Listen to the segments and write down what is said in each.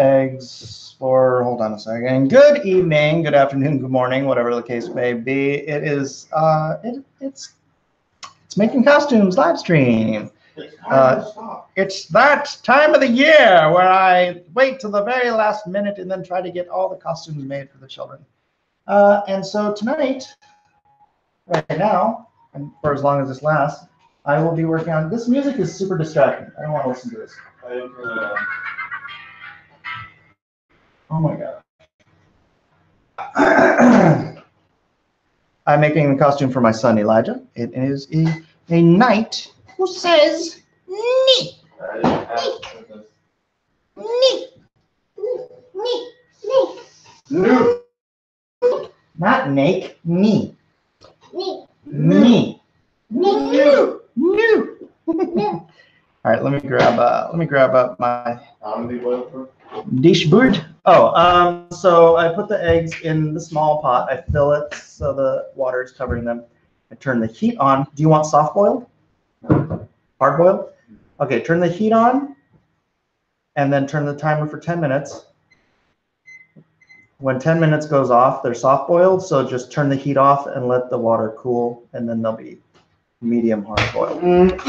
eggs for, hold on a second. Good evening, good afternoon, good morning, whatever the case may be. It is, it's Making Costumes live stream. It's that time of the year where I wait till the very last minute and then try to get all the costumes made for the children. And so tonight, right now, and for as long as this lasts, I will be working on, this music is super distracting. I don't want to listen to this. Oh my God. I'm making a costume for my son Elijah. It is a knight who says "nee, nee, nee, not Nate, knee, knee, All right, let me grab up my dish board. Oh, so I put the eggs in the small pot. I fill it so the water is covering them. I turn the heat on. Do you want soft boiled? Hard boiled? Okay, turn the heat on and then turn the timer for 10 minutes. When 10 minutes goes off, they're soft boiled, so just turn the heat off and let the water cool, and then they'll be medium hard boiled.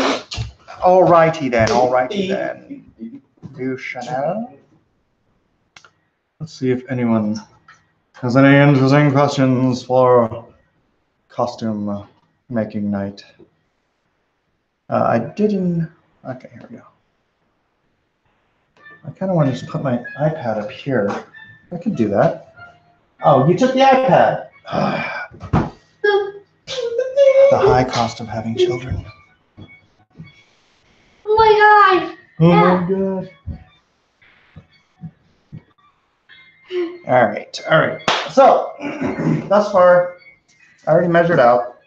All righty then, all righty then. Do Chanel. Let's see if anyone has any interesting questions for costume making night. I didn't, okay, here we go. I kind of want to just put my iPad up here. I could do that. Oh, you took the iPad. The high cost of having children. Oh my God. Oh my God. All right. So, thus far, I already measured out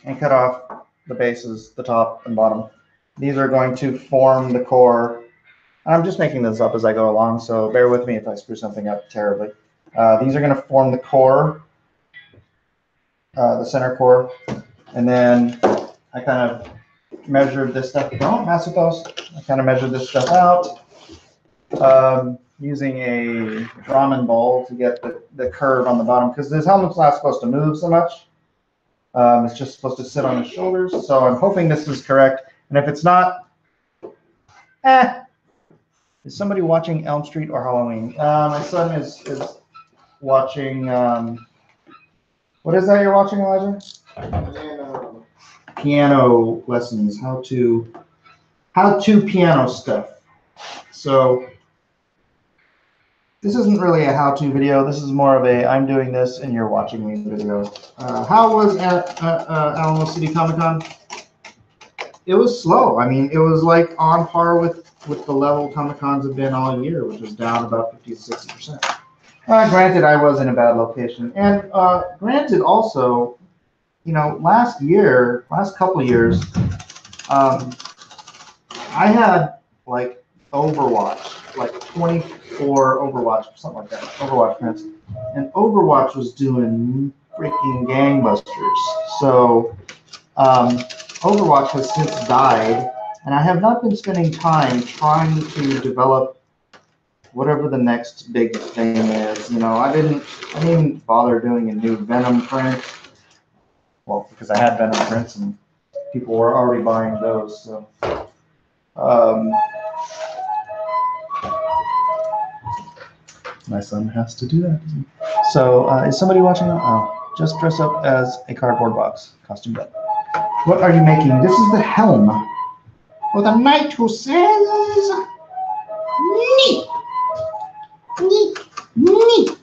and cut off the bases, the top and bottom. These are going to form the core. I'm just making this up as I go along, so bear with me if I screw something up terribly. These are going to form the core, the center core, and then I kind of measured this stuff. Don't mess with those. I kind of measured this stuff out using a ramen bowl to get the curve on the bottom, because this helmet's not supposed to move so much. It's just supposed to sit on his shoulders. So I'm hoping this is correct. And if it's not, Is somebody watching Elm Street or Halloween? My son is watching, what is that you're watching, Elijah? Piano lessons, how to piano stuff. So this isn't really a how-to video. This is more of a I'm doing this and you're watching me video. How was Alamo City Comic Con? It was slow. I mean, it was like on par with the level Comic Cons have been all year, which was down about 50 to 60%. Granted, I was in a bad location, and granted also, you know, last couple of years, I had like Overwatch, like 24 Overwatch, something like that, Overwatch prints, and Overwatch was doing freaking gangbusters. So Overwatch has since died, and I have not been spending time trying to develop whatever the next big thing is. You know, I didn't bother doing a new Venom print. Well, because I had Venom prints and people were already buying those. So, my son has to do that. So, is somebody watching? Oh, just dress up as a cardboard box costume. What are you making? This is the helm for the knight who says, "Neat, neat, neat,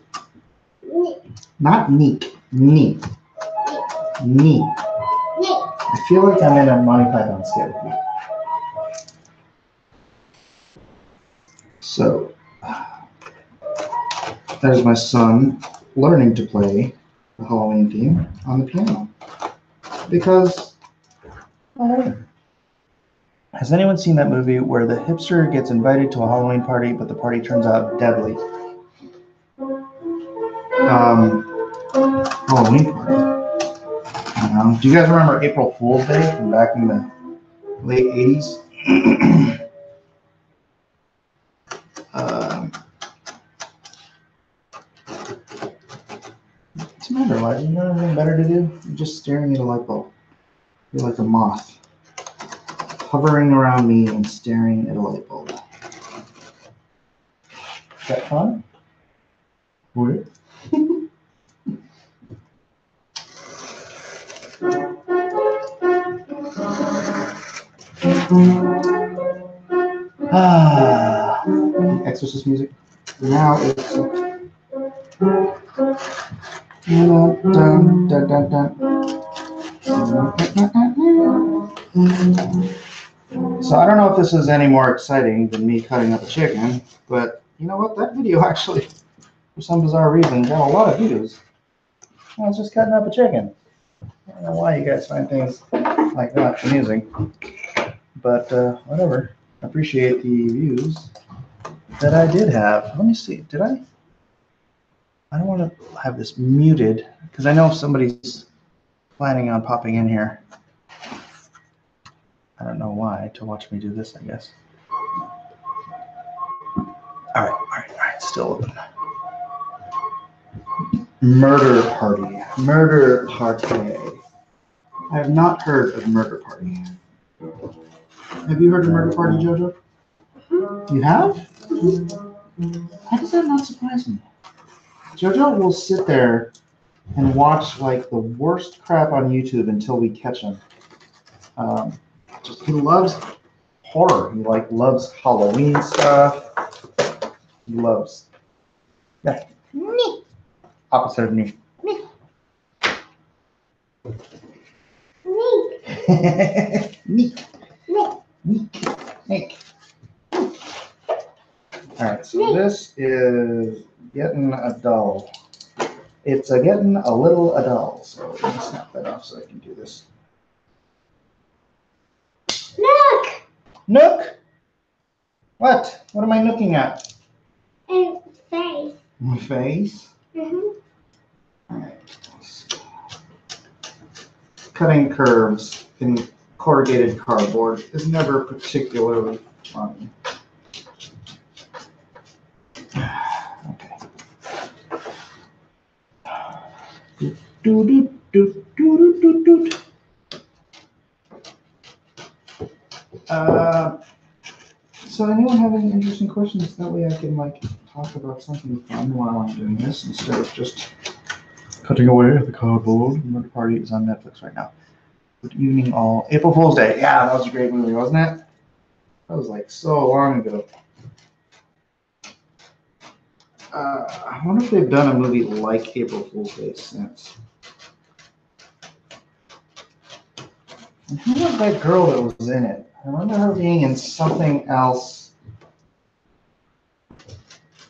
not neat, neat, neat." I feel like I'm in a Monty Python skit. So, there's my son learning to play the Halloween theme on the piano. Because, has anyone seen that movie where the hipster gets invited to a Halloween party, but the party turns out deadly? Halloween party. Do you guys remember April Fool's Day from back in the late 80s? matter, Elijah? You know anything better to do? You're just staring at a light bulb. You're like a moth, hovering around me and staring at a light bulb. Is that fun? What? Exorcist music. Now it's dun, dun, dun, dun. So I don't know if this is any more exciting than me cutting up a chicken, but you know what? That video actually, for some bizarre reason, got a lot of views. I was just cutting up a chicken. I don't know why you guys find things like that amusing, but whatever. I appreciate the views that I did have. Let me see. Did I? I don't want to have this muted because I know if somebody's planning on popping in here. I don't know why, to watch me do this, I guess. All right, still open. Murder Party. Murder Party. I have not heard of Murder Party. Have you heard of Murder Party, JoJo? You have? How does that not surprise me? JoJo will sit there and watch like the worst crap on YouTube until we catch him. He loves horror. He like loves Halloween stuff. He loves me. Opposite of me. Me. Me. Me. All right, so this is getting a dull. It's getting a little dull. So let me snap that off so I can do this. Look! Nook? What? What am I looking at? A face. My face? Mm-hmm. All right. Cutting curves in corrugated cardboard is never particularly fun. Okay. So anyone have any interesting questions? That way I can like talk about something fun while I'm doing this instead of just cutting away the cardboard. Murder Party is on Netflix right now. Good evening all. April Fool's Day. Yeah, that was a great movie, wasn't it? That was like so long ago. I wonder if they've done a movie like April Fool's Day since. And who was that girl that was in it? I remember her being in something else.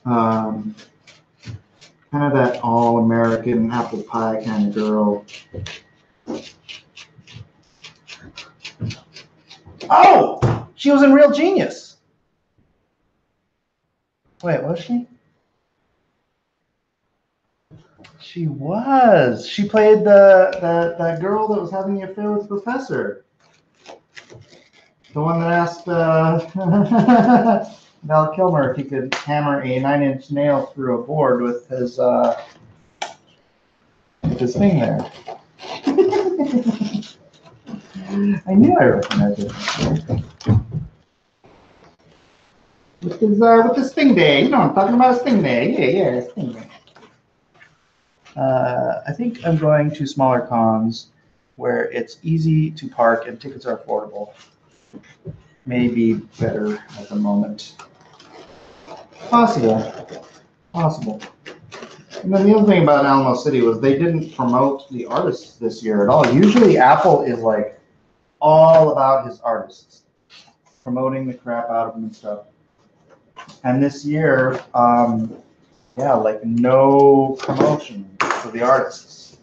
Kind of that all-American apple pie kind of girl. Oh! She was in Real Genius. Wait, was she? She was. She played the girl that was having the affair with the professor. The one that asked Val Kilmer if he could hammer a 9-inch nail through a board with his thing there. I knew I recognized it. With his thing day. You know, I'm talking about his thing day. Yeah, his thing day. I think I'm going to smaller cons where it's easy to park and tickets are affordable. Maybe better at the moment. Possible. And then the other thing about Alamo City was they didn't promote the artists this year at all. Usually Apple is like all about his artists, promoting the crap out of them and stuff. And this year, yeah, like no promotion for the artists.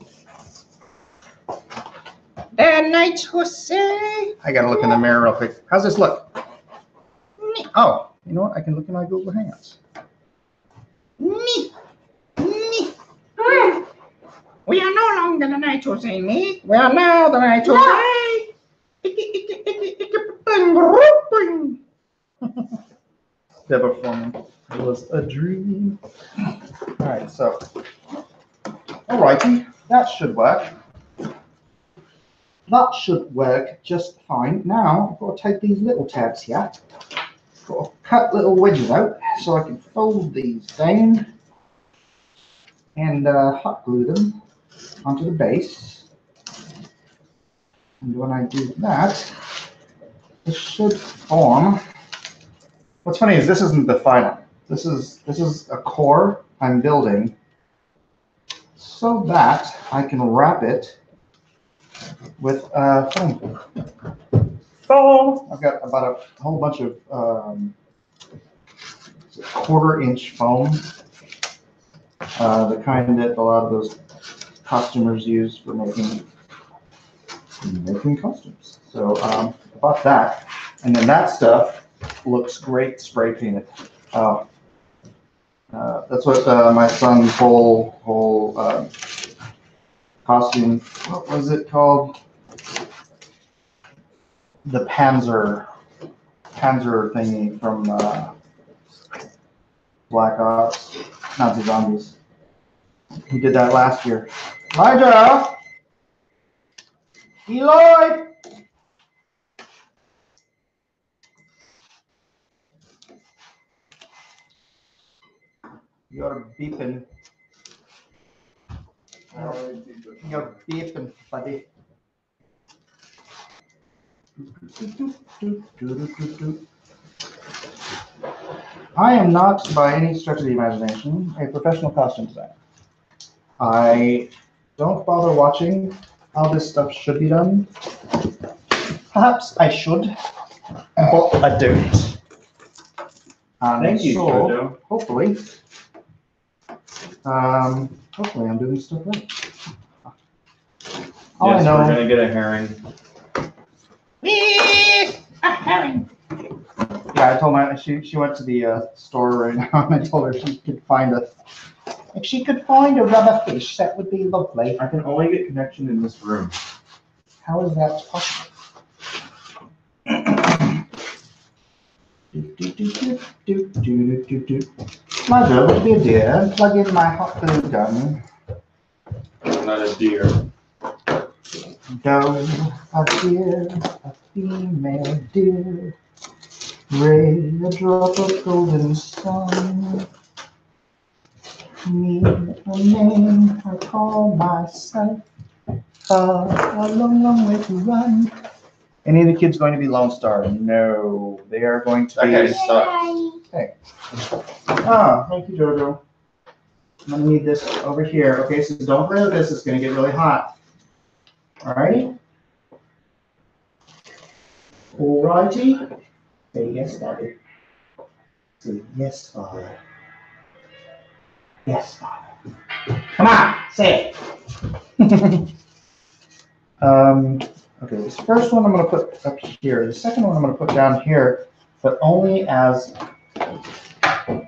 That night, Jose. I gotta look in the mirror real quick. How's this look? Oh, you know what? I can look in my Google Hangouts. We are no longer the night Jose, me. We are now the night Jose. Deborah Foreman. It was a dream. All right, so Alrighty, that should work. That should work just fine. Now, I've got to take these little tabs here. Got to cut little wedges out so I can fold these down and hot glue them onto the base. And when I do that, this should form. What's funny is this isn't the final. This is a core I'm building so that I can wrap it with foam. Foam! I've got about a whole bunch of 1/4-inch foam, the kind that a lot of those costumers use for making costumes. So I bought that, and then that stuff looks great spray painted. That's what my son's whole costume. What was it called? The Panzer thingy from Black Ops, Nazi Zombies. He did that last year. Elijah! Eloy! You're beeping. You're beeping, buddy. I am not, by any stretch of the imagination, a professional costume designer. I don't bother watching how this stuff should be done. Perhaps I should, but I don't. Thank you, so, Jojo. Hopefully I'm doing stuff right. All Yes, I know. we're gonna get a herring. A herring. Yeah, I told her she went to the store right now, and I told her she could find if she could find a rubber fish, that would be lovely. I can only get connection in this room. How is that possible? My girl would be a deer. Plug in my hot glue gun. I'm not a deer. Go a deer, a female deer. Ray a drop of golden sun. Me a name I call myself. A long, long way to run. Any of the kids going to be Lone Star? No, they are going to be. Okay, stop. Hey. Ah, thank you, Jojo. I'm gonna need this over here. Okay, so don't play with this. It's gonna get really hot. Alrighty. Alrighty. Say yes, Daddy. Say yes, Father. Yes, Father. Come on, say it. Okay, this first one I'm going to put up here. The second one I'm going to put down here, but only as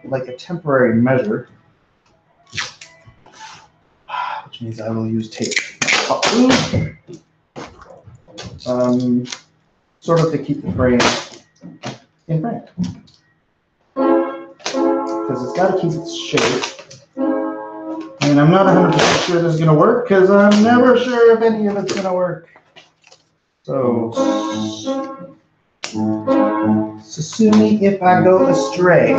like a temporary measure, which means I will use tape. Sort of to keep the frame in frame. Because it's got to keep its shape. And I'm not 100% sure this is going to work, because I'm never sure if any of it's going to work. So sue me if I go astray.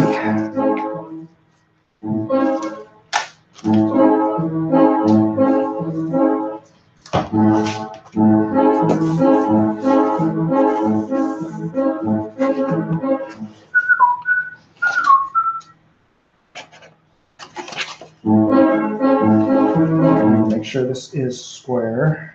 Make sure this is square.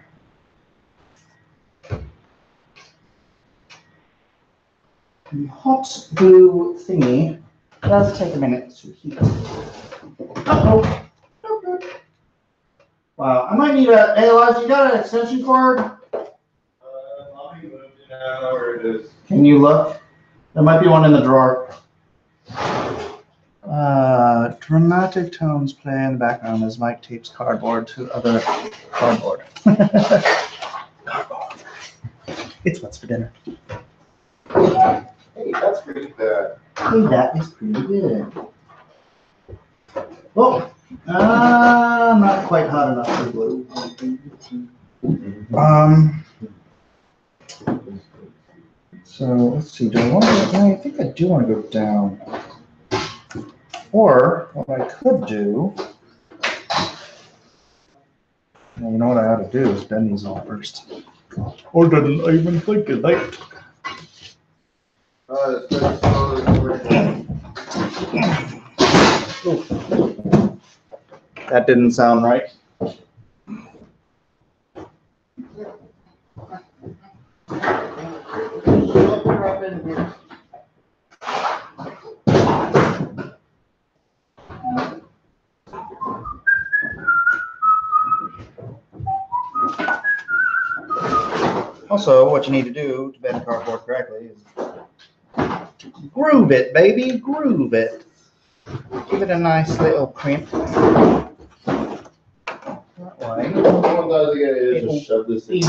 The hot glue thingy does take a minute to heat. Uh-oh. Wow, I might need a, hey Elijah, you got an extension cord? Mommy moved it out where it is. Can you look? There might be one in the drawer. Dramatic tones play in the background as Mike tapes cardboard to other cardboard. Cardboard. It's what's for dinner. Hey, that's pretty bad. Hey, that is pretty good. Oh, Not quite hot enough for glue. So let's see. Do I want to? I think I do want to go down. Or what I could do. Well, you know what I ought to do is bend these all first. Or didn't I even think of that? That didn't sound right. Also, what you need to do to bend cardboard correctly is groove it, baby, groove it. Give it a nice little crimp. That way. Just shove this in.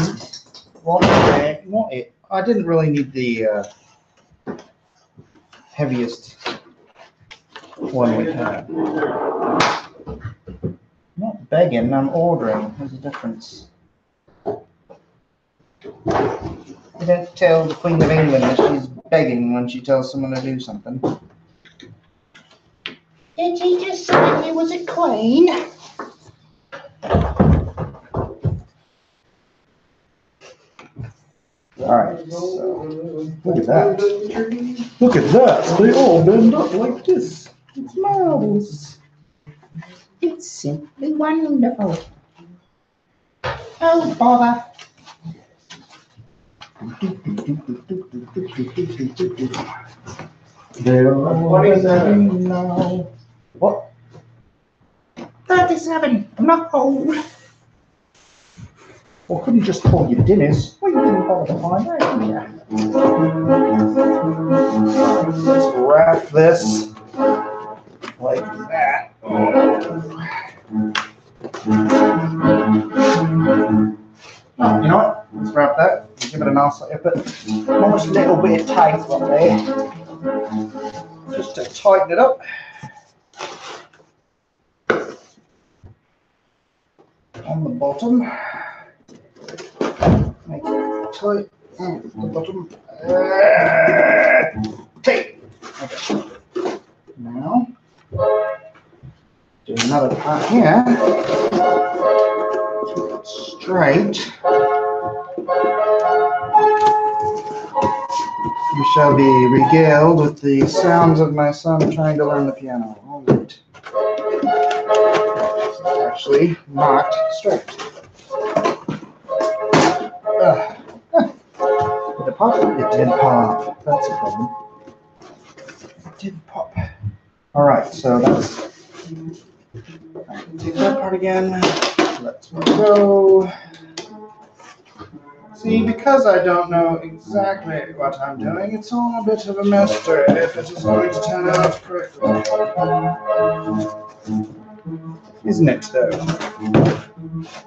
Right want it. I didn't really need the heaviest one we had. I'm not begging, I'm ordering. There's a difference. You don't tell the Queen of England that she's begging when she tells someone to do something. Did she just say he was a queen? Alright, so look at that. Look at that. They all bend up like this. It's marvelous. It's simply wonderful. Oh, bother. They're all 27 now. What? 37. I'm not old. Well, couldn't you just call you Dennis? Well, you didn't bother to find out, did you? Let's wrap this like that. Oh, you know what? Let's wrap that. Give it a nice almost little bit of tape on there. Just to tighten it up. On the bottom. Make it tight on the bottom. Tape. Okay. Now, do another part here. Keep it straight. You shall be regaled with the sounds of my son trying to learn the piano. All right. Actually, not straight. Did it pop? It didn't pop. That's a problem. It didn't pop. All right, so that's. Take that part again. Let's go. See, because I don't know exactly what I'm doing, it's all a bit of a mystery if it is going to turn out correctly. Isn't it, though?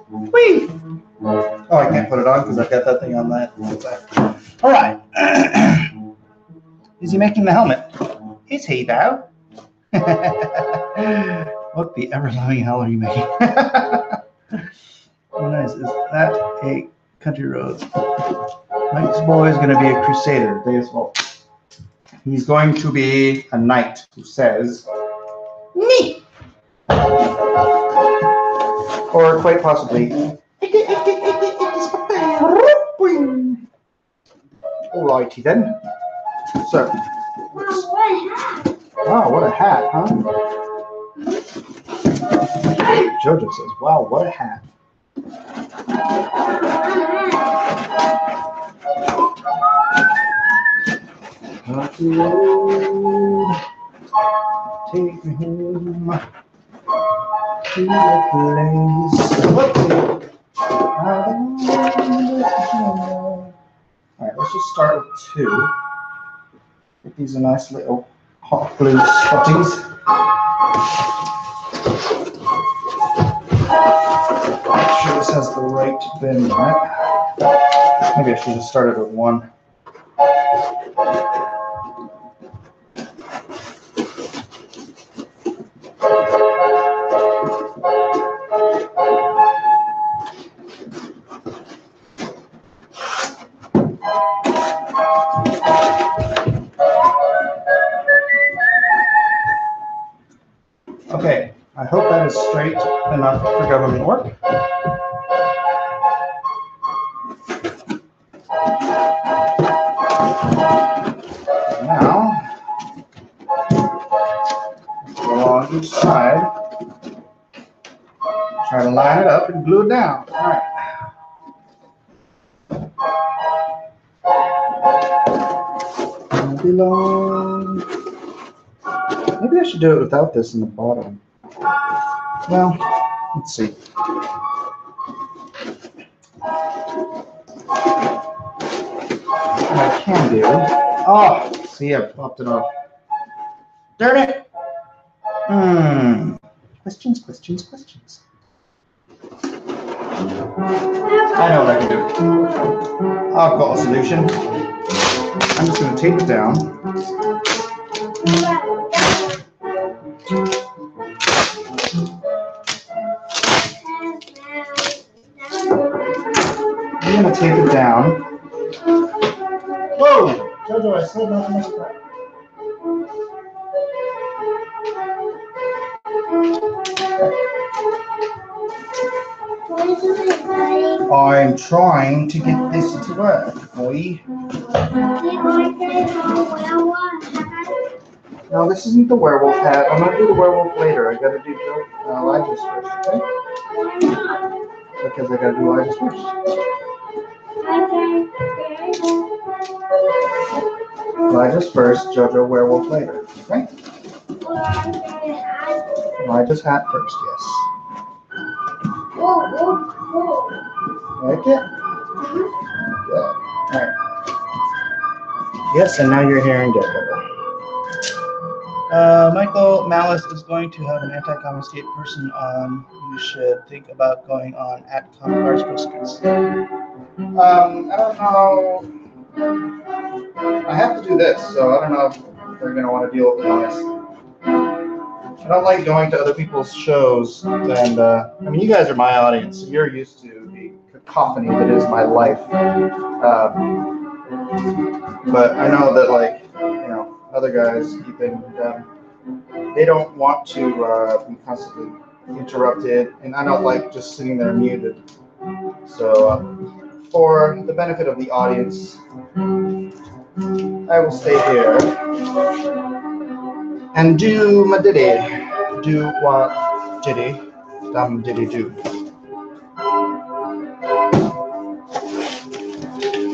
Whee! Oh, I can't put it on because I've got that thing on that. All right. Is he making the helmet? Is he, though? What the ever-loving hell are you making? Oh, nice. Is that a country road? Mike's boy is going to be a crusader. Well, he's going to be a knight who says, "Me." Or quite possibly, alrighty then. So, wow, what a hat, huh? Jojo says, wow, what a hat. Country road, take me home to a place. Alright, let's just start with 2. Get these a nice little hot glue spottings. Make sure this has the right bend on it. Maybe I should have started with 1. Okay, I hope that is straight enough for government work. Now, go along each side. Try to line it up and glue it down. All right. Belong. Maybe I should do it without this in the bottom. Well, let's see. What I can do. Oh, see, I popped it off. Darn it. Questions, questions, questions. I know what I can do. I've got a solution. I'm just going to tape it down. I'm going to tape it down. Whoa! Jojo, I slid off my strap. I'm trying to get this to work, boy. No, this isn't the werewolf hat. I'm gonna do the werewolf later. I gotta do Elijah's first, okay? Because I gotta do Elijah's first. Elijah's first, JoJo werewolf later, okay? Elijah's hat first, yes. Like it? Good. Alright. Yes, and now you're hearing Daredevil. Michael Malice is going to have an anti-confiscate person on. You should think about going on at Comic Arts Biscuits. I don't know. I have to do this, so I don't know if they're going to want to deal with the noise. I don't like going to other people's shows, and I mean, you guys are my audience, so you're used to the cacophony that is my life. But I know that, like, you know, other guys, Ethan, they don't want to be constantly interrupted, and I don't like just sitting there muted. So, for the benefit of the audience, I will stay here and do my ditty. Do what ditty? Dum ditty do.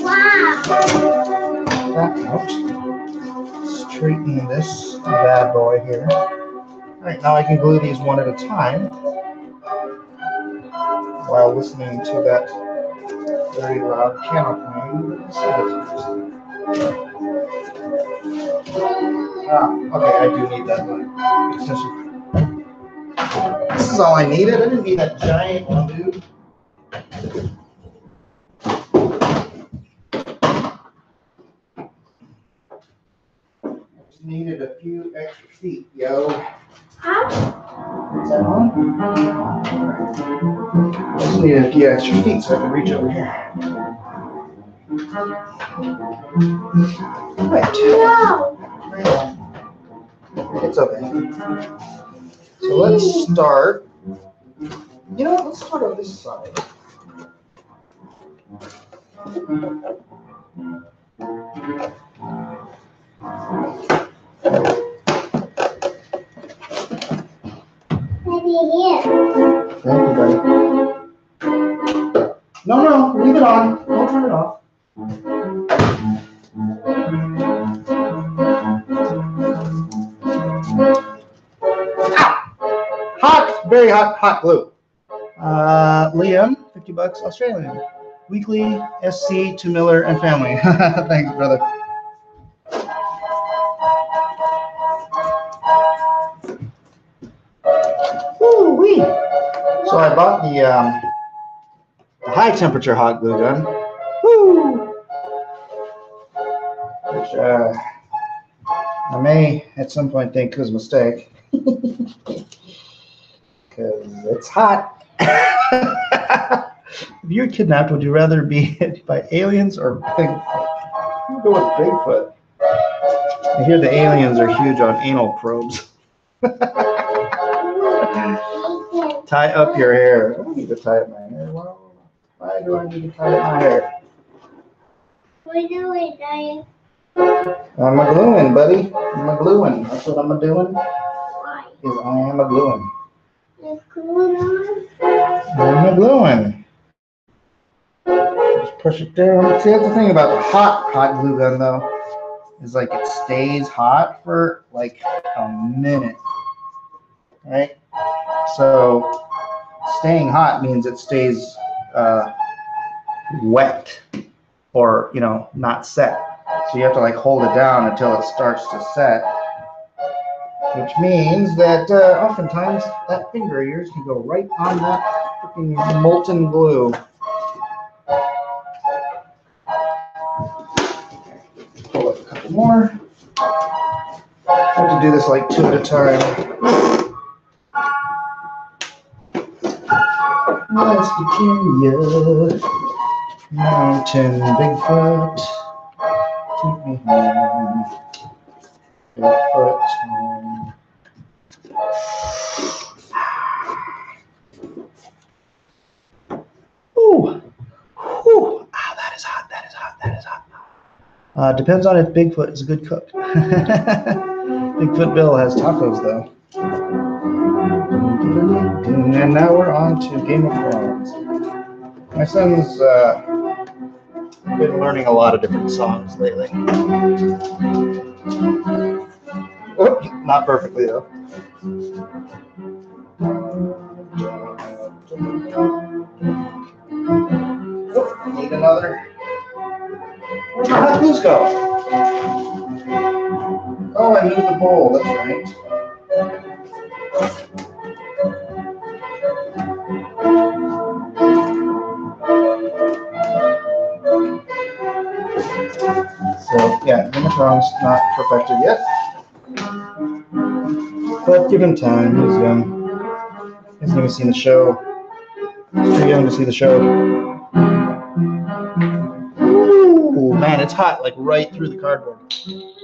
Wow. That out. Straighten this bad boy here. Alright, now I can glue these one at a time while listening to that very loud piano playing. Okay, I do need that one. This is all I needed. I didn't need that giant one, dude. Needed a few extra feet, yo. Huh? Is that on? Just needed a few extra feet so I can reach over here. Right. No. It's okay. So let's start. You know what? Let's start on this side. Maybe here. Thank you, buddy. No, leave it on. Don't turn it off. Ow! Hot, very hot glue. Liam, $50 Australian. Weekly SC to Miller and family. Thanks, brother. Woo-wee. So I bought the high temperature hot glue gun. Woo! Which I may at some point think was a mistake. Because it's hot. If you're kidnapped, would you rather be hit by aliens or Bigfoot? I'm going with Bigfoot. I hear the aliens are huge on anal probes. Tie up your hair. I don't need to tie up my hair. Why do I need to tie up my hair? What are you doing, Daddy? I'm a gluing, buddy. I'm a gluing. That's what I'm a doing. Why? Is I am a gluing. You're cool on? I'm a gluing. Just push it there. See, that's the thing about the hot glue gun though, is like it stays hot for like a minute, right? So staying hot means it stays wet or, you know, not set. So you have to like hold it down until it starts to set, which means that oftentimes that finger of yours can go right on that freaking molten glue. Pull up a couple more. I have to do this like 2 at a time. West Virginia, Mountain Bigfoot, take me home. Bigfoot home. Ooh, ooh, ah, that is hot, that is hot, that is hot. Depends on if Bigfoot is a good cook. Bigfoot Bill has tacos though. And now we're on to Game of Thrones. My son's been learning a lot of different songs lately. Oh, not perfectly though. Oh, need another. Where'd my hot glues go? Oh, I moved the bowl, that's right. So yeah, Game of Thrones not perfected yet. But give him time, he's young. He hasn't even seen the show. He's too young to see the show. Ooh, man, it's hot, like right through the cardboard.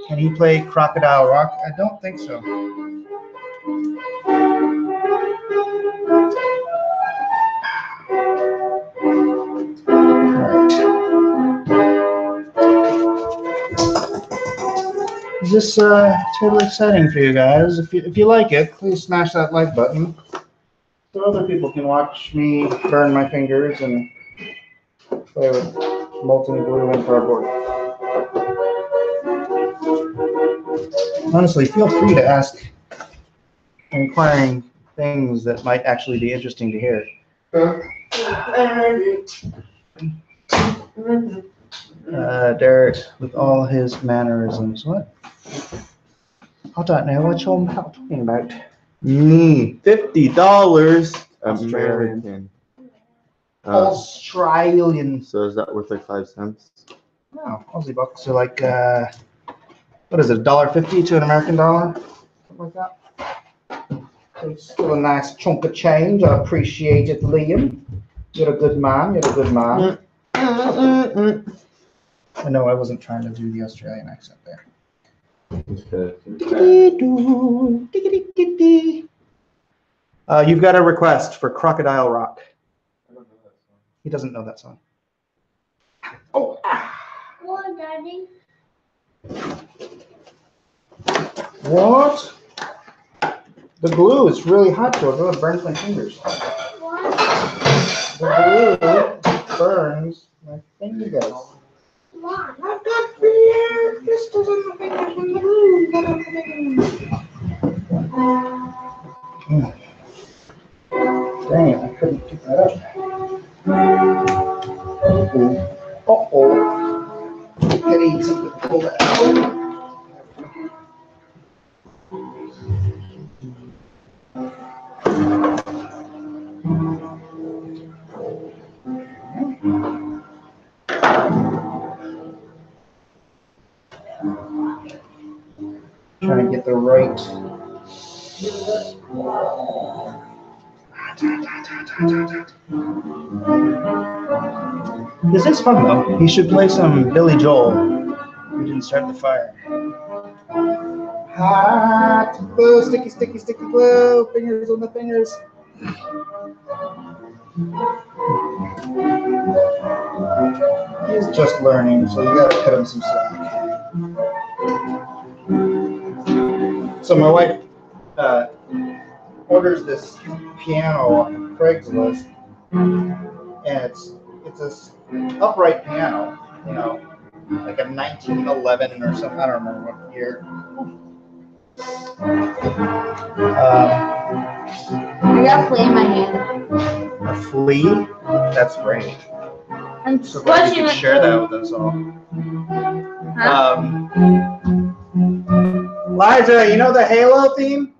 Can he play Crocodile Rock? I don't think so. Is this totally exciting for you guys? If you like it, please smash that like button so other people can watch me burn my fingers and play with molten glue and cardboard. Honestly, feel free to ask inquiring things that might actually be interesting to hear. Derek, with all his mannerisms. What? I don't know what you're talking about. $50 Australian. Uh, Australian. so is that worth like 5 cents? No, Aussie bucks are like, what is it, $1.50 to an American dollar? Something like that. So it's still a nice chunk of change. I appreciate it, Liam. You're a good man. You're a good man. I know I wasn't trying to do the Australian accent there. You've got a request for Crocodile Rock. I don't know that song. He doesn't know that song. Oh, What, Daddy? what? The glue is really hot, George. It burns my fingers. What? The glue burns my fingers. What? I've got crystals in my fingers when the glue got on my fingers. Dang it, I couldn't pick that up. Uh-oh. I need something to pull that out. Trying to get the right. This is fun though. He should play some Billy Joel. We didn't start the fire. Hot glue, sticky, sticky, sticky glue. Fingers on the fingers. He's just learning, so you gotta cut him some slack. So my wife orders this piano off of Craigslist, and it's an upright piano, you know, like a 1911 or something. I don't remember what year. I got a flea in my hand. A flea? That's great. I'm So glad you squishing could it. share that with us all. Huh? Liza, you know the Halo theme?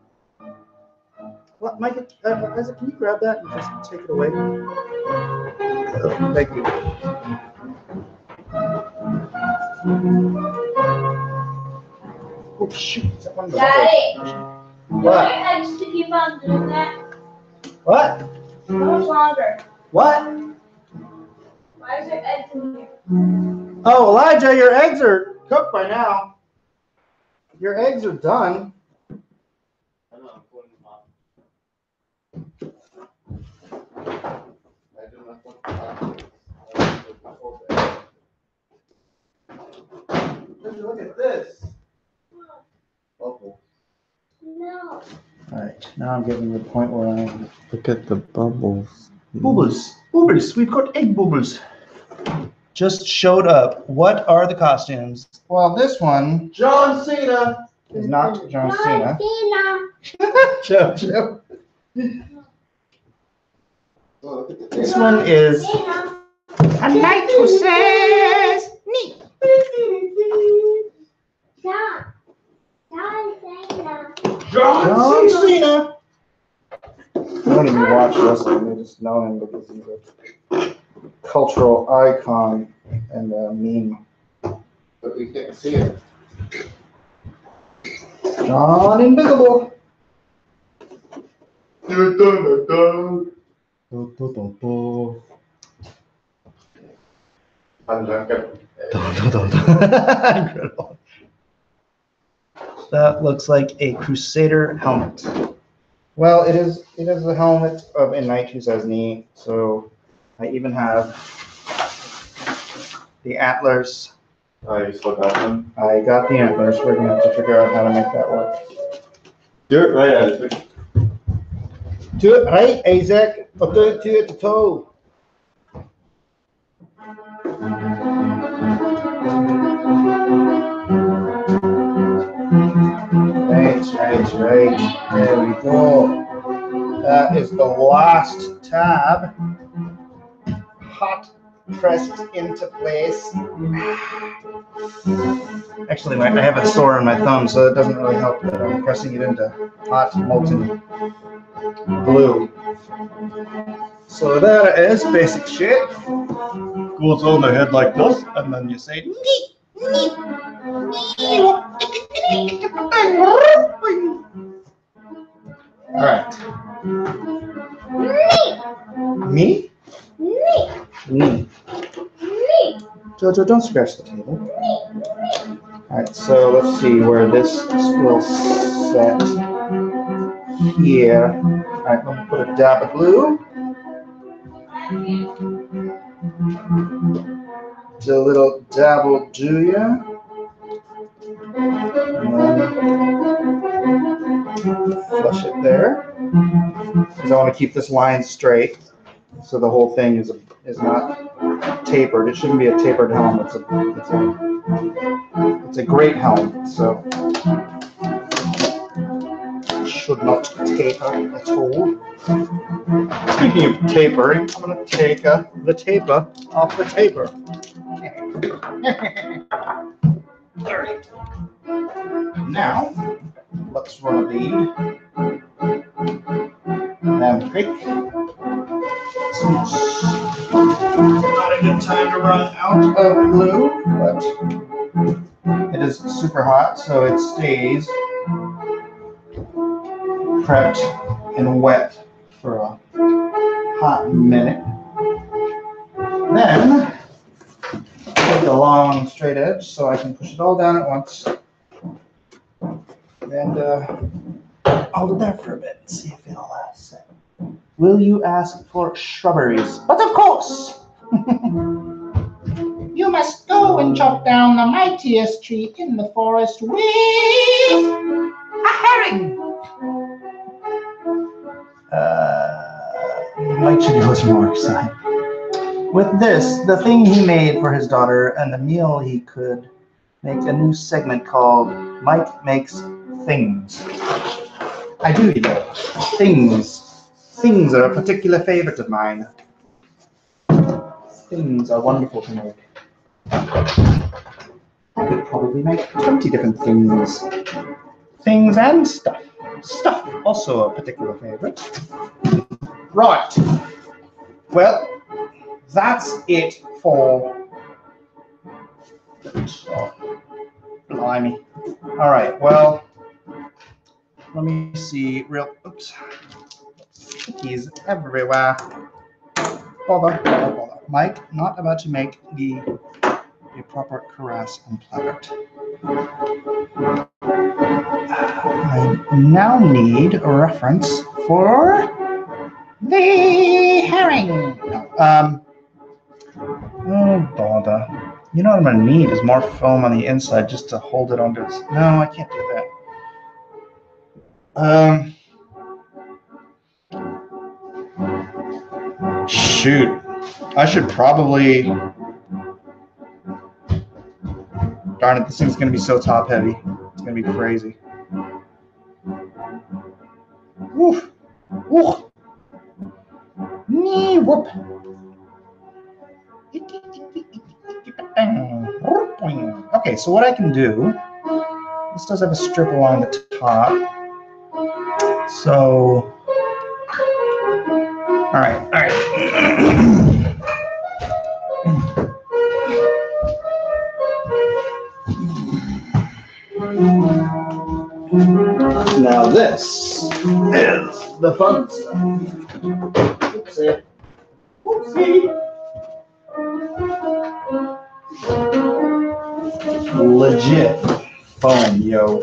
What, Mike, Isaac, can you grab that and just take it away? Thank you. Oh shoot! Is that one of the Daddy, What? I just to keep on doing that. What? How much longer? What? Why is there eggs in here? Oh, Elijah, your eggs are cooked by now. Your eggs are done. I know, I'm pulling them off. I do not want to look at this. Bubble. No. All right, now I'm getting to the point where I'm. Look at the bubbles. Bubbles. Bubbles. We've got egg bubbles. Just showed up. What are the costumes? Well, this one John Cena. is not John Cena. Cena. Joe. Oh, look at This one is Cena. a knight who says neat. John. John Cena. John Cena. I don't even watch wrestling. I just know him because he's a cultural icon and a meme. But we can't see it. John Invisible. Incredible. That looks like a Crusader helmet. Well, it is the helmet of a knight who says knee. So I even have the antlers. Oh, you still got them? I got the antlers. We're gonna have to figure out how to make that work. Do it right, Isaac. Do it right, Isaac. Or do it to the toe. Right. There we go. That is the last tab. Hot pressed into place. Actually, I have it sore on my thumb, so it doesn't really help that I'm pressing it into hot molten glue. So that is basic shit. Goes on the head like this, and then you say, neat, neat, neat. All right. Me? Me. Jojo, don't scratch the table. All right, so let's see where this will set here. All right, let me put a dab of glue. Do a little dabble do ya. And then flush it there. Because I want to keep this line straight, so the whole thing is not tapered. It shouldn't be a tapered helm. It's a great helm, so it should not taper at all. Speaking of tapering, I'm going to take the taper off the taper. All right. Now, let's run a bead. Now, quick. Not a good time to run out of glue, but it is super hot, so it stays prepped and wet for a hot minute. Then, take a long straight edge so I can push it all down at once. and hold it there for a bit and see if it'll set. Will you ask for strawberries? But of course! You must go and chop down the mightiest tree in the forest with a herring! Mike should go some more excited. With this, the thing he made for his daughter, and the meal he could make a new segment called Mike Makes Things. I do eat it. Things. Things are a particular favorite of mine. Things are wonderful to make. I could probably make 20 different things. Things and stuff. Stuff, also a particular favorite. Right. Well, that's it for... Oh, blimey. All right, well, let me see real... Oops. Cookies everywhere. Bother. Mike, not about to make the proper caress and platter. I now need a reference for the herring. No, oh, bother. You know what I'm going to need is more foam on the inside just to hold it onto this. No, I can't do that. Shoot. I should probably... Darn it, this thing's going to be so top heavy. It's going to be crazy. Woof. Woof. Nee, whoop. Okay, so what I can do, this does have a strip along the top. So, all right. Now this is the fun stuff. Oopsie. Oopsie. Legit foam, yo.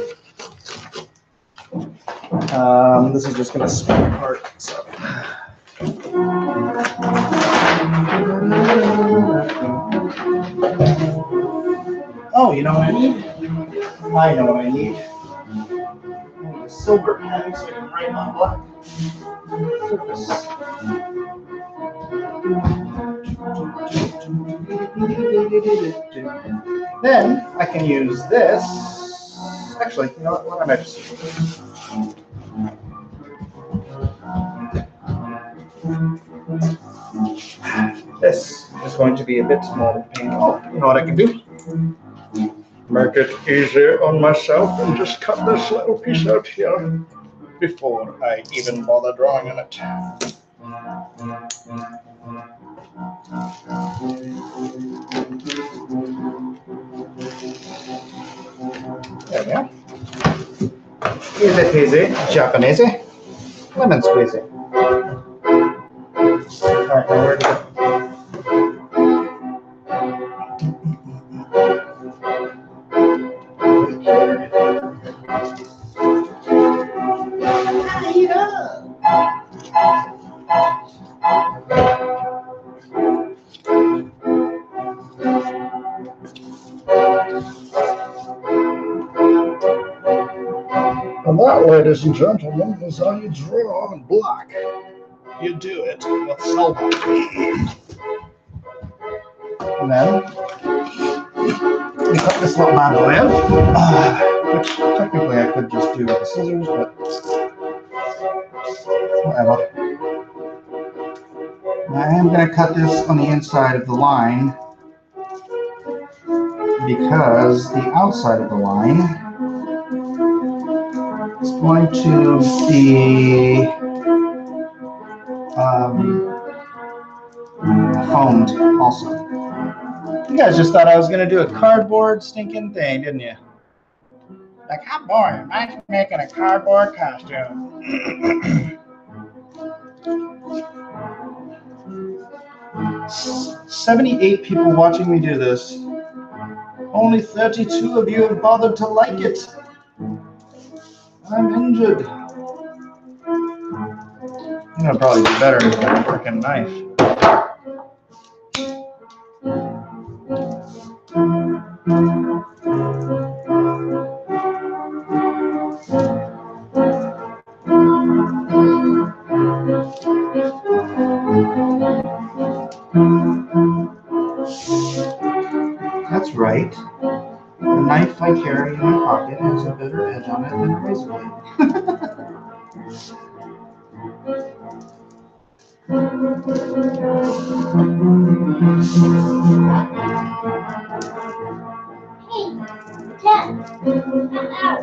This is just gonna spin apart. So. Oh, you know what I need? I know what I need. A silver pen so I can write on black surface. Then I can use this. Actually, you know what? I might just. This is going to be a bit more painful. You know what I can do? Make it easier on myself and just cut this little piece out here before I even bother drawing on it. There we are. Easy peasy, Japanese, lemon squeezy. All right, now where to go? And that, ladies and gentlemen, is how you draw on black. You do it with silver. And then you cut this little bad boy out, which technically I could just do with the scissors, but whatever. Now I am going to cut this on the inside of the line because the outside of the line is going to be foamed also. You guys just thought I was going to do a cardboard stinking thing, didn't you? Like, how boring. I'm making a cardboard costume. 78 people watching me do this. Only 32 of you have bothered to like it. I'm injured. I'm gonna probably do better with that freaking knife. That's right. The knife I carry in my pocket has a better edge on it than a razor blade. Hey, Jeff, I'm out.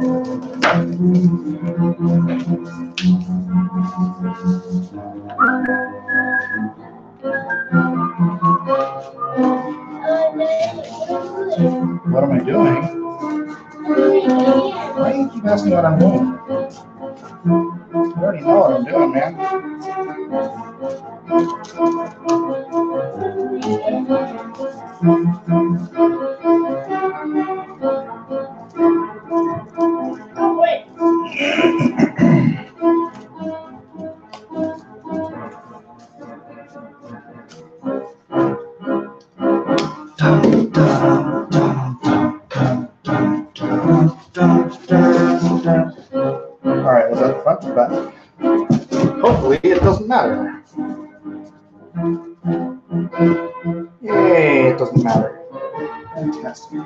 What am I doing? Why do you keep asking what I'm doing? You already know what I'm doing, man. Oh, wait. Alright, was that front or back? Hopefully it doesn't matter. Yay, it doesn't matter. Fantastic.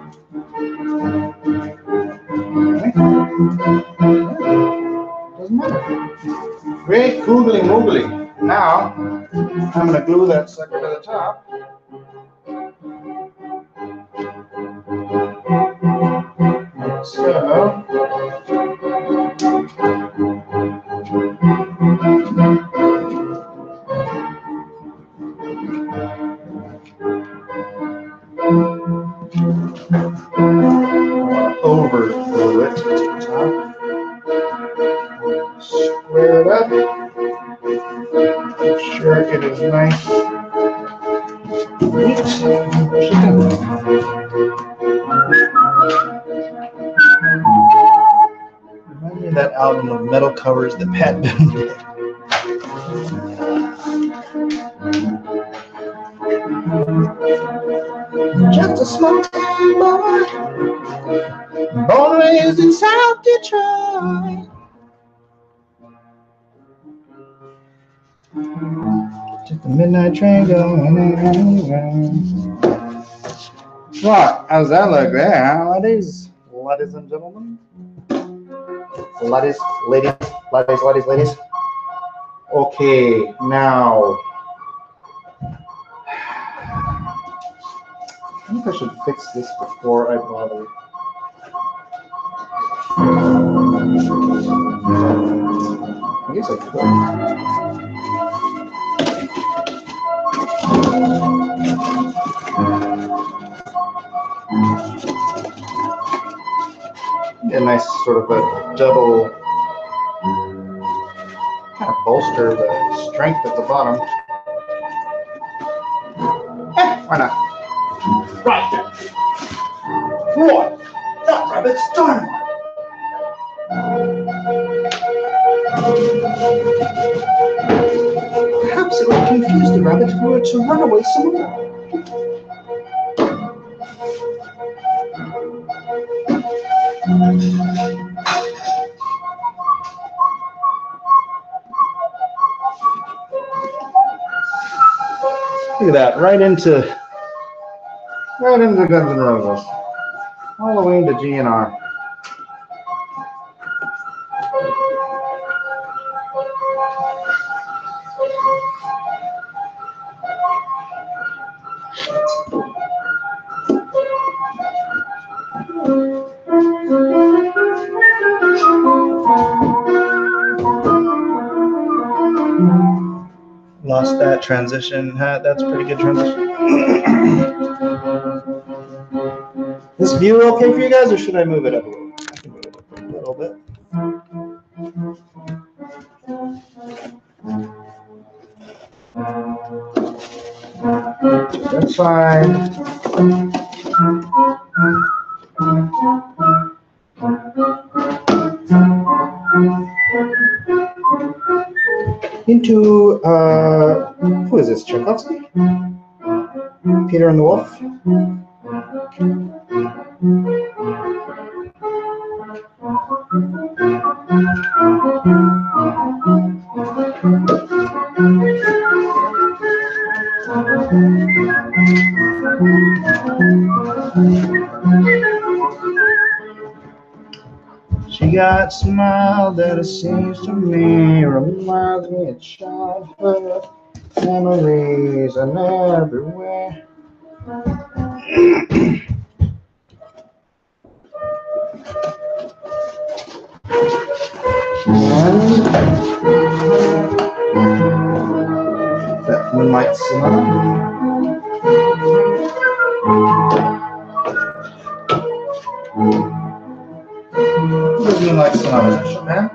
Okay. Doesn't matter. Great googly moogly. Now, I'm going to glue that sucker to the top. So, over glue it to the top. Square it up. Make sure it is nice. Neat. Chicken. Remind me of that album of metal covers that Pat Boone did. Just a small town boy, born and raised in South Detroit. Just the midnight train going anywhere. What? How's that look there, huh, ladies? Ladies and gentlemen? Ladies, ladies, ladies, ladies, ladies. Okay, now. I think I should fix this before I bother. I guess I could. Get a nice sort of a double kind of bolster the strength at the bottom. Why not? Right there. What? That rabbit's dynamite. Perhaps it will confuse the rabbit who were to run away some more. Look at that, right into Guns N' Roses. Halloween to GNR. Lost that transition hat. That's a pretty good transition. This view okay for you guys, or should I move it up a little? I can move it up a little bit. That's fine. Into, who is this, Tchaikovsky? Peter and the Wolf? She got a smile that it seems to me reminds me of childhood memories and everywhere. That Moonlight Sonata. Who does Moonlight Sonata? Chopin?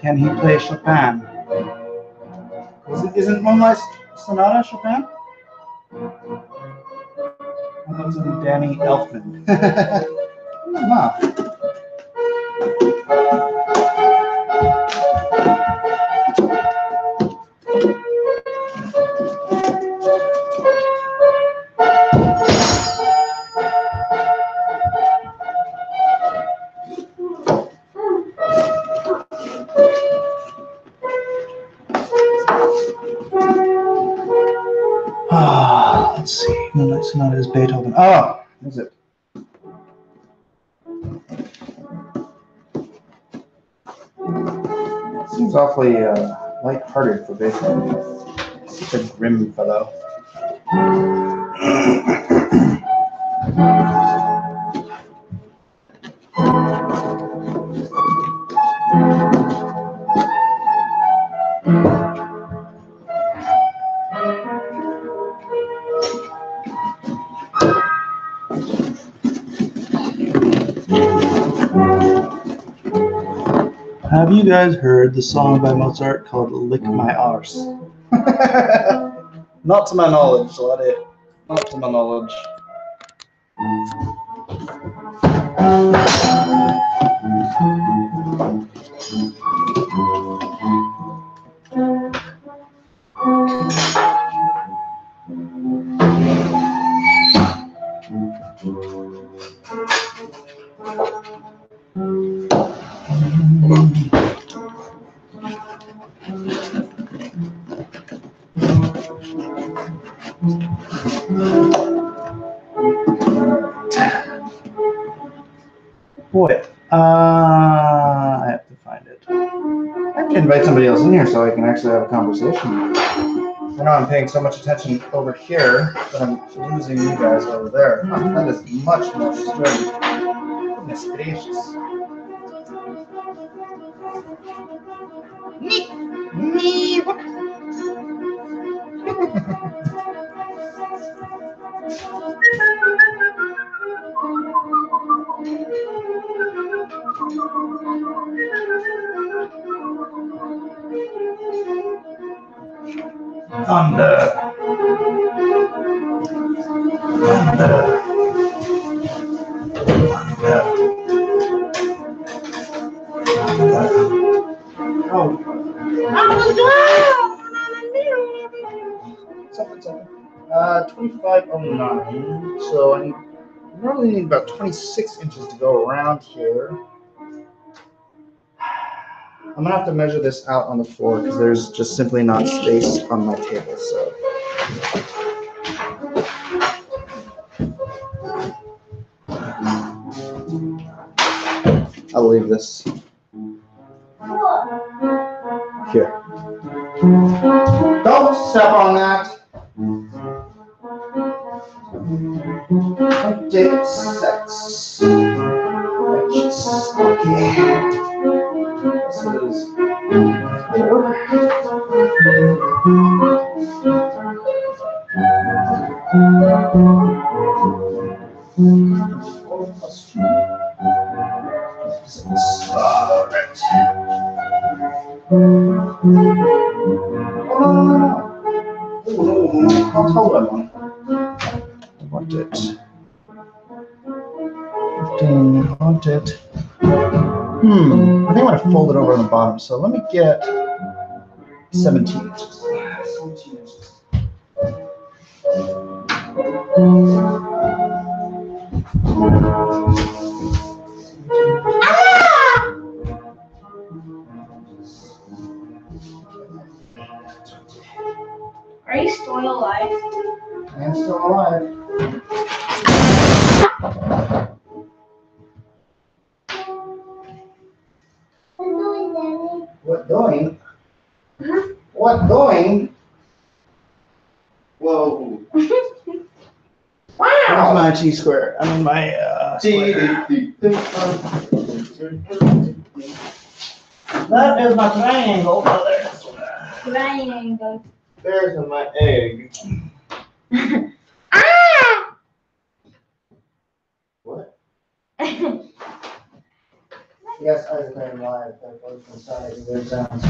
Can he play Chopin? Isn't Moonlight Sonata Chopin? That was Danny Elfman. Huh. Let's see. Moonlight Sonata is Beethoven. Oh, is it? Seems awfully light-hearted for Beethoven. Such a grim fellow. Have you guys heard the song by Mozart called Lick My Arse? Not to my knowledge, laddie. Not to my knowledge. Boy, I have to find it. I have to invite somebody else in here so I can actually have a conversation. I know I'm paying so much attention over here that I'm losing you guys over there. Huh, that is much more sturdy. Goodness gracious. Thunder. Thunder. Oh. Something. 2509. So I normally need about 26 inches to go around here. I'm gonna have to measure this out on the floor because there's just simply not space on my table. So I'll leave this here. Don't step on that. 26. Okay. This is 4. Alright. I'll tell them. I want it. Dang, I want it. I think I want to fold it over on the bottom. So let me get 17 inches. 17 inches. Are you still alive? I am still alive. What doing? What doing? Whoa. Where's my T-square? I mean my That is my triangle. Oh, there's Triangle. There's my egg. What? Yes, I am live. That goes inside of their sounds.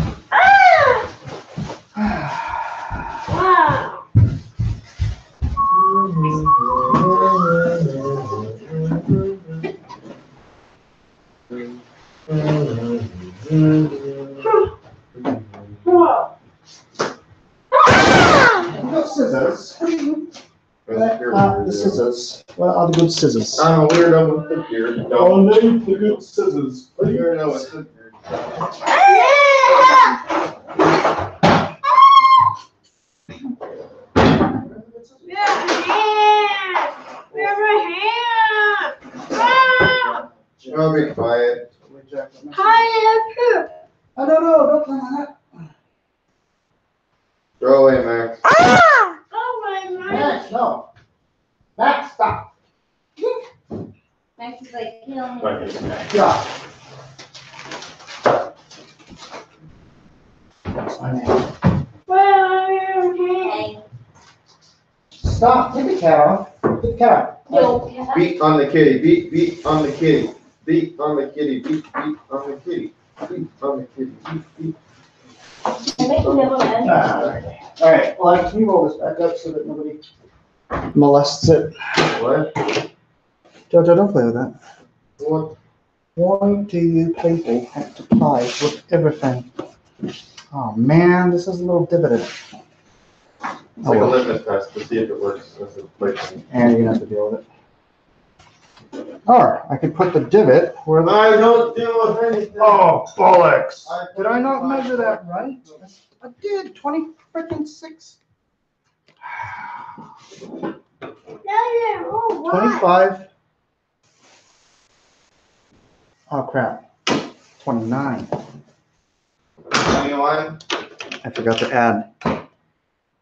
Wow. No scissors. The scissors. Well, are the good scissors? I'm a weirdo with the beard. Oh, no, the good scissors. A weirdo with the beard. Oh, be quiet. I don't know. Don't plan on that. Throw away, Max. Max, no. Max, stop. Max is like, kill me. Yeah. That's my name. Hey. Stop. Take the cat off. Take the cat off. Yo, Beat on the kitty. Beat on the kitty. Beat on the kitty. Beat on the kitty. Beat on the kitty. Beat. I think you never end. All right. Well, can you roll this back up so that nobody molests it? What? Jojo, don't play with that. What? Why do you people have to play with everything? Oh man, this is a little divot in it. It's like a litmus test to see if it works. That's a place. And you're gonna have to deal with it. Or I could put the divot where the. I don't deal with anything. Oh, bollocks! Did I not measure that right? I did. 20 freaking 6. 25. Oh crap. 29. 21. I forgot to add. I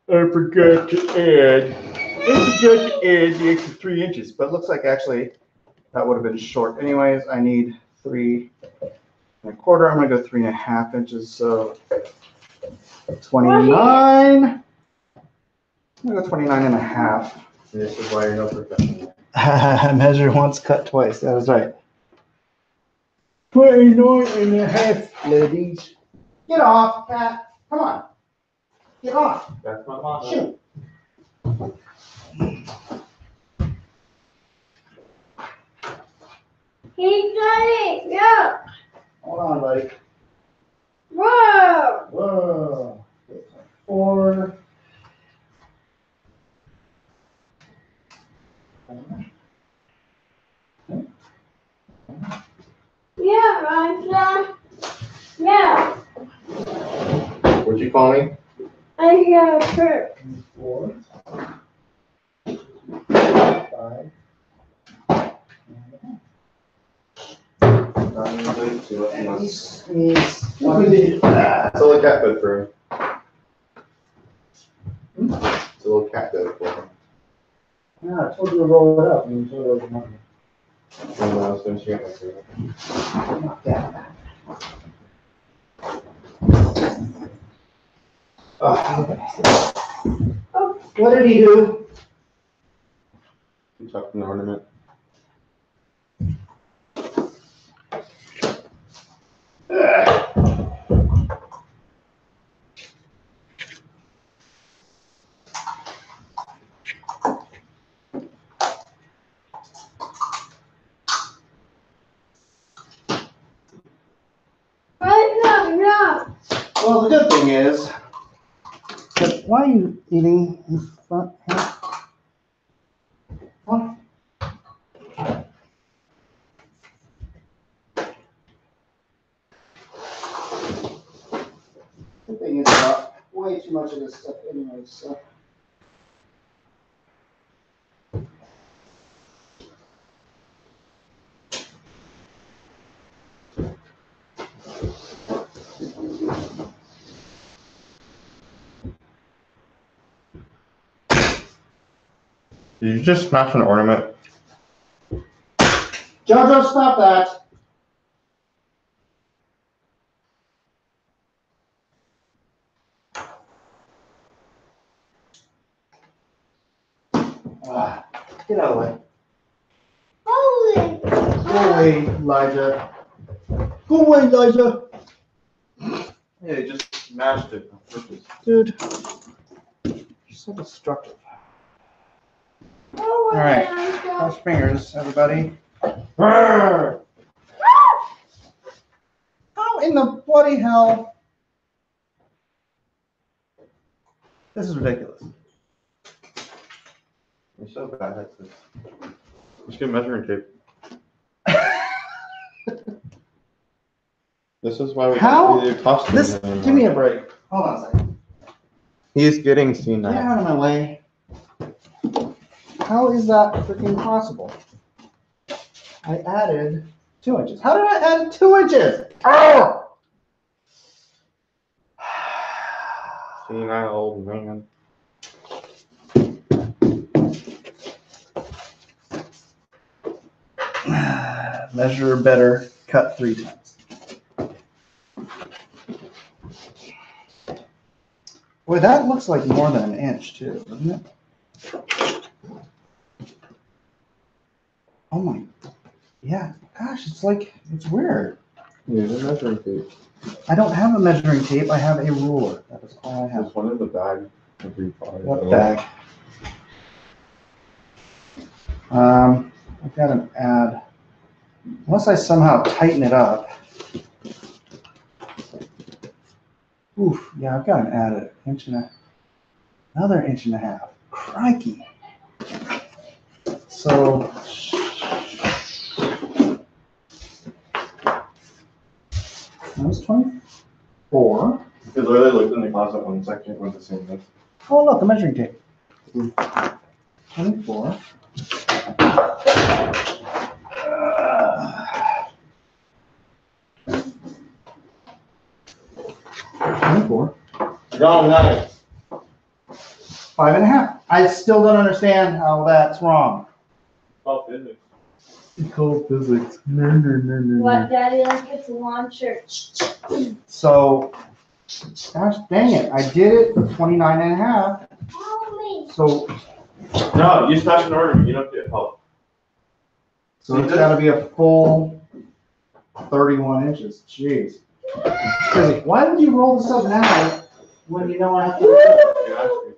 forgot to add the extra 3 inches. But it looks like actually that would have been short. Anyways, I need 3 1/4. I'm gonna go 3.5 inches. So 29. I'm gonna go 29.5. This is why you're no professional. Measure once, cut twice. That was right. 29.5, ladies. Get off, cat. Come on. Get off. That's my mom. Shoot. He got it. Yeah. Hold on, buddy. Whoa. Whoa. 4. Yeah, Roger. Yeah. What'd you call me? I got a perk. 4. 5. too much. And he It's sneezed. It's a little cat bed for him. It's a little cat bed for him. Yeah, I told you to roll it up. And you told it was money. And I was finishing up my cereal. Not that bad. Oh, what did he do? He chopped an ornament. No. Well, the good thing is, that why are you eating in front here? What? The thing is, way too much of this stuff anyway, so. Did you just smash an ornament? Jojo, stop that. Get out of the way. Holy. Go away, Elijah. Go away, Elijah. Yeah, he just smashed it on purpose. Dude, you're so destructive. All right. Cross fingers, everybody. How in the bloody hell? This is ridiculous. You're so bad at this. Let's get measuring tape. This is why we How? don't do the costumes This, anymore. give me a break. Hold on a second. He's getting senile. Get out of my way. How is that freaking possible? I added 2 inches. How did I add 2 inches? Oh! Senile old man. Measure better, cut 3 times. Boy, that looks like more than an inch too, doesn't it? Oh my, yeah, gosh, it's like, it's weird. Here's a measuring tape. I don't have a measuring tape, I have a ruler. That is all I have. There's one in the bag. What bag? I've got an add, unless I somehow tighten it up. Oof, yeah, I've got an added another 1.5 inches. Crikey. So, that was 24. Because literally looked in the closet one second with the same length. Oh, look, a measuring tape. 24. 24. Wrong knife. 5.5. I still don't understand how that's wrong. About physics. It's called physics. No. What, Daddy? Let's get to launcher. So, gosh dang it, I did it 29.5. Holy. So No, you smashed an ornament. You don't get help. it's gotta be a full 31 inches. Jeez. Crazy. Why would you roll this up now when you know I have to do it? You asked me to.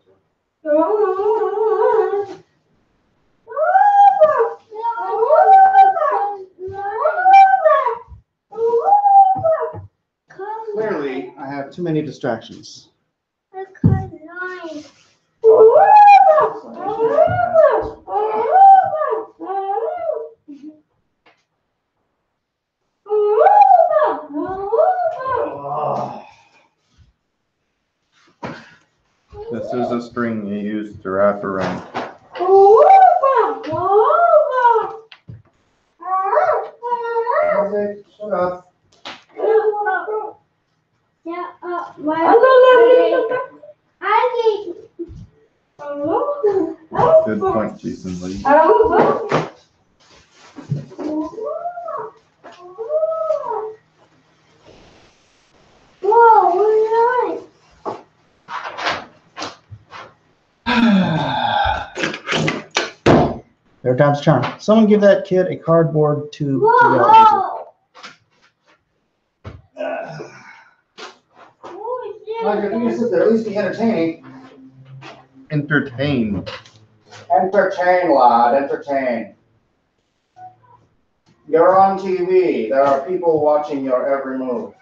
Clearly, I have too many distractions. This is a string you use to wrap around. Shut up. recently. Whoa, what are you doing? Third time's a charm. Someone give that kid a cardboard tube to yell into. Whoa! Like, if you can sit there, at least be entertaining. Entertain. Entertain, lad, entertain. You're on TV. There are people watching your every move.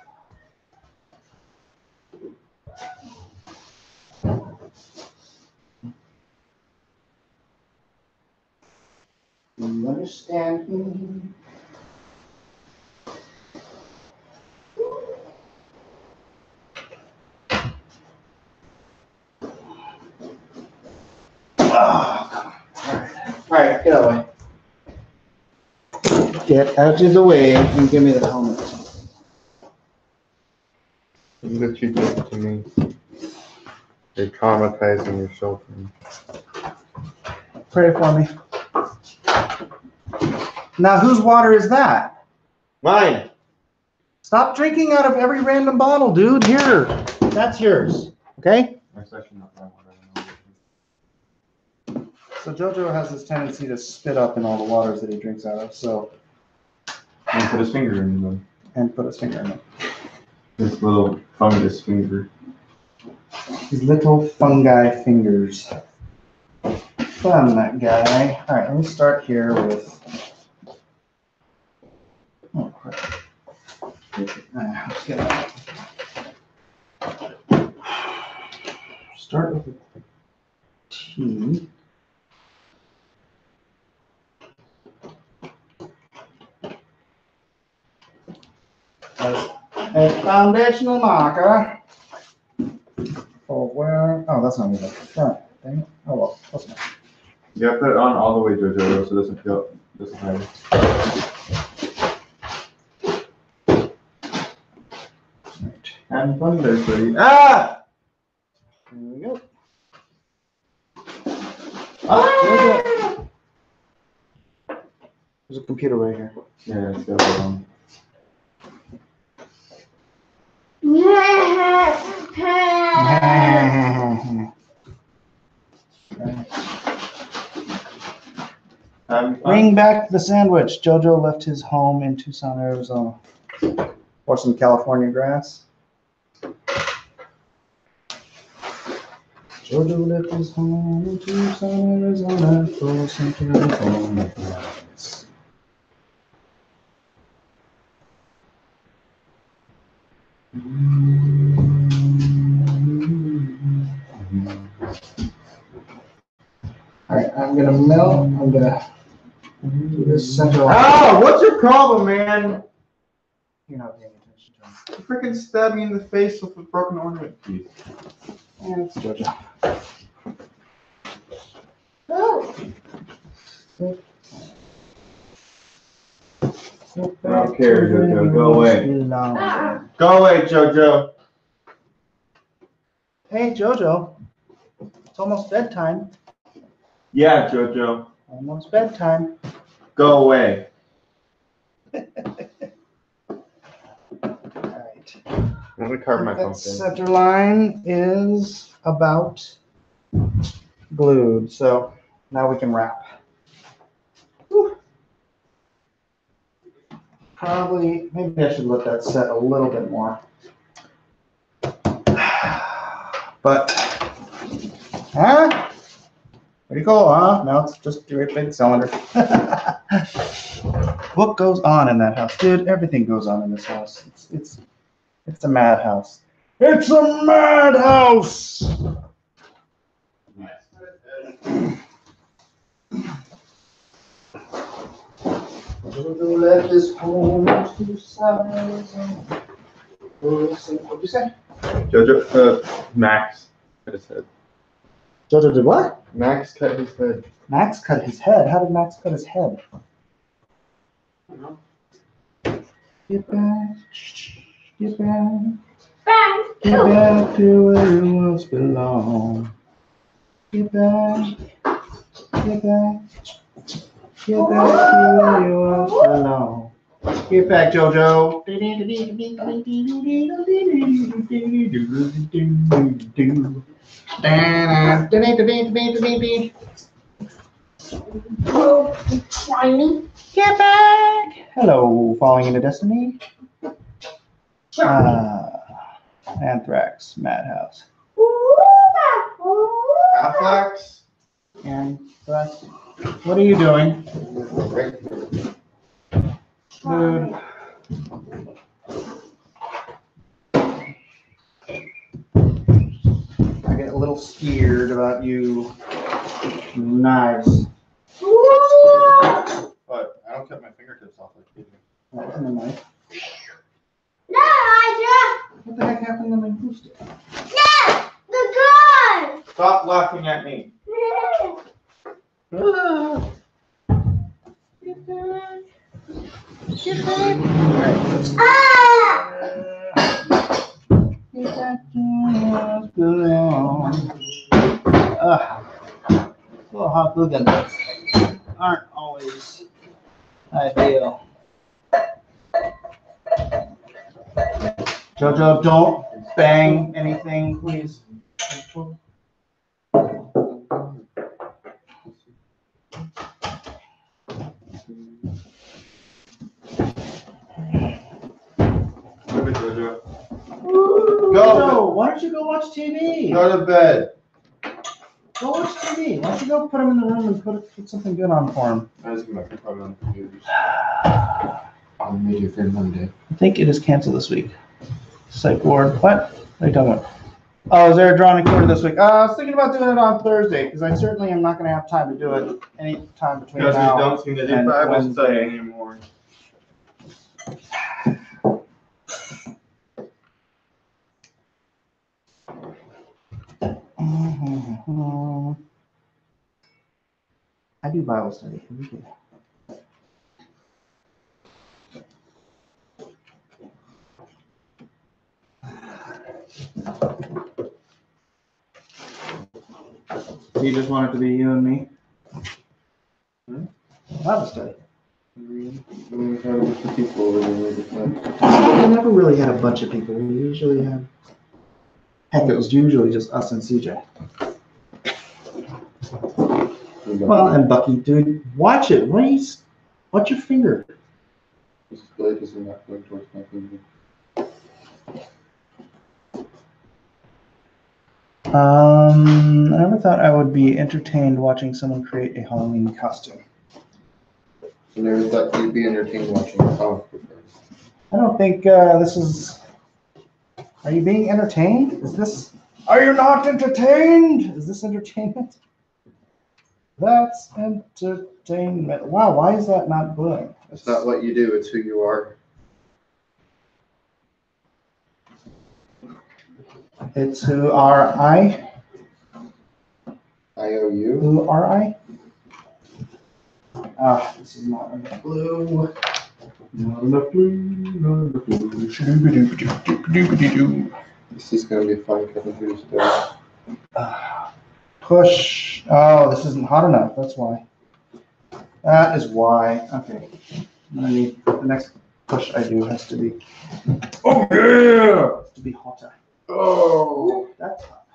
Do you understand me? Oh, come on. All right, get out of the way. Get out of the way and give me the helmet. Look what you did to me. You're traumatizing your children. Pray for me. Now, whose water is that? Mine! Stop drinking out of every random bottle, dude. Here, that's yours. Okay? That's actually not my water. So JoJo has this tendency to spit up in all the waters that he drinks out of. So, And put his finger in them. and put his finger in it. This little fungus finger. His little fungi fingers. Fun, that guy. All right, let me start here with. Oh, crap. Let's get that. Start with the T. As a foundational marker for where. Oh, that's not even front. Dang it. Oh well, close enough. You gotta put it on all the way, JoJo, so it doesn't feel heavy. Right. Having fun there, buddy. Ah! Here we go. Oh, there's a computer right here. Yeah, it's got it on. Having fun? Bring back the sandwich. JoJo left his home in Tucson, Arizona. Or some California grass. JoJo left his home in Tucson, Arizona for some California grass. All right, I'm gonna do this center line. Ah! What's your problem, man? You're not paying attention to him. You freaking stabbed me in the face with a broken ornament piece. And it's JoJo. Oh, I don't care, JoJo. Go away. Go away, JoJo. Hey, JoJo. It's almost bedtime. Yeah, JoJo. Almost bedtime. Go away. Alright. I'm gonna carve my That pumpkin. center line is about glued, so now we can wrap. Whew. Probably, maybe I should let that set a little bit more. But, huh? Pretty cool, huh? No, it's just a big cylinder. What goes on in that house? Dude, everything goes on in this house. It's a madhouse. It's a madhouse! JoJo left his home to size. What'd you say? JoJo, Max cut his head. JoJo did what? Max cut his head. Max cut his head. How did Max cut his head? Get back. Get back. Get back to where you once belong. Get back. Get back. Get back to you alone. Get back, JoJo. Slimy. Get back. Hello, falling into destiny. Anthrax, Madhouse. Afflex? Anthrax. What are you doing? Dude. I get a little scared about you. Knives. But I don't cut my fingertips off like you do. That wasn't a knife. No, I What the heck happened to my booster? just. No, the gun. Stop laughing at me. Little hot glue guns aren't always ideal. JoJo, don't bang anything, please. Move it, JoJo. Go. Why don't you go watch TV? Go to bed. Go watch TV. Why don't you go put him in the room and put something good on for him? I was gonna put it on the computers. I'll meet you for Monday. I think it is canceled this week. Psych ward. What? What are you talking about? Oh, is there a drawing recorded this week? I was thinking about doing it on Thursday because I certainly am not going to have time to do it any time between Because we now. don't seem to do and Bible Wednesday. study anymore. I do Bible study. You just want it to be you and me? Bible study. We had a bunch of people over there all the time. We never really had a bunch of people. We usually had. Heck, it was usually just us and CJ. Well, and Bucky, dude, watch it. Watch your finger. This blade is not going towards my finger. I never thought I would be entertained watching someone create a Halloween costume. I never thought you'd be entertained watching a comic book. I don't think this is. Are you being entertained? Are you not entertained? Is this entertainment? That's entertainment. Wow, why is that not blowing? It's not what you do, it's who you are. It's who are I? IOU? Who are I? This is not enough blue. Not enough blue, not enough blue. Shoo-ba-doo-ba-doo-ba-doo-ba-doo. This is going to be fun coming through stuff. Push. Oh, this isn't hot enough. That's why. That is why. Okay. I need the next push I do has to be. Oh yeah! To be hotter. Oh! That's hot.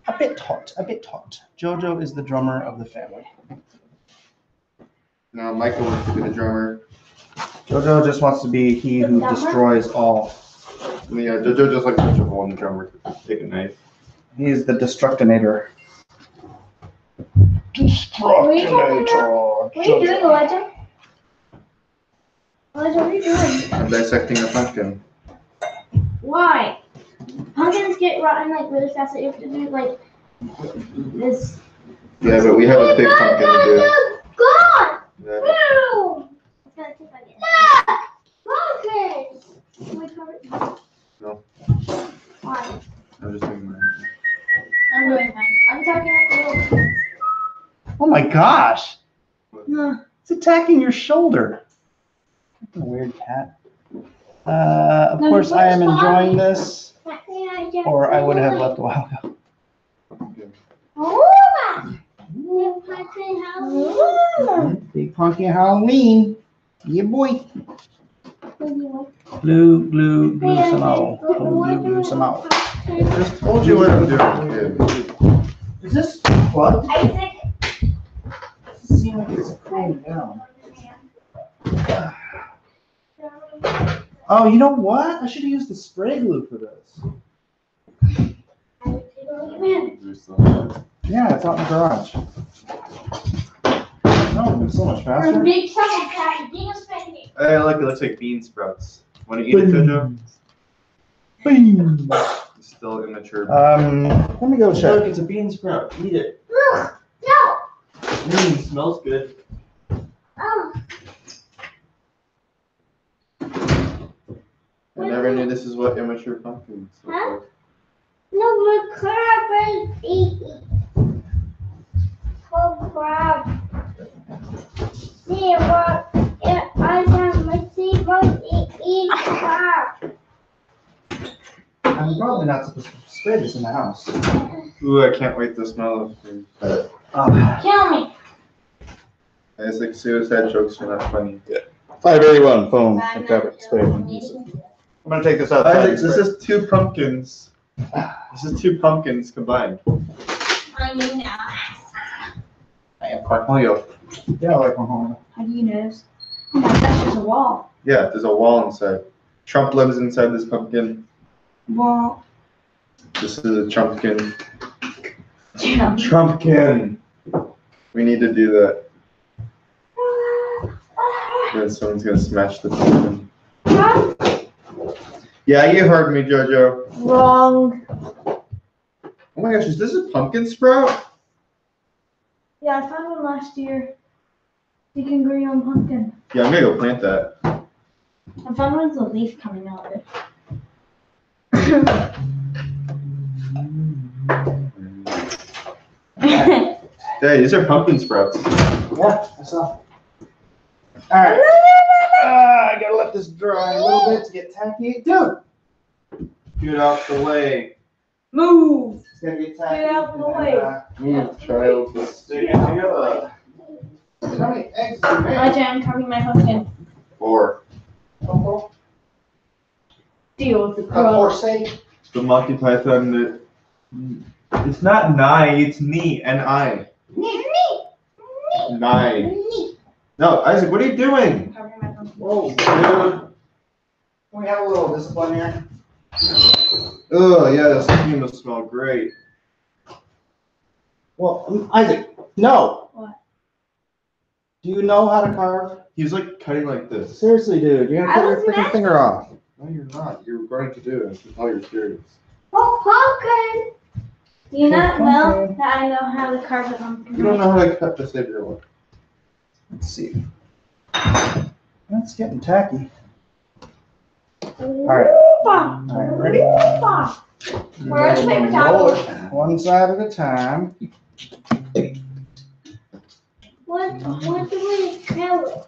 A bit hot. A bit hot. JoJo is the drummer of the family. No, Michael wants to be the drummer. JoJo just wants to be he who destroys all. Yeah, JoJo just likes to punch a hole in the drummer to take a knife. He is the Destructinator. Destructinator. What are you doing, Elijah? Elijah, what are you doing? I'm dissecting a pumpkin. Why? Pumpkins get rotten like really fast. So you have to do like this. Yeah, but we have a big pumpkin to do. God! Yeah. No! It's gonna take like it. Pumpkins! Can we cover it? No. Why? I'm just doing mine. I'm doing mine. I'm talking like a little. Oh my gosh. No. It's attacking your shoulder. What a weird cat. Of No, course, you I am put it enjoying on. this, or I would have left a while ago. Big pumpkin Halloween. Yeah, boy. Glue some out. Glue some out. I just told you what I'm doing. Is this plugged? Isaac. It seems like it's cooling down. Oh, you know what? I should have used the spray glue for this. Yeah, it's out in the garage. That would have been so much faster. Hey, look, it looks like bean sprouts. Want to eat it, Jojo? Boom. It's still immature. Let me go check. Look, it's a bean sprout. Eat it. Smells good. I never knew this is what immature pumpkins look like. No, my crab is eating. Oh, crab. See what? I have my seagulls eat crab. I'm probably not supposed to spray this in the house. Ooh, I can't wait to smell it. Kill me. It's like suicide jokes are not funny. 581, phone. I grab it, spray it. I'm gonna take this outside. Isaac, this is two pumpkins. This is two pumpkins combined. I mean, I am Cornelio. Yeah, I like my home. how do you notice? Oh my gosh, there's a wall. Yeah, there's a wall inside. Trump lives inside this pumpkin. Wall. This is a Trumpkin. Yeah. Trumpkin. We need to do that. Then someone's gonna smash the pumpkin. Yeah, you heard me, Jojo. Wrong. Oh my gosh, is this a pumpkin sprout? Yeah, I found one last year. You can grow your own pumpkin. Yeah, I'm gonna go plant that. I found one with a leaf coming out of it. Hey, these are pumpkin sprouts. Yeah, I saw. Alright. I gotta let this dry a little bit to get tacky. Dude! Get out the way. Move. It's gonna get tacky. Get out the way. Move, child. Let's stay together. How many eggs do you make? I'm covering my pumpkin. 4. Deal with the For crow. sake. The Monty Python. It's not Nye, it's me and I. Nye. No, Isaac, what are you doing? Covering my pumpkin. Whoa, dude. Can we have a little discipline here? Oh, yeah, this thing must smell great. Well, Isaac, no. What? Do you know how to carve? He's like cutting like this. Seriously, dude, you're gonna cut your freaking finger off. No, you're not. You're going to do it. That's how you're serious. Oh, pumpkin. Do you not know that I know how to carve a pumpkin? You don't know how to cut to save your life. Let's see. That's getting tacky. Alright. Alright, ready? Where's the paper Roll towel? it one side at a time. What do we kill it?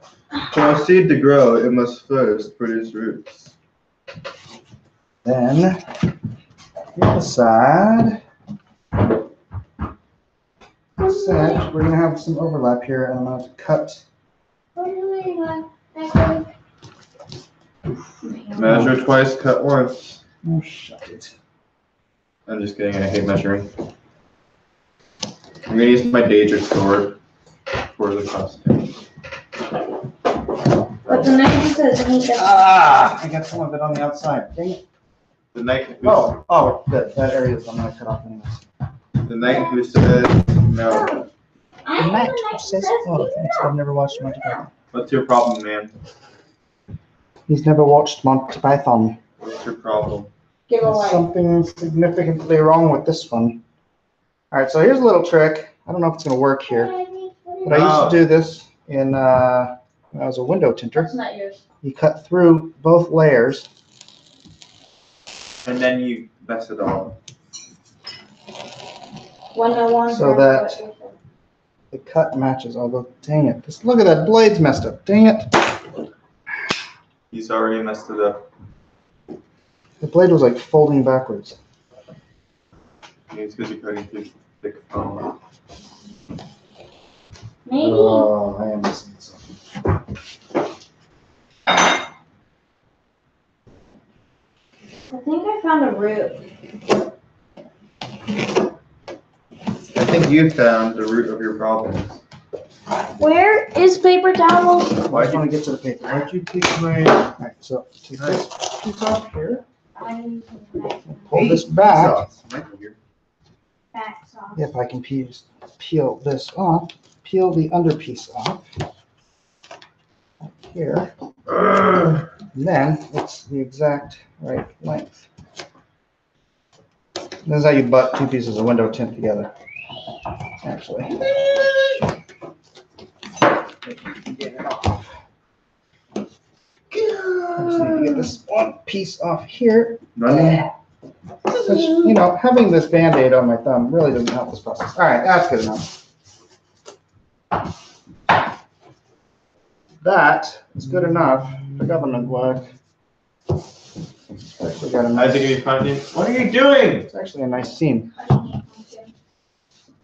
For a seed to grow, it must first produce roots. Then, the other side. Set. We're gonna have some overlap here, and I'm gonna have to cut. What do we want? Measure twice, cut once. Oh, shut it. I'm just kidding, I hate measuring. I'm gonna use my Daedric sword for the costume. But the knife says I need to. Ah! I got some of it on the outside. Dang it. The knight who Good. That area is I'm gonna cut off anyways. the knight who says no. Matt says, oh, thanks. I've never watched Monty Python. What's your problem, man? He's never watched Monty Python. What's your problem? Give There's away. something significantly wrong with this one. All right, so here's a little trick. I don't know if it's gonna work here, but I used to do this in when I was a window tinter. That's not yours. You cut through both layers. And then you mess it all up. 101. So that- The cut matches, although, dang it. Just look at that, blade's messed up. Dang it. He's already messed it up. The blade was like folding backwards. It's because you're cutting through Thick foam. Maybe. Oh, I am missing something. I think I found a root. I think you found the root of your problems. Where is paper towel? I just want to get to the paper. Why'd you take my? All right, so take this piece off here. Pull this back. Sauce. Might be here. Back sauce. If I can peel this off, peel the under piece off. Like here. And then it's the exact right length. This is how you butt two pieces of window tint together. Actually. Get it off. I just need to get this one piece off here. Running. Which, you know, having this Band-Aid on my thumb really doesn't help this process. All right, that's good enough. That is good enough for government work. It's actually got a nice, Isaac, are you finding? What are you doing? it's actually a nice scene.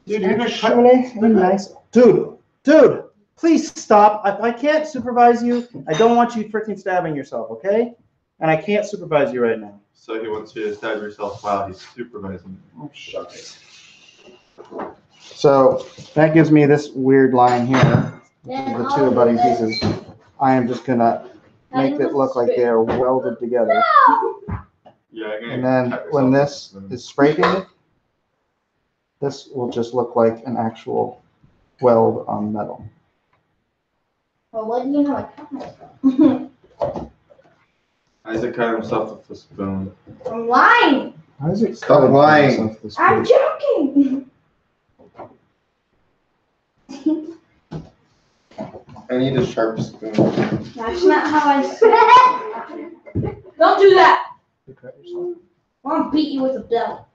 Dude, you're gonna cut. Actually, a nice. Dude, please stop. I can't supervise you. I don't want you freaking stabbing yourself, okay? And I can't supervise you right now. So he wants you to stab yourself while he's supervising. Oh, shut it. So that gives me this weird line here. The two abutting pieces. I am just gonna make it look like they are welded together. Yeah, And then when this is spray painted, this will just look like an actual weld on metal. Well, what do you know I cut myself? Isaac cut himself with a spoon. I'm lying. Isaac Stop lying. I'm joking. I need a sharp spoon. That's not how I said. Don't do that. I'll beat you with a belt.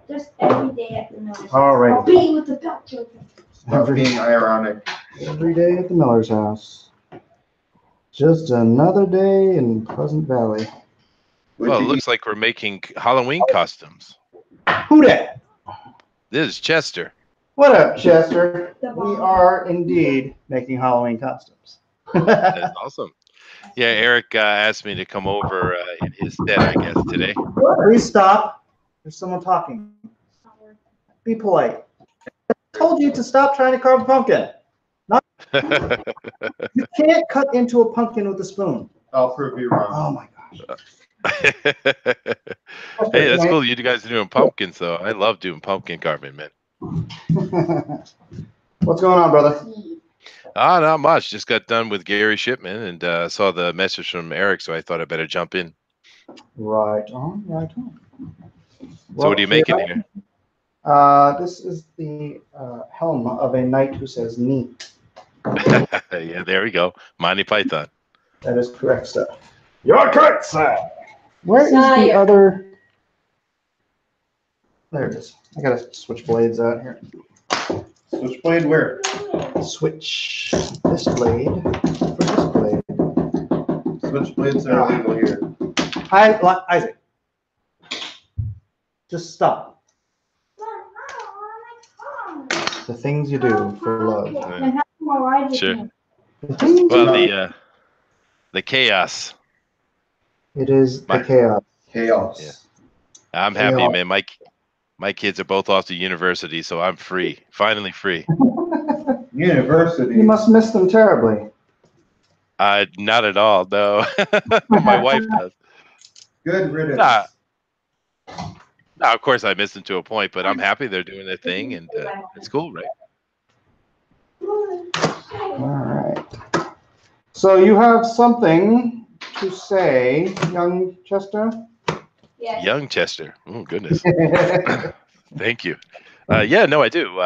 Just every day at the Miller's. All right. I'll beat you with a belt, children. Stop being ironic. Every day at the Miller's house. Just another day in Pleasant Valley. Well, it looks like we're making Halloween costumes. Who dat? This is Chester. What up, Chester? We are indeed making Halloween costumes. That's awesome. Yeah, Eric asked me to come over in his stead, I guess, today. Please stop. There's someone talking. Be polite. I told you to stop trying to carve a pumpkin. You can't cut into a pumpkin with a spoon. I'll prove you wrong. Oh my gosh. Hey, that's cool. You guys are doing pumpkins, though. I love doing pumpkin carving, man. What's going on, brother? Not much. Just got done with Gary Shipman and saw the message from Eric, so I thought I'd better jump in. Right on, right on. So what are you making here? This is the helm of a knight who says "knee." Yeah, there we go. Monty Python. That is correct, sir. You're correct, sir. Where is the other? There it is. I gotta switch blades out here. Switchblade where? Switch this blade for this blade. Switchblades are illegal here. Isaac. Just stop. The things you do for love. Sure. The things you Well, do. the chaos. It is the chaos. Chaos. Yeah. I'm happy, man. My kids are both off to university, so I'm free. Finally free. University. You must miss them terribly. Not at all, no. My wife does. Good riddance. No, of course I miss them to a point, but I'm happy they're doing their thing, and it's cool, right? All right. So you have something to say, young Chester? Yes. Young Chester. Oh, goodness. Thank you. Yeah, no, I do.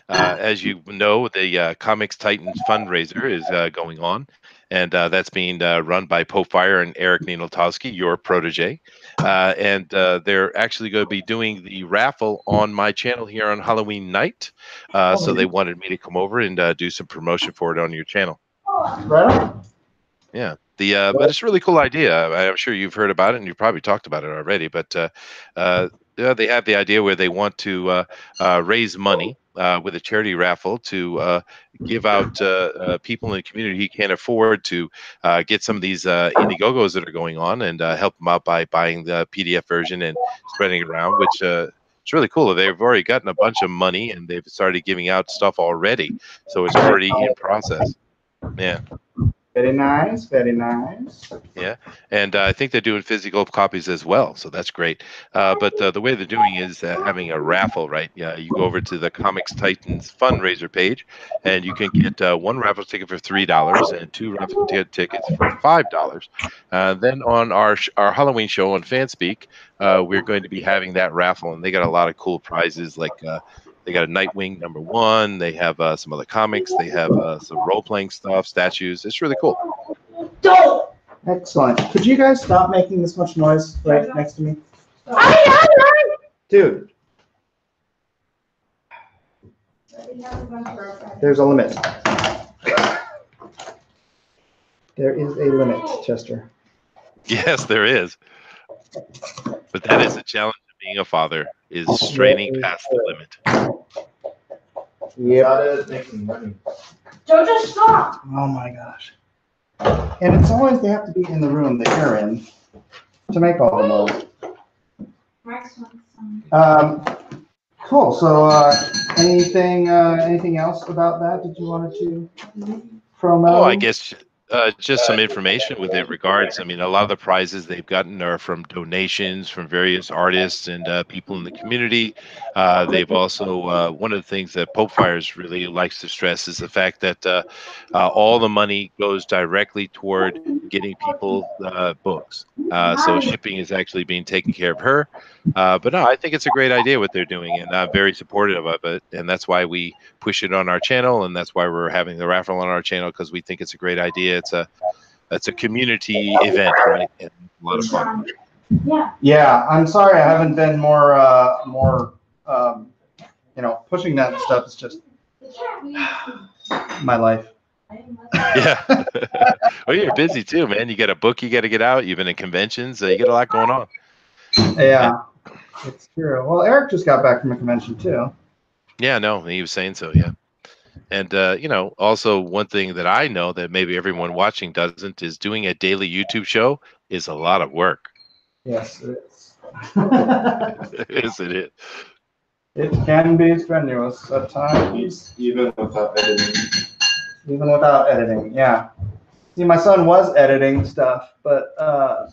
As you know, the Comics Titans fundraiser is going on, and that's being run by Pope Fire and Eric Ninotowski, your protege. And they're actually going to be doing the raffle on my channel here on Halloween night. So they wanted me to come over and do some promotion for it on your channel. Right. Yeah. But it's a really cool idea. I'm sure you've heard about it, and you probably talked about it already. But they have the idea where they want to raise money with a charity raffle to give out people in the community who can't afford to get some of these Indiegogos that are going on and help them out by buying the PDF version and spreading it around, which it's really cool. They've already gotten a bunch of money and they've started giving out stuff already. So it's already in process. Yeah. Very nice, very nice. Yeah, and I think they're doing physical copies as well, so that's great. But the way they're doing is having a raffle, right? Yeah, you go over to the Comics Titans fundraiser page, and you can get one raffle ticket for $3 and two raffle tickets for $5. Then on our Halloween show on Fanspeak, we're going to be having that raffle, and they got a lot of cool prizes like. They got a Nightwing #1. They have some other comics. They have some role-playing stuff, statues. It's really cool. Don't. Excellent. Could you guys stop making this much noise right next to me? Dude, there's a limit. There is a limit, Chester. Yes, there is. But that is the challenge of being a father, is straining past the limit. Yeah. Making money. Jojo, stop. Oh my gosh. And it's always they have to be in the room that you're in to make all the noise. Cool. So anything else about that? Did you want to promo? Oh, I guess just some information with it regards. I mean, a lot of the prizes they've gotten are from donations from various artists and people in the community. They've also, one of the things that Pope Fires really likes to stress is the fact that all the money goes directly toward getting people books. So shipping is actually being taken care of her. But no, I think it's a great idea what they're doing, and I'm very supportive of it. And that's why we push it on our channel, and that's why we're having the raffle on our channel, because we think it's a great idea. It's a community event, right? And a lot of fun. Yeah, I'm sorry I haven't been more pushing that stuff. It's just my life. Yeah. Well, you're busy too, man. You got a book you got to get out. You've been in conventions. You got a lot going on. Yeah, it's true. Well, Eric just got back from a convention too. Yeah, no, he was saying so. Yeah. And, also one thing that I know that maybe everyone watching doesn't is doing a daily YouTube show is a lot of work. Yes, it is. Yes, it is. It can be strenuous at times. Even without editing. Even without editing, yeah. See, my son was editing stuff, but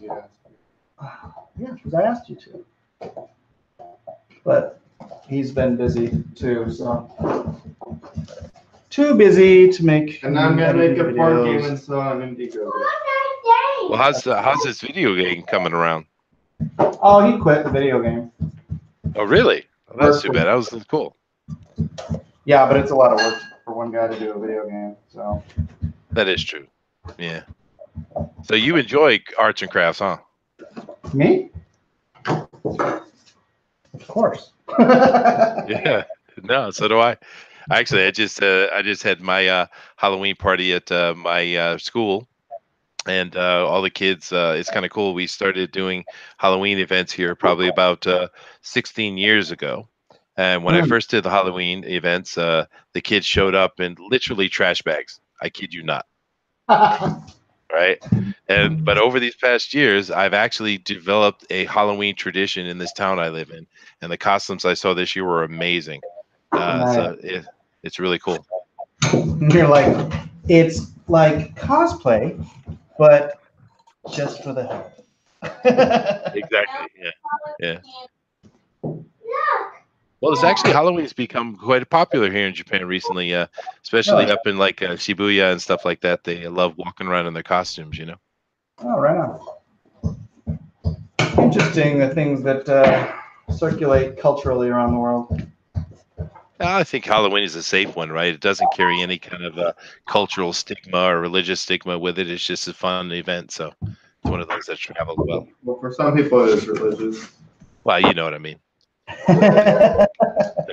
yeah, because I asked you to. But he's been busy too, so. Too busy to make. And I'm gonna make a videos. board game and sell on Indiegogo. Well, how's this video game coming around? Oh, he quit the video game. Oh, really? Well, that's too bad. That was cool. Yeah, but it's a lot of work for one guy to do a video game, so. That is true. Yeah. So you enjoy arts and crafts, huh? Me? Of course. Yeah. No, so do I. Actually, I just had my Halloween party at my school, and all the kids. It's kind of cool. We started doing Halloween events here probably about 16 years ago. And when I first did the Halloween events, the kids showed up in literally trash bags. I kid you not. Right? But over these past years, I've actually developed a Halloween tradition in this town I live in, and the costumes I saw this year were amazing. So it's really cool. You're like, it's like cosplay, but just for the help. Exactly. Yeah. Well, it's actually Halloween's become quite popular here in Japan recently, especially up in like Shibuya and stuff like that. They love walking around in their costumes, you know. Oh, right on. Interesting, the things that circulate culturally around the world. I think Halloween is a safe one, right? It doesn't carry any kind of cultural stigma or religious stigma with it. It's just a fun event, so it's one of those that travels well. Well, for some people, it is religious. Well, you know what I mean. The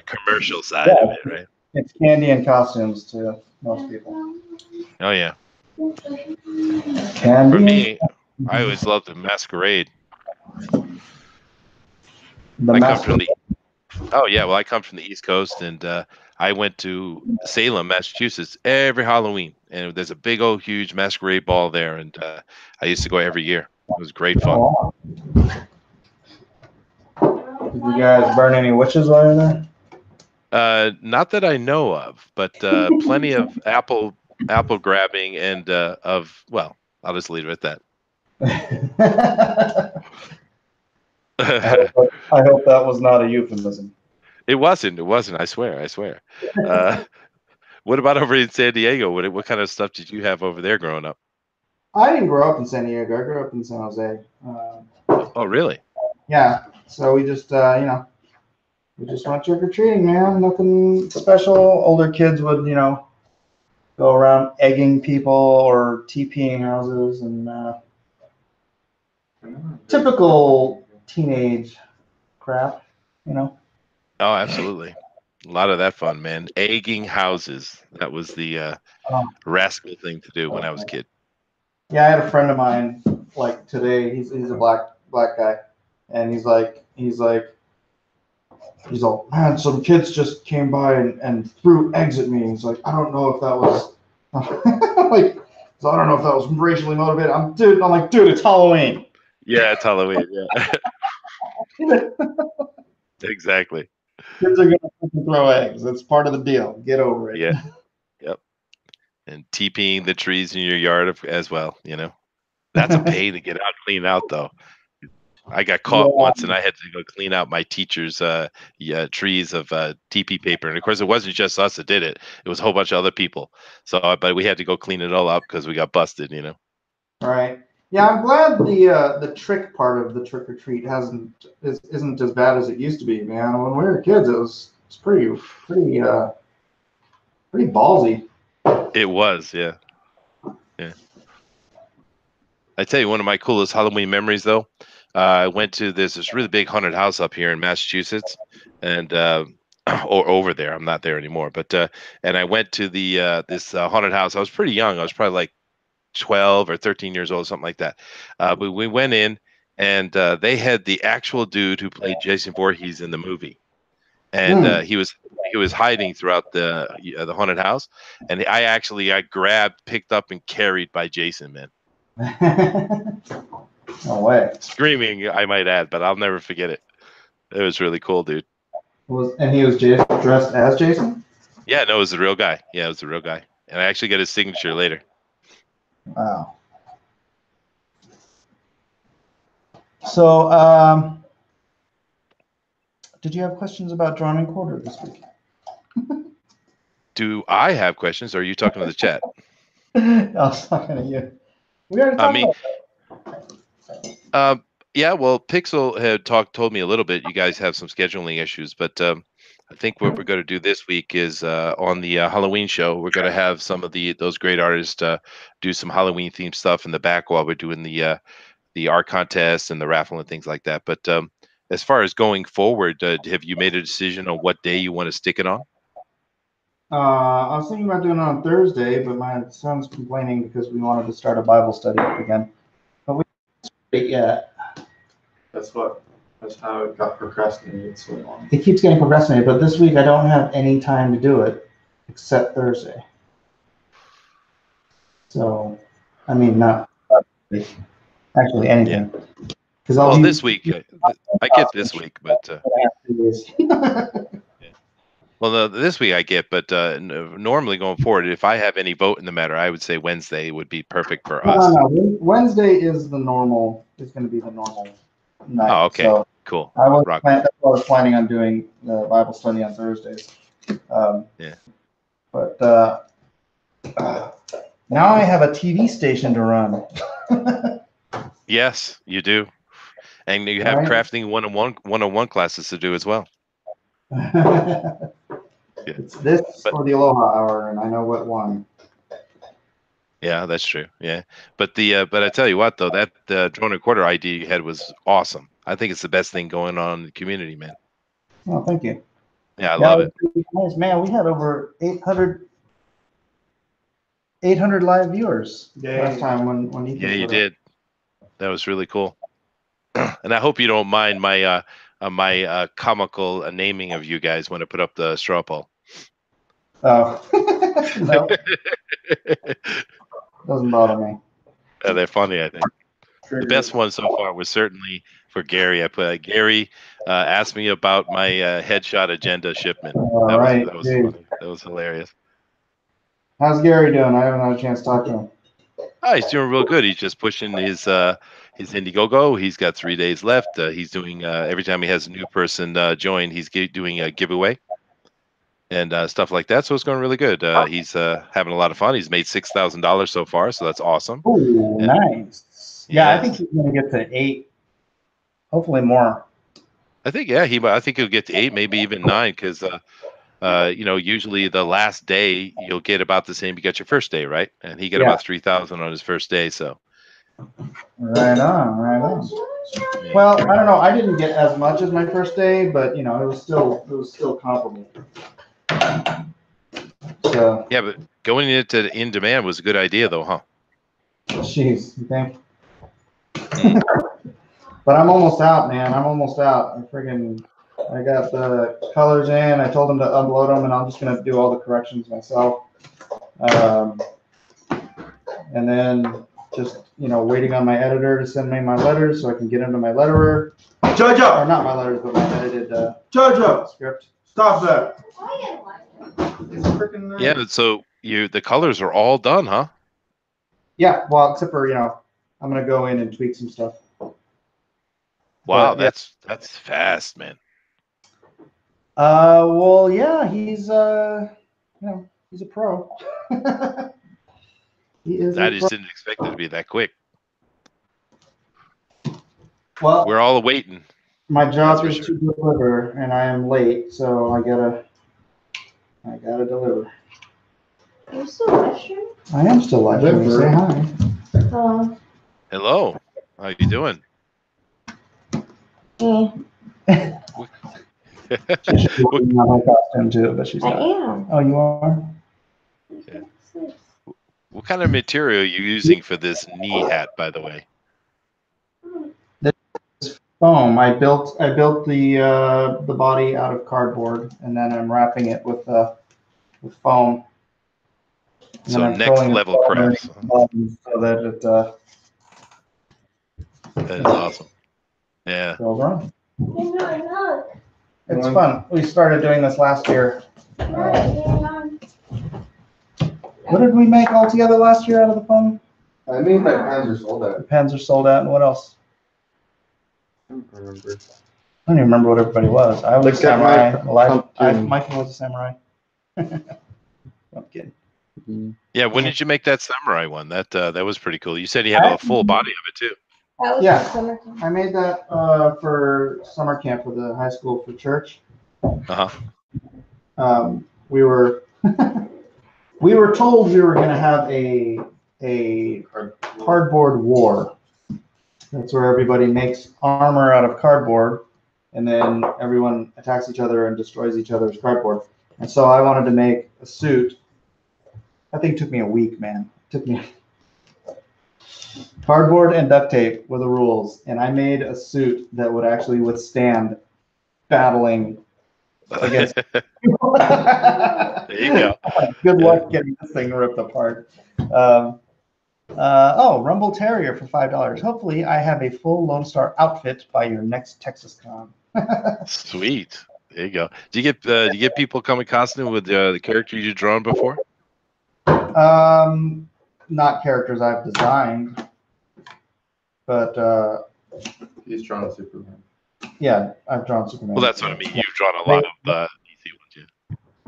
commercial side of it, right? It's candy and costumes to most people. Oh yeah. Candy. For me, I always loved the masquerade. I come from the. Oh yeah, well I come from the East Coast, and I went to Salem, Massachusetts, every Halloween, and there's a big old huge masquerade ball there, and I used to go every year. It was great fun. Oh, wow. Did you guys burn any witches while you're there? Not that I know of, but plenty of apple grabbing and well, I'll just leave it at that. I hope that was not a euphemism. It wasn't. I swear. What about over in San Diego? What kind of stuff did you have over there growing up? I didn't grow up in San Diego. I grew up in San Jose. Oh, really? Yeah. So we just, we just went trick or treating, man. Nothing special. Older kids would, go around egging people or TPing houses and typical teenage crap, Oh, absolutely. A lot of that fun, man. Egging houses. That was the rascal thing to do when I was a kid. Yeah, I had a friend of mine like today. He's a black guy, and he's all, man, some kids just came by and threw eggs at me. He's like, I don't know if that was like, so I don't know if that was racially motivated. I'm like, dude, it's Halloween. Yeah, it's Halloween. Yeah. Exactly. Kids are gonna throw eggs. That's part of the deal. Get over it. Yeah. Yep. And TPing the trees in your yard as well. That's a pain to get out, clean out though. I got caught once, and I had to go clean out my teacher's trees of TP paper. And of course, it wasn't just us that did it; it was a whole bunch of other people. So, but we had to go clean it all up because we got busted. Right. Yeah, I'm glad the trick part of the trick or treat isn't as bad as it used to be, man. When we were kids, it's pretty ballsy. It was, yeah. I tell you, one of my coolest Halloween memories, though. I went to this really big haunted house up here in Massachusetts, and or over there. I'm not there anymore, but and I went to this haunted house. I was pretty young. I was probably like 12 or 13 years old, something like that. But we went in, and they had the actual dude who played Jason Voorhees in the movie, and he was hiding throughout the haunted house, and I grabbed, picked up, and carried by Jason, man. No way. Screaming, I might add, but I'll never forget it. It was really cool, dude. And he was dressed as Jason? Yeah, no, it was the real guy. Yeah, it was the real guy. And I actually got his signature later. Wow. So, did you have questions about Drawn and Quarter this week? Do I have questions, or are you talking to the chat? I was talking to you. We already talked about that. Yeah, well, Pixel had told me a little bit. You guys have some scheduling issues, but I think what we're going to do this week is on the Halloween show, we're going to have some of those great artists do some Halloween themed stuff in the back while we're doing the art contest and the raffle and things like that. But as far as going forward, have you made a decision on what day you want to stick it on? I was thinking about doing it on Thursday, but my son's complaining because we wanted to start a Bible study up again. But we haven't started yet. That's how it got procrastinated so long. It keeps getting procrastinated, but this week I don't have any time to do it except Thursday. So, I mean, not actually anything. Yeah. Well, this week, I get this week, but well, this week I get, but normally going forward, if I have any vote in the matter, I would say Wednesday would be perfect for us. No. Wednesday is the normal. Is going to be the normal night. Oh, okay, so cool. That's what I was planning on doing the Bible study on Thursdays. Yeah. But now I have a TV station to run. Yes, you do, and you have crafting one-on-one classes to do as well. It's this or the Aloha Hour, and I know what one. Yeah, that's true. Yeah, but I tell you what, though, that Drawn and Quarter idea you had was awesome. I think it's the best thing going on in the community, man. Oh, thank you. Yeah, I love it. Nice, man. We had over 800 live viewers last time when you did. That was really cool. And I hope you don't mind my my comical naming of you guys when I put up the straw poll. Oh, no, doesn't bother me. They're funny, I think. The best one so far was certainly for Gary. I put Gary asked me about my headshot agenda shipment. All That right, was geez. funny. That was hilarious. How's Gary doing? I haven't had a chance to talk to him. Oh, he's doing real good. He's just pushing his Indiegogo. He's got 3 days left. He's doing every time he has a new person join, he's doing a giveaway and stuff like that. So it's going really good. He's having a lot of fun. He's made $6,000 so far, so that's awesome. Oh, And- nice. Yeah, I Yes. think he's going to get to 8. Hopefully more. I think I think he'll get to 8, maybe even 9, because usually the last day you'll get about the same you got your first day, right? And he got Yeah. about 3,000 on his first day. So Right on, right on. Well, I don't know. I didn't get as much as my first day, but it was still comparable. So, yeah, but going into in demand was a good idea, though, huh? jeez, you think? But I'm almost out, man. I'm almost out. I got the colors in. I told them to upload them, and I'm just gonna do all the corrections myself. And then just waiting on my editor to send me my letters so I can get into my letterer. Jojo, Or not my letters, but my edited Jojo, script. stop that. Yeah. So the colors are all done, huh? Yeah, well, except for I'm gonna go in and tweak some stuff. Wow, But, yeah. that's fast, man. Well, yeah, he's he's a pro. He is. I just didn't expect it to be that quick. Well, We're all waiting. my job That's is for to deliver, and I am late, so I gotta deliver. Are you still Livestream? I am still live streaming. Say hi. Hello, how you doing? She's wearing my costume too, but she's I not. am. Oh, you are? What kind of material are you using for this knee hat, by the way? Foam. I built the body out of cardboard, and then I'm wrapping it with foam. And So then I'm next filling it level with crafts. buttons so that it That is awesome. Yeah. goes on. No. It's fun. We started doing this last year. What did we make all together last year out of the foam? I mean, my pants are sold The out. pens are sold out, and what else? I don't remember. I don't even remember what everybody was. I was a Look at my samurai. pumpkin. Michael was a samurai. I'm kidding. Yeah. When did you make that samurai one? That was pretty cool. You said you had a full body of it too. That was Yeah. the summertime. I made that for summer camp for the high school for church. Uh huh. We were we were told we were going to have a cardboard war. That's where everybody makes armor out of cardboard, and then everyone attacks each other and destroys each other's cardboard. And so I wanted to make a suit. That thing took me a week, man. It took me cardboard and duct tape were the rules, and I made a suit that would actually withstand battling against. There you go. Good luck getting this thing ripped apart. Rumble Terrier for $5. Hopefully, I have a full Lone Star outfit by your next Texas Con. Sweet. There you go. Do you get people coming costume with the character you've drawn before? Not characters I've designed, but He's trying to Superman. yeah, I've drawn Superman. Well, that's what I mean. You've drawn a lot of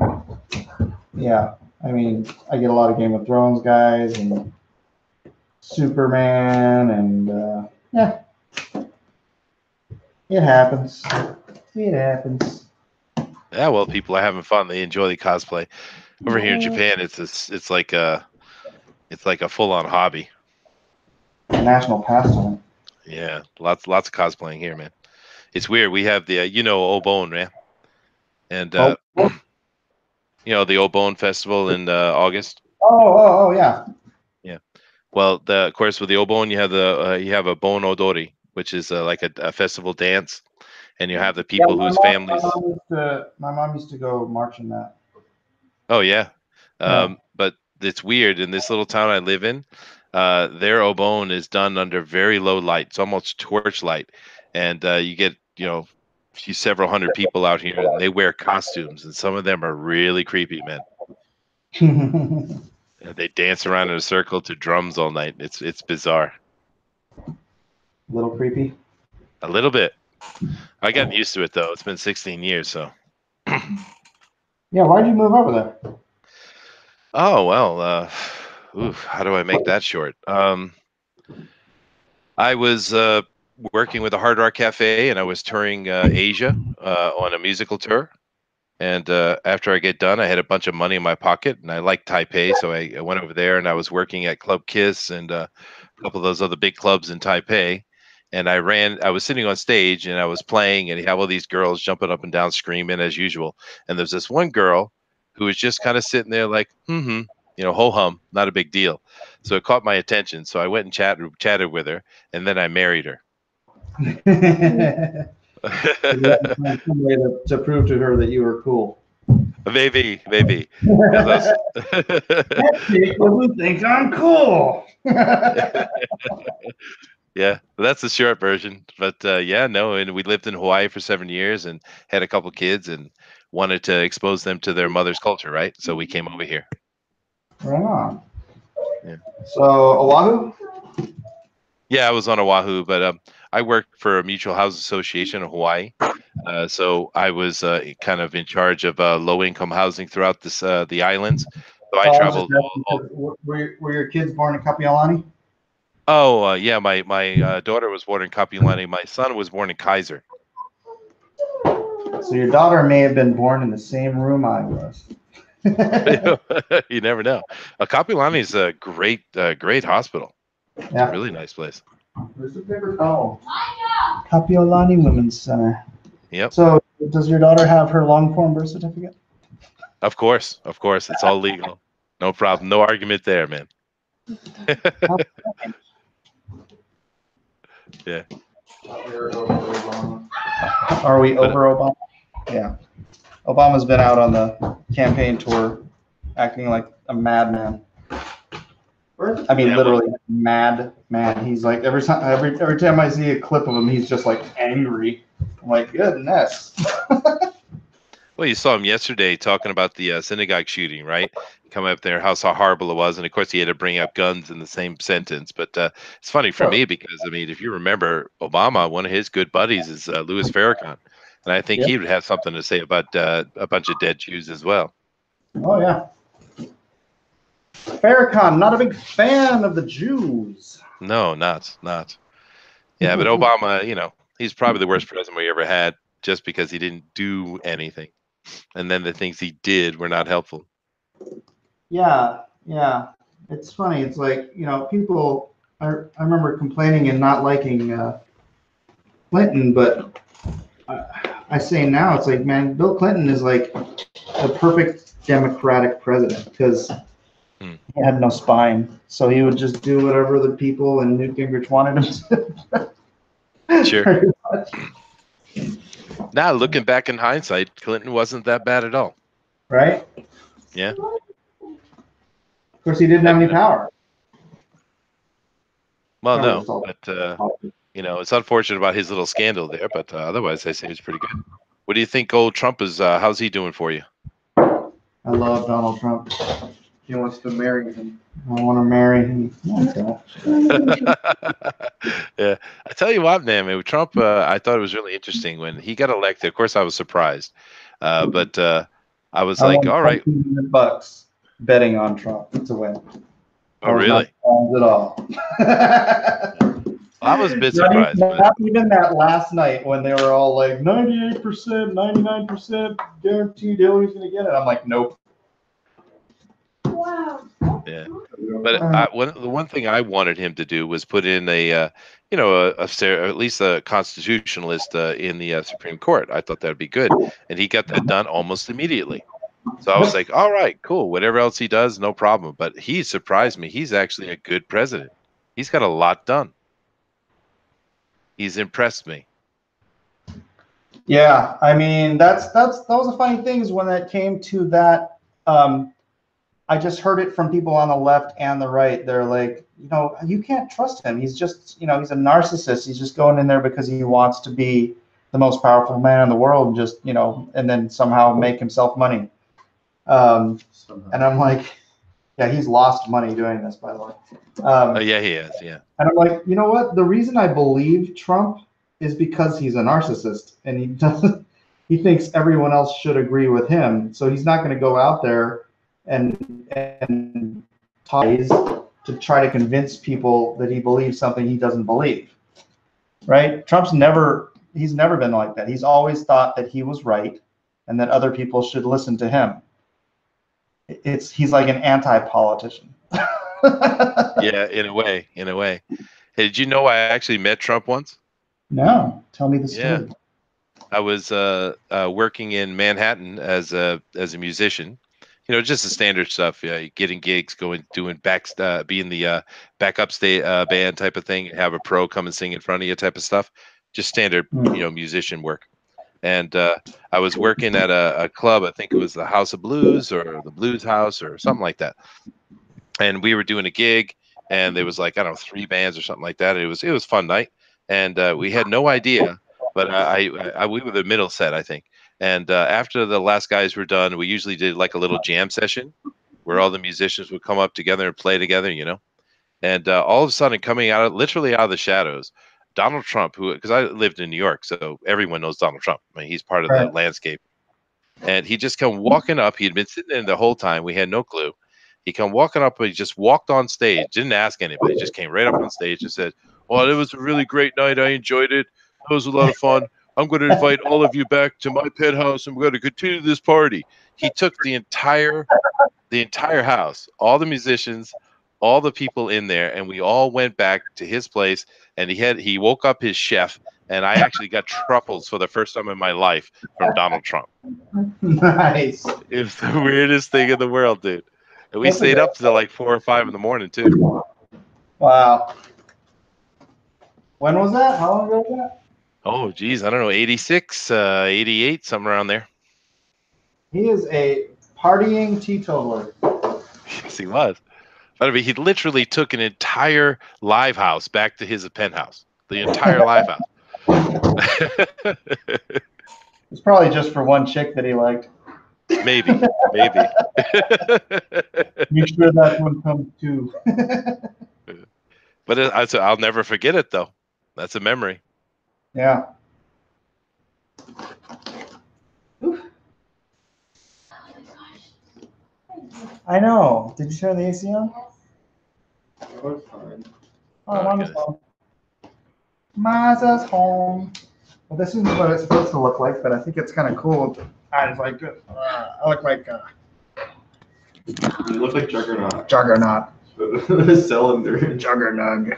DC ones, yeah. Yeah, I mean, I get a lot of Game of Thrones guys and Superman, and yeah, it happens. It happens. Yeah, well, people are having fun. They enjoy the cosplay. Over here in Japan, it's like a full-on hobby. National pastime. Yeah, lots of cosplaying here, man. It's weird. We have the Obon, man, and the Obon festival in August. Oh, yeah. Yeah. Well, of course with the Obon you have a Bon Odori, which is like a festival dance, and you have the people my whose mom, families. my mom used to go march in that. Oh yeah, Yeah. but it's weird in this little town I live in. Their obon is done under very low light. It's almost torchlight, and you get several hundred people out here, and they wear costumes, and some of them are really creepy, man. They dance around in a circle to drums all night. It's bizarre. A little creepy. A little bit. I got used to it though. It's been 16 years, so. Yeah, why'd you move over there? Oh well. How do I make that short? I was working with a Hard Rock Cafe, and I was touring Asia on a musical tour. And after I get done, I had a bunch of money in my pocket, and I like Taipei, so I went over there, and I was working at Club Kiss and a couple of those other big clubs in Taipei. And I was sitting on stage, and I was playing, and you have all these girls jumping up and down, screaming as usual. And there's this one girl who was just kind of sitting there like, ho hum, not a big deal. So it caught my attention. So I went and chatted with her, and then I married her. Some way to prove to her that you were cool. Maybe. People think I'm cool. Yeah, that's the short version. But and we lived in Hawaii for 7 years and had a couple kids and wanted to expose them to their mother's culture, right? So we came over here. Right on. Yeah. So Oahu? Yeah, I was on Oahu, but I worked for a mutual house association in Hawaii. So I was kind of in charge of low-income housing throughout the islands. So I traveled. Were your kids born in Kapiolani? Oh, yeah, my daughter was born in Kapiolani. My son was born in Kaiser. So your daughter may have been born in the same room I was. You never know. Kapiolani is a great hospital. Yeah. It's a really nice place. Where's the paper towel? Kapiolani Women's Center. Yep. So does your daughter have her long form birth certificate? Of course. It's all legal. No problem. No argument there, man. Yeah. Are we over Obama? Yeah. Obama's been out on the campaign tour acting like a madman. I mean, literally mad man. He's like every time I see a clip of him, he's just like angry. I'm like, goodness. Well, you saw him yesterday talking about the synagogue shooting, right? Coming up there, how horrible it was, and of course he had to bring up guns in the same sentence. But it's funny for me because I mean, if you remember Obama, one of his good buddies is Louis Farrakhan, and I think he would have something to say about a bunch of dead Jews as well. Oh yeah. Farrakhan, not a big fan of the Jews. No, not. Yeah, but Obama, he's probably the worst president we ever had just because he didn't do anything. And then the things he did were not helpful. Yeah. It's funny. It's like, people, I remember complaining and not liking Clinton, but I say now, it's like, man, Bill Clinton is like the perfect Democratic president because he had no spine. So he would just do whatever the people in Newt Gingrich wanted him to. Sure. Now, looking back in hindsight, Clinton wasn't that bad at all. Right? Yeah. Of course, he didn't have any power. Well, no, but, it's unfortunate about his little scandal there, but otherwise, I say he's pretty good. What do you think old Trump is, how's he doing for you? I love Donald Trump. He wants to marry him. I want to marry him. Yeah, I tell you what, man, with Trump, I thought it was really interesting when he got elected. Of course, I was surprised, but I was like, all right. $2 betting on Trump to win. Oh, really? Not at all. I was a bit surprised. Not even that last night when they were all like 98%, 99% guaranteed Hillary's going to get it. I'm like, nope. Wow. Yeah, but the one thing I wanted him to do was put in at least a constitutionalist in the Supreme Court. I thought that'd be good, and he got that done almost immediately. So I was like, all right, cool. Whatever else he does, no problem. But he surprised me. He's actually a good president. He's got a lot done. He's impressed me. Yeah, I mean that was the funny thing is when it came to that. I just heard it from people on the left and the right. They're like, you can't trust him. He's just, he's a narcissist. He's just going in there because he wants to be the most powerful man in the world, and just, and then somehow make himself money. And I'm like, yeah, he's lost money doing this, by the way. Yeah, he is. Yeah. And I'm like, you know what? The reason I believe Trump is because he's a narcissist, and he thinks everyone else should agree with him. So he's not going to go out there and ties to try to convince people that he believes something he doesn't believe. Right? He's never been like that. He's always thought that he was right and that other people should listen to him. He's like an anti-politician. Yeah, in a way. Hey, did you know I actually met Trump once? No, tell me the story. Yeah. I was working in Manhattan as a musician. Just the standard stuff. Getting gigs, doing being the backup band type of thing. Have a pro come and sing in front of you, type of stuff. Just standard, musician work. And I was working at a club. I think it was the House of Blues or the Blues House or something like that. And we were doing a gig, and there was like, I don't know, 3 bands or something like that. It was a fun night, and we had no idea. But we were the middle set, I think. And after the last guys were done, we usually did like a little jam session where all the musicians would come up together and play together, And all of a sudden, literally out of the shadows, Donald Trump, because I lived in New York, so everyone knows Donald Trump. I mean, he's part of the landscape. And he just come walking up. He had been sitting there the whole time. We had no clue. He come walking up, and he just walked on stage. Didn't ask anybody. Just came right up on stage and said, "Oh, it was a really great night. I enjoyed it. It was a lot of fun. I'm going to invite all of you back to my penthouse, and we're going to continue this party." He took the entire house, all the musicians, all the people in there, and we all went back to his place. And he woke up his chef, and I actually got truffles for the first time in my life from Donald Trump. Nice. It was the weirdest thing in the world, dude. And we stayed up till like 4 or 5 in the morning too. Wow. When was that? How long ago was that? Oh, geez, I don't know, 86, 88, somewhere around there. He is a partying teetotaler. Yes, he was. But I mean, he literally took an entire live house back to his penthouse. The entire live house. It's probably just for one chick that he liked. Maybe. Make sure that one comes too. But I'll never forget it, though. That's a memory. Yeah. Oof. I know. Did you turn the AC on? Oh, fine. Oh, Mama's home. Maza's home. Well, this is what it's supposed to look like, but I think it's kind of cool. I look like You look like Juggernaut. Juggernaut. Cylinder. Juggernaut.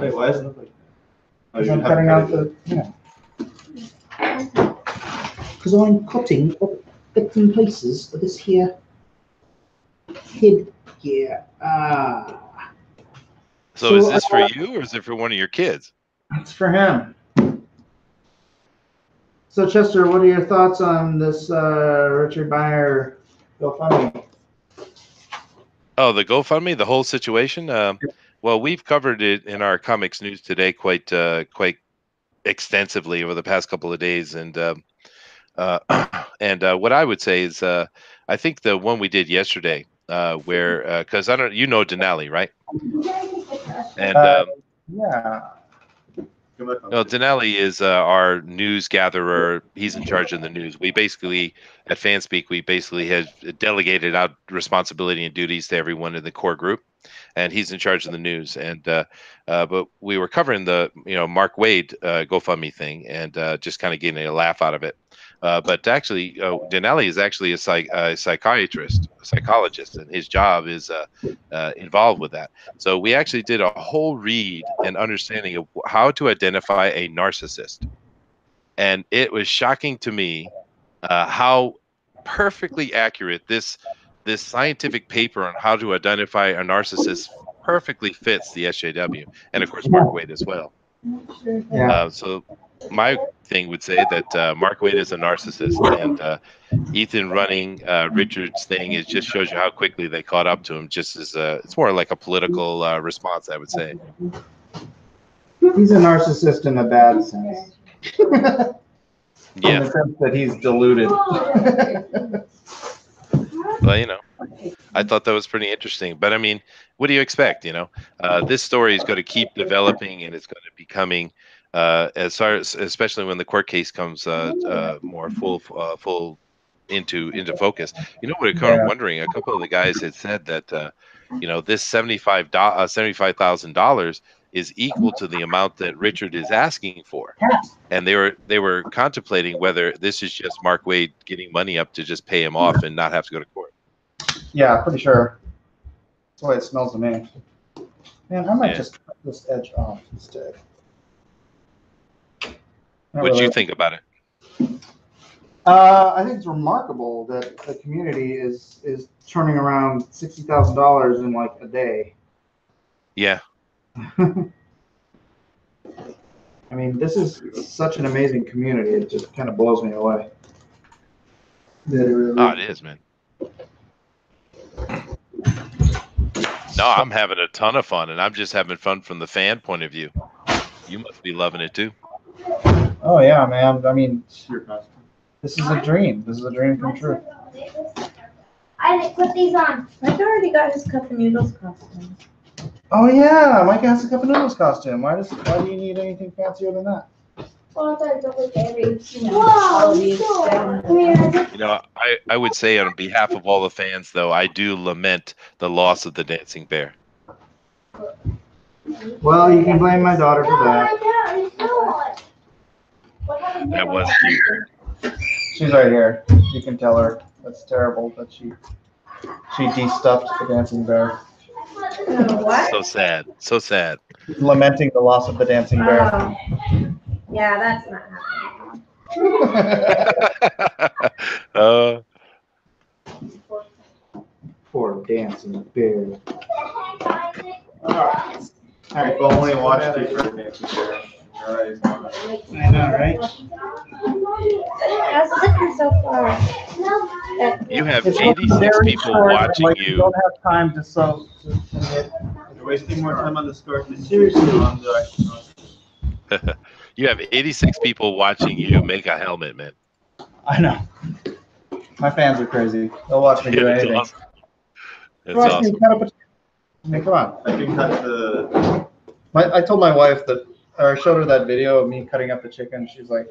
Wait, why isn't it like? Oh, you I'm have cutting to out cut the, because I'm cutting up bits and pieces of this here kid here. So is this for you, or is it for one of your kids? It's for him. So Chester, what are your thoughts on this Richard Byer GoFundMe? Oh, the GoFundMe, the whole situation. Well, we've covered it in our comics news today quite extensively over the past couple of days, and what I would say is, I think the one we did yesterday, where because Denali, right? And yeah. no, Denali is our news gatherer. He's in charge of the news. We basically, at Fanspeak, have delegated out responsibility and duties to everyone in the core group, and he's in charge of the news. And but we were covering the Mark Wade GoFundMe thing, and just kind of getting a laugh out of it. But actually, Denali is actually a psychologist, and his job is involved with that. So we actually did a whole read and understanding of how to identify a narcissist. And it was shocking to me how perfectly accurate this scientific paper on how to identify a narcissist perfectly fits the SJW, and of course Mark Wade as well. Yeah. So my thing would say that Mark Waid is a narcissist, and Ethan running Richard's thing is just shows you how quickly they caught up to him. Just as it's more like a political response, I would say. He's a narcissist in a bad sense. Yeah. In the sense that he's deluded. Well, you know, I thought that was pretty interesting. But I mean, what do you expect? You know, this story is going to keep developing, and it's going to be coming as far as, especially when the court case comes more full into focus. You know what I'm kind of wondering? A couple of the guys had said that you know, this $75,000 is equal to the amount that Richard is asking for. And they were contemplating whether this is just Mark Waid getting money up to just pay him off and not have to go to court. Yeah, pretty sure. That's the way it smells to me. Man, I might just cut this edge off instead. What do you think about it? I think it's remarkable that the community is turning around $60,000 in like a day. Yeah. I mean, this is such an amazing community. It just kind of blows me away. Oh, it is, man. No, I'm having a ton of fun, and I'm just having fun from the fan point of view. You must be loving it too. Oh yeah, man. I mean, this is a dream. This is a dream come true. I didn't put these on. Mike already got his cup of noodles costume. Oh yeah, Mike has a cup of noodles costume. Why do you need anything fancier than that? Well, I thought it was every. Whoa, You know, I would say on behalf of all the fans, though, I do lament the loss of the dancing bear. Well, you can blame my daughter for that. That was cute. She's right here. You can tell her. That's terrible that she de-stuffed the dancing bear. What? So sad. So sad. Lamenting the loss of the dancing bear. Yeah, that's not happening. Poor dancing bear. All right, I've only watched it for dancing bear. I know, right? How's it so far? You have It's 86 very people short, watching like, you. don't have time to sew. You're wasting more time on the score than seriously on the actual. You have 86 people watching you make a helmet, man. I know. My fans are crazy. They'll watch me do That's anything. awesome. That's Watch me awesome. cut up a. I mean, come on. I can cut the. I told my wife that, or I showed her that video of me cutting up the chicken. She's like,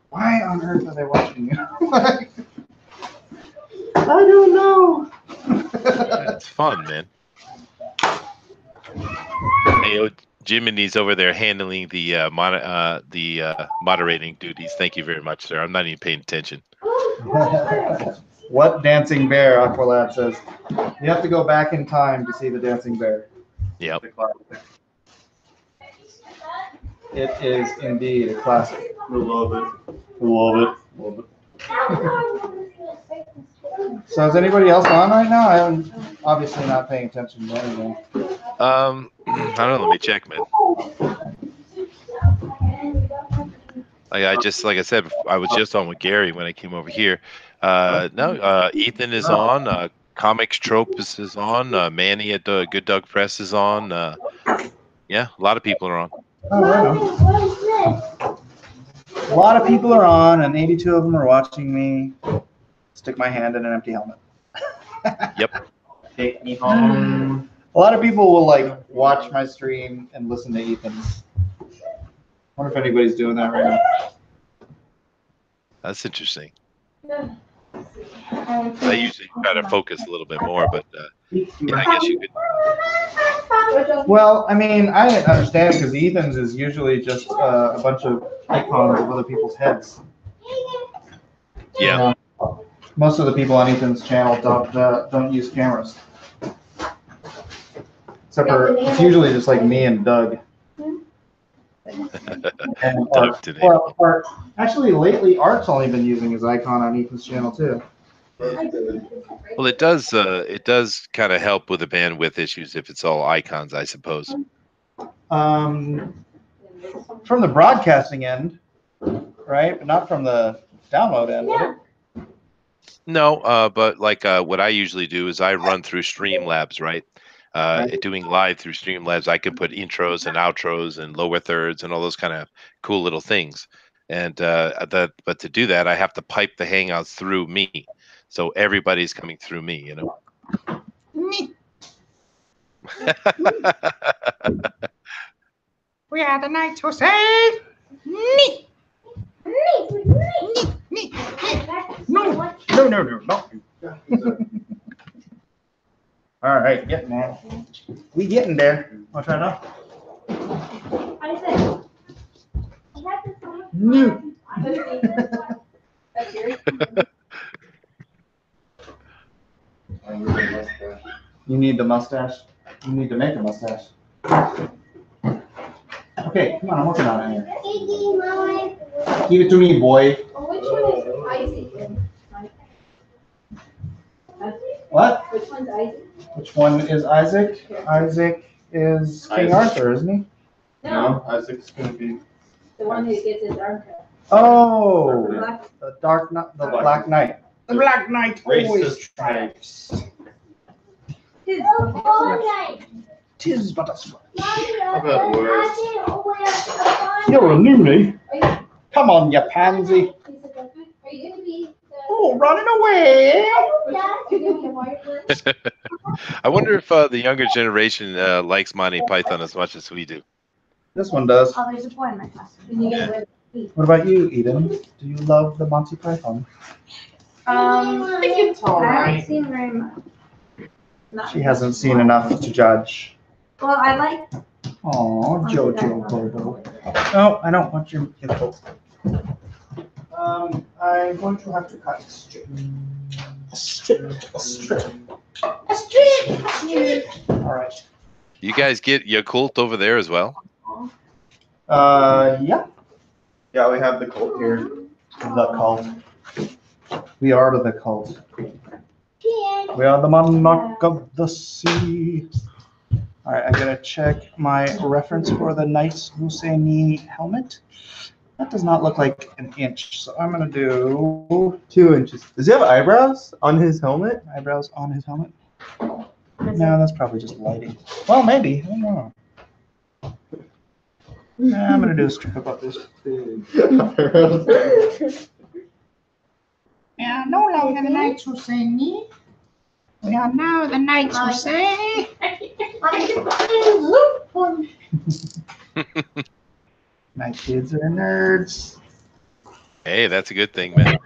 "Why on earth are they watching you?" Like, I don't know. It's fun, man. Hey, Jiminy's over there handling the moderating duties. Thank you very much, sir. I'm not even paying attention. What dancing bear? Aqualad says. You have to go back in time to see the dancing bear. Yep. It is indeed a classic. We love it. Love it. Love it. So is anybody else on right now? I'm obviously not paying attention to anything. I don't know. Let me check, man. Like I said, I was just on with Gary when I came over here. No, Ethan is on. Comics Tropes is on. Manny at Good Dog Press is on. Yeah, a lot of people are on. Oh, right on. A lot of people are on, and 82 of them are watching me stick my hand in an empty helmet. Yep. Take me home. A lot of people will like watch my stream and listen to Ethan's. I wonder if anybody's doing that right now. That's interesting. I usually try to focus a little bit more, but yeah, I guess you could. Well, I mean, I understand because Ethan's is usually just a bunch of icons of other people's heads. Yeah. Most of the people on Ethan's channel don't use cameras. Except for, it's usually just like me and Doug. And Doug today. Well, Art, actually, lately, Art's only been using his icon on Ethan's channel too. Well, it does kind of help with the bandwidth issues if it's all icons, I suppose. from the broadcasting end, right? But not from the download end. would it? No, but like what I usually do is I run through Streamlabs, right? Doing live through Streamlabs, I can put intros and outros and lower thirds and all those kind of cool little things. And but to do that, I have to pipe the Hangouts through me, so everybody's coming through me. You know. We are the knights who say me. Me. No. All right, getting there. We getting there. I'll try now. No. You need the mustache. You need to make a mustache. Okay, come on, I'm working on it here. Give it to me, boy. Which one is Isaac? What? Which one's Isaac? Which one is Isaac? Isaac is King Arthur, isn't he? No, Isaac's gonna be. The one who gets his arm cut. Oh, Black. the Dark Knight, the Black Knight. The Black Knight always Racist triumphs. His Tis but a slight. How about worse? You're a loony. Come on, you pansy. Are you gonna be? Oh, running away. I wonder if the younger generation likes Monty Python as much as we do. This one does. Oh, there's a boy in my class. Can you get What about you, Eden? Do you love the Monty Python? I think it's all right. I haven't seen very much. She hasn't seen enough to judge. Well, I like. Oh, Jojo Gordo. No, I don't want your info. I'm going to have to cut a strip. A strip. All right. You guys get Yakult over there as well? Yeah. Yeah, we have the cult here. The cult. We are the cult. We are the monarch of the sea. All right, I gotta check my reference for the nice Husseini helmet. That does not look like an inch, so I'm gonna do 2 inches. Does he have eyebrows on his helmet? eyebrows on his helmet. No, that's probably just lighting. Well, maybe. I don't know. Nah, I'm gonna do a strip about this big. We are no longer the knights who say me. We are now the knights who say. My kids are nerds. Hey, that's a good thing, man.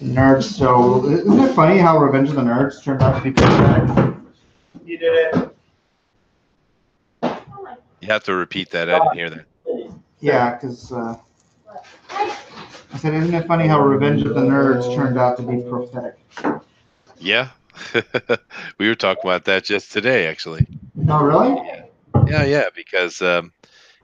Nerds. So isn't it funny how Revenge of the Nerds turned out to be good? You did it. You have to repeat that. I didn't hear that. Yeah, because I said, isn't it funny how Revenge of the Nerds turned out to be prophetic? Yeah. We were talking about that just today, actually. Oh, really? Yeah, because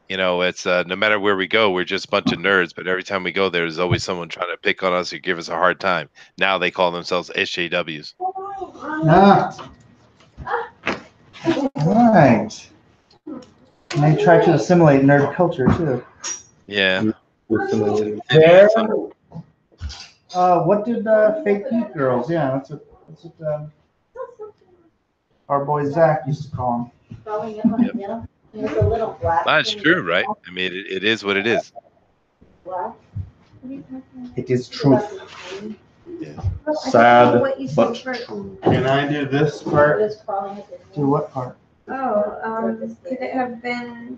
you know, it's no matter where we go, we're just a bunch of nerds, but every time we go, there's always someone trying to pick on us or give us a hard time. Now they call themselves SJWs. Ah. All right. And they try to assimilate nerd culture, too. Yeah. There. What did Fake Geek Girls? Yeah, that's what our boy Zach used to call them. Yep. That's true, right? I mean, it is what it is. It is truth. Yeah. Sad, but Can I do this part? do what part? Oh, could it have been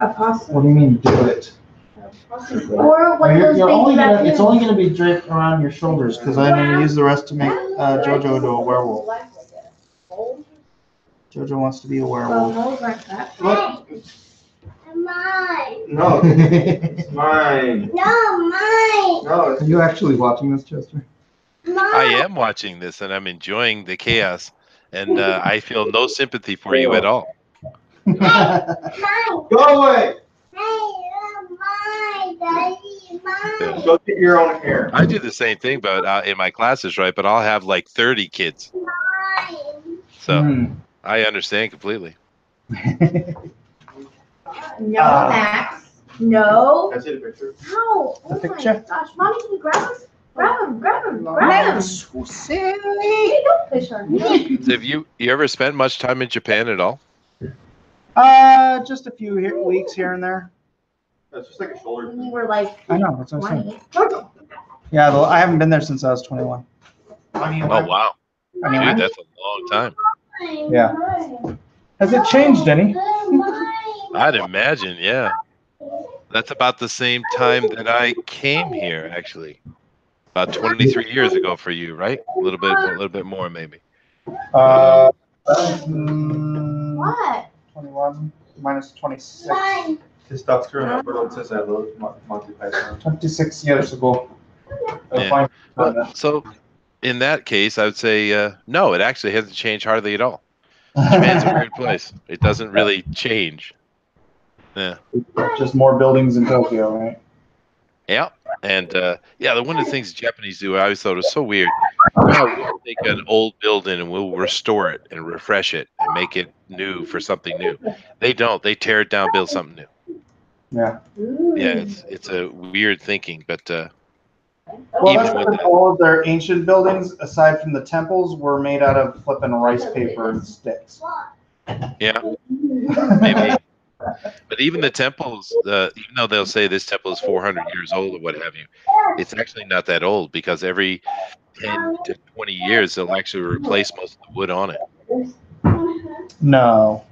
a possum? What do you mean, do it? Or what those You're big only gonna, it's raccoons. only going to be draped around your shoulders because I'm going to use the rest to make JoJo into a werewolf. JoJo wants to be a Well, werewolf. moles aren't that. What? Mine. No, it's mine. No, mine. No, Are you actually watching this, Chester? I am watching this and I'm enjoying the chaos, and I feel no sympathy for you at all. Mine. go away. Mine, Daddy, mine. Go get your own hair. I do the same thing, but in my classes, right? But I'll have like 30 kids, Mine. so Hmm. I understand completely. No, Max. No. Can I see the picture? No. The Oh picture? my gosh. Mommy, can you grab him? Grab him. Grab him. Grab him. So silly. Hey, don't push on me. So have you ever spent much time in Japan at all? Just a few weeks here and there. That's just like a shoulder When you thing. were like I know, that's what I'm saying. 20. Yeah, I haven't been there since I was 21. Oh wow, Anyway. dude, that's a long time. Yeah. Has it changed any? I'd imagine, yeah. That's about the same time that I came here, actually. About 23 years ago for you, right? A little bit more, maybe. Uh, What? 21 minus 26. His stuff's screwing up, but it says I love Monty Python. 26 years ago. Yeah. Well, so in that case, I would say no. It actually hasn't changed hardly at all. Japan's a weird place. It doesn't really change. Yeah. Just more buildings in Tokyo, right? Yeah. And yeah, one of the things the Japanese do, I always thought was so weird. We'll take an old building and we'll restore it and refresh it and make it new for something new. They don't. They tear it down, build something new. Yeah. Yeah, it's a weird thinking, but Well, even that's with because that, all of their ancient buildings, aside from the temples, were made out of flipping rice paper and sticks. yeah, maybe. But even the temples, even though they'll say this temple is 400 years old or what have you, it's actually not that old because every 10 to 20 years they'll actually replace most of the wood on it. No.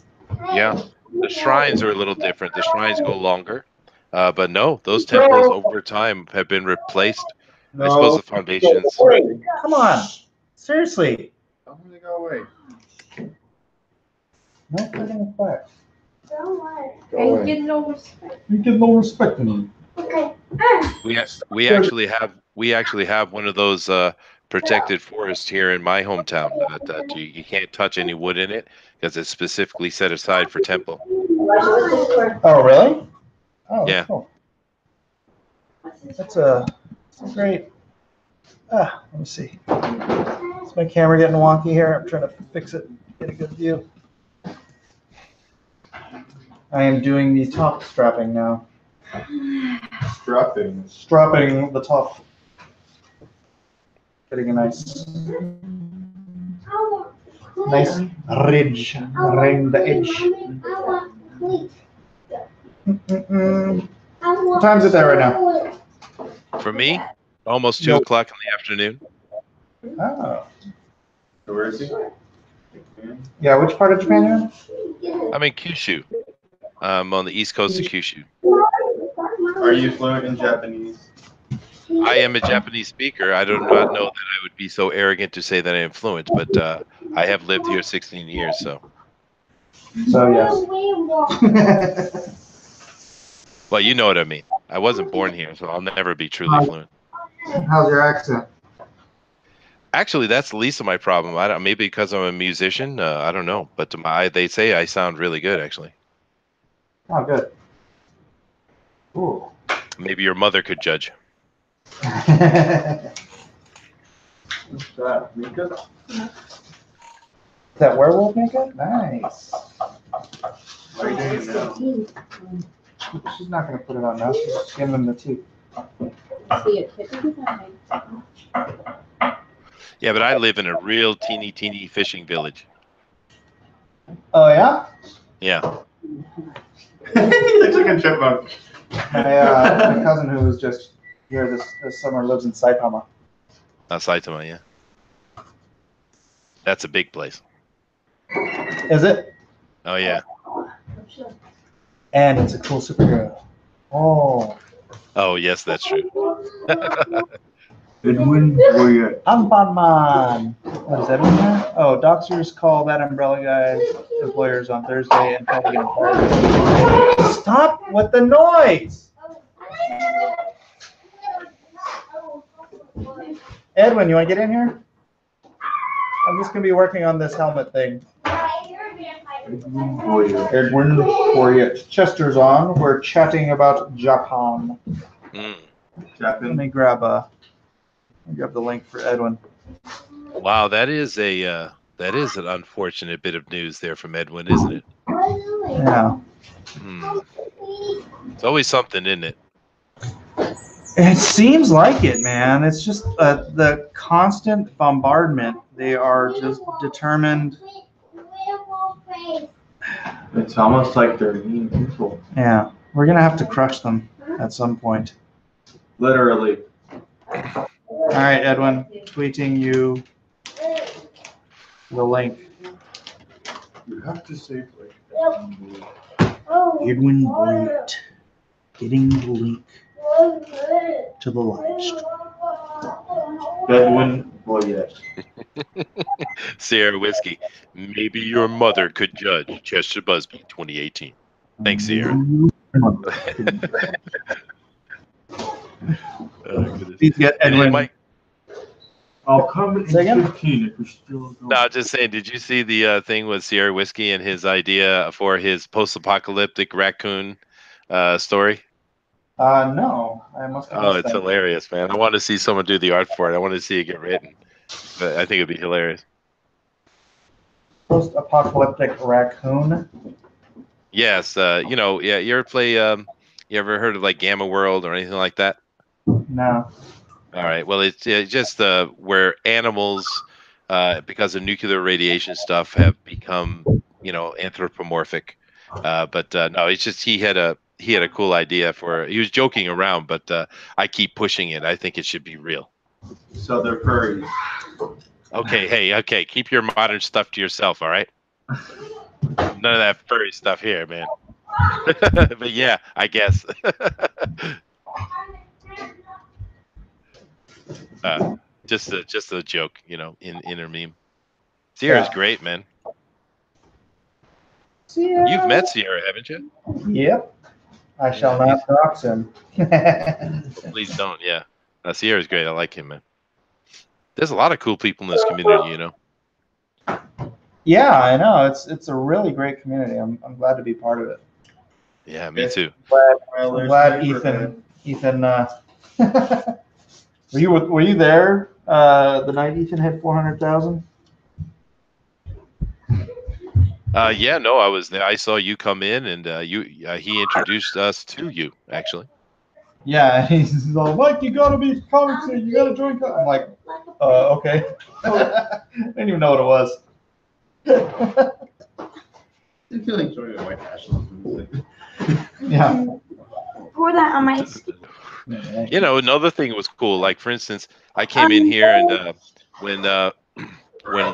Yeah, the shrines are a little different. The shrines go longer, but no, those temples over time have been replaced. I suppose the foundations. Come on. Seriously. Don't let it go away. No freaking quiet. Are you getting no respect? You get no respect in me. Okay. We actually have one of those protected forests here in my hometown that you can't touch any wood in it because it's specifically set aside for temple. Oh, really? Oh, Yeah. Cool. That's a great. Let me see. Is my camera getting wonky here? I'm trying to fix it, get a good view. I am doing the top strapping now. Strapping the top. Getting a nice ridge around the edge. What time is it there right now? For me, almost 2 o'clock in the afternoon. Oh. So where is he? Yeah, which part of Japan are you I'm in Kyushu. On the east coast of Kyushu. Are you fluent in Japanese? I am a Japanese speaker. I do not know that I would be so arrogant to say that I am fluent, but I have lived here 16 years, so. So, yes. Well, you know what I mean. I wasn't born here, so I'll never be truly fluent. How's your accent? Actually, that's the least of my problem. Maybe because I'm a musician. I don't know, but they say I sound really good, actually. Oh, good. Ooh. Maybe your mother could judge. What's that? Mika? Is that werewolf makeup? Nice. Why are you doing it now? She's not going to put it on now. She's giving them the tea. Yeah, but I live in a real teeny fishing village. Oh, yeah? Yeah. He looks like a chipmunk. My cousin who was just here this summer lives in Saitama. Saitama, yeah. That's a big place. Is it? Oh, yeah. And it's a cool superhero. Oh. Oh, yes, that's true. Edwin Warrior. Anpanman. What is that in there? Oh, doctors call that umbrella guy employers on Thursday and tell to get fired. Stop with the noise! Edwin, you want to get in here? I'm just going to be working on this helmet thing. Edwin Warrior. Chester's on. We're chatting about Japan. Let me grab the link for Edwin. Wow, that is an unfortunate bit of news there from Edwin, isn't it? Yeah. It's always something, isn't it? It seems like it, man. It's just the constant bombardment. They are just determined. It's almost like they're mean people. Yeah, we're gonna have to crush them at some point. Literally. All right, Edwin, tweeting you the link. You have to say like. Edwin Brent getting the link to the live stream. Edwin Boyette. Sierra Whiskey. Maybe your mother could judge Chester Busby 2018. Thanks, Sierra. Please get Edwin. Mike, I'll come in Say again? 15 if you're still going. no, just saying, did you see the thing with Sierra Whiskey and his idea for his post-apocalyptic raccoon story? No, I must have. Oh, it's hilarious, man. I want to see someone do the art for it. I want to see it get written. But I think it'd be hilarious. Post-apocalyptic raccoon. Yes, you know, yeah. You ever play? You ever heard of like Gamma World or anything like that? No. All right. Well, it's just where animals, because of nuclear radiation stuff, have become, you know, anthropomorphic. But no, it's just he had a cool idea for. He was joking around, but I keep pushing it. I think it should be real. So they're furries. Okay. Hey. Okay. Keep your modern stuff to yourself. All right. None of that furry stuff here, man. But yeah, I guess. Just a joke, you know, in her meme. Sierra's great, man. Sierra. You've met Sierra, haven't you? Yep. I shall not dox him. Please don't. Yeah, Sierra's great. I like him, man. There's a lot of cool people in this community, you know. Yeah, I know. It's a really great community. I'm glad to be part of it. Yeah, me too. I'm glad Ethan. Were you there the night Ethan hit 400,000? Yeah, no, I was there. I saw you come in, and he introduced us to you, actually. Yeah, he's like, Mike, you gotta be commenting. You gotta join. I'm like, okay. I didn't even know what it was. I feel like joining White Nationals. Yeah. Pour that on my. You know, another thing was cool. Like, for instance, I came in here, and when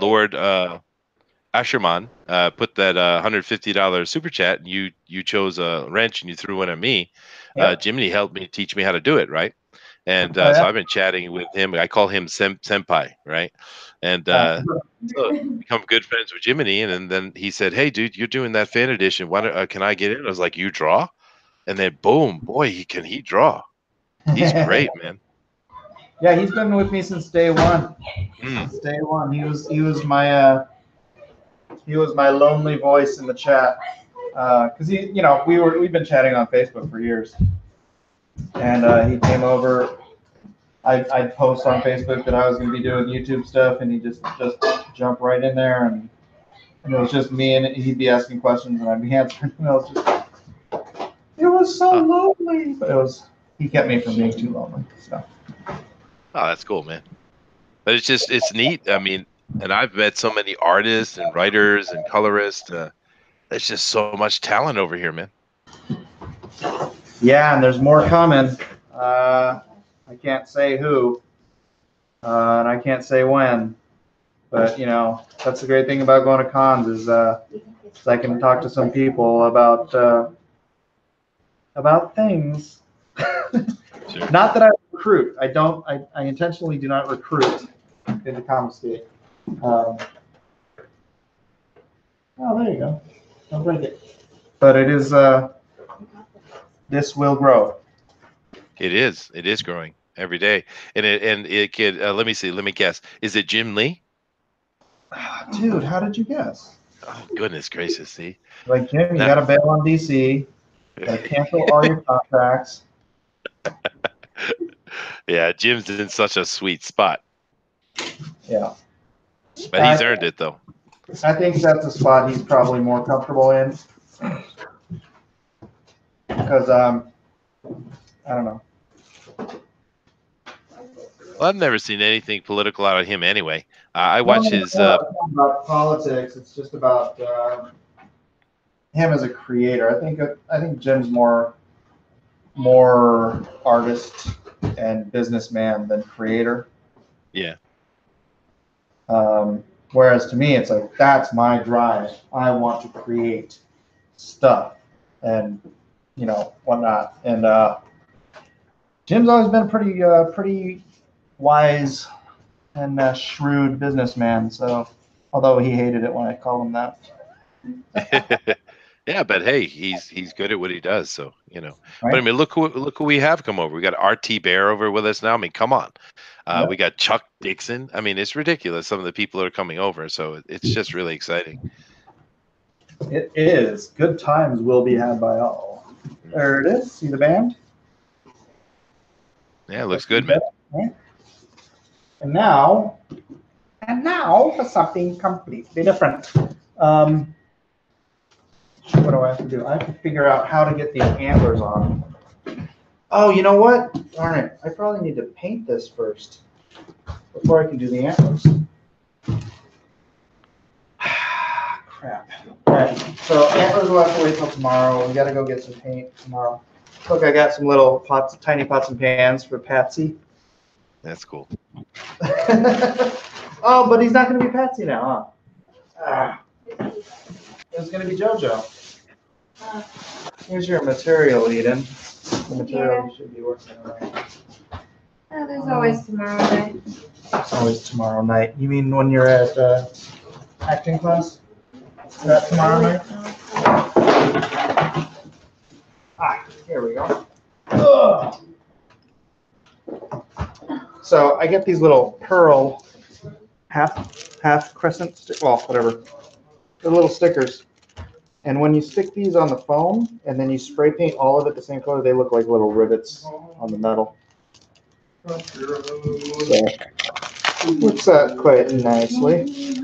Lord Asherman put that $150 super chat, and you chose a wrench and you threw one at me. Yep. Jiminy helped me teach me how to do it, right? And Oh, yeah. so I've been chatting with him. I call him Senpai, right? And so become good friends with Jiminy. And then he said, "Hey, dude, you're doing that fan edition. Why don't, can I get in?" I was like, "You draw?" And then boom, boy, he draw. He's great, man. Yeah, he's been with me since day one. Since day one, he was my lonely voice in the chat. Because we've been chatting on Facebook for years, and he came over. I'd post on Facebook that I was going to be doing YouTube stuff, and he just jump right in there, and it was just me, and he'd be asking questions, and I'd be answering. And it was so lonely, but he kept me from being too lonely. So. Oh, that's cool, man. But it's neat. I mean, and I've met so many artists and writers and colorists. There's just so much talent over here, man. Yeah, and there's more coming. I can't say who, and I can't say when, but that's the great thing about going to cons is I can talk to some people about things. Sure. Not that I recruit. I intentionally do not recruit into Comicsgate. Oh, there you go. Don't break it. But it is. This will grow. It is. It is growing every day, and it could. Let me guess. Is it Jim Lee? Dude, how did you guess? Oh, goodness gracious! See, like Jim, you got to bail on DC. Got to cancel all your contracts. Yeah, Jim's in such a sweet spot. Yeah, but he's earned it though. I think that's a spot he's probably more comfortable in. because I don't know. Well, I've never seen anything political out of him anyway. I No, watch no, his. it's not about politics. It's just about him as a creator. I think Jim's more artist and businessman than creator. Yeah. Whereas to me, it's like that's my drive. I want to create stuff and whatnot. And Jim's always been a pretty wise and shrewd businessman. So, although he hated it when I called him that. Yeah, but hey, he's good at what he does. So Right? But I mean, look who we have come over. We got RT Bear over with us now. I mean, come on. Yep. We got Chuck Dixon. I mean, it's ridiculous. Some of the people that are coming over. So it's just really exciting. It is. Good times will be had by all. There it is. See the band? Yeah, it looks good, man. Right? And now for something completely different. What do I have to do? I have to figure out how to get these antlers on. Oh, you know what? Darn it. I probably need to paint this first before I can do the antlers. Crap. All right. So antlers will have to wait till tomorrow. We got to go get some paint tomorrow. Look, I got some little pots, tiny pots and pans for Patsy. That's cool. Oh, but he's not going to be Patsy now, huh? It's going to be JoJo. Here's your material, Eden. The material you should be working on. Oh, there's always tomorrow night. It's always tomorrow night. You mean when you're at acting class? Is that tomorrow night? Ah, here we go. Ugh. So I get these little pearl half crescent, well, whatever. They're little stickers. And when you stick these on the foam and then you spray paint all of it the same color, they look like little rivets on the metal. So, looks quite nicely.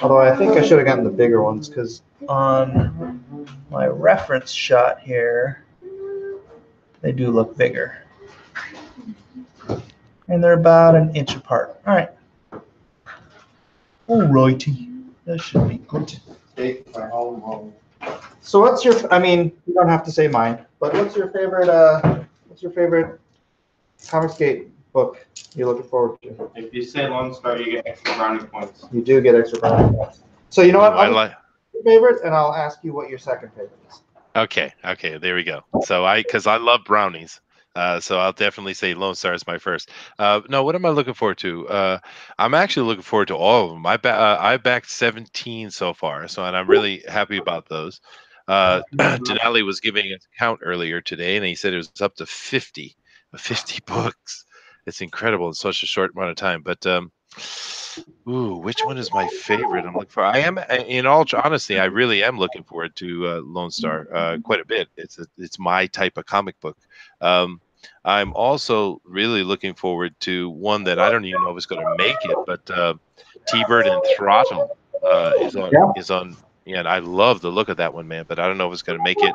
Although I think I should have gotten the bigger ones because on my reference shot here, they do look bigger. And they're about an inch apart. All right. Alrighty. That should be good. So what's your, I mean, you don't have to say mine, but what's your favorite Comicsgate book you're looking forward to? If you say Lone Star, you get extra brownie points. You do get extra brownie points. So you know what? I like. Your favorite, and I'll ask you what your second favorite is. Okay, there we go. So because I love brownies. So I'll definitely say Lone Star is my first. No, what am I looking forward to? I'm actually looking forward to all of them. I backed 17 so far, and I'm really happy about those. Denali was giving a count earlier today, and he said it was up to 50 books. It's incredible in such a short amount of time. But which one is my favorite? I'm looking for. I am, in all honesty, I really am looking forward to Lone Star quite a bit. It's my type of comic book. I'm also really looking forward to one that I don't even know if it's going to make it, but T-Bird and Throttle is on. Yeah, and I love the look of that one, man. But I don't know if it's going to make it.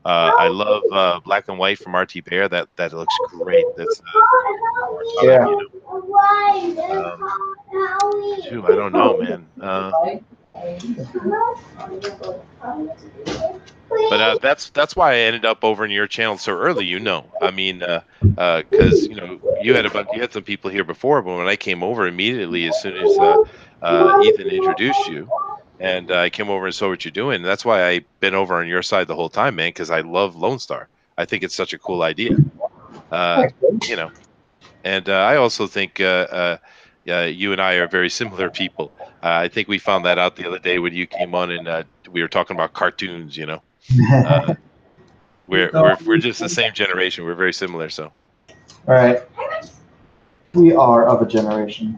I love Black and White from RT Bear. That looks great. That's Yeah. Shoot, I don't know, man. But that's why I ended up over in your channel so early. I mean, because you had some people here before, but when I came over immediately, as soon as Ethan introduced you, and I came over and saw what you're doing, and that's why I've been over on your side the whole time, man. Because I love Lone Star. I think it's such a cool idea. And I also think you and I are very similar people. I think we found that out the other day when you came on and we were talking about cartoons. We're just the same generation. We're very similar. So. All right. We are of a generation.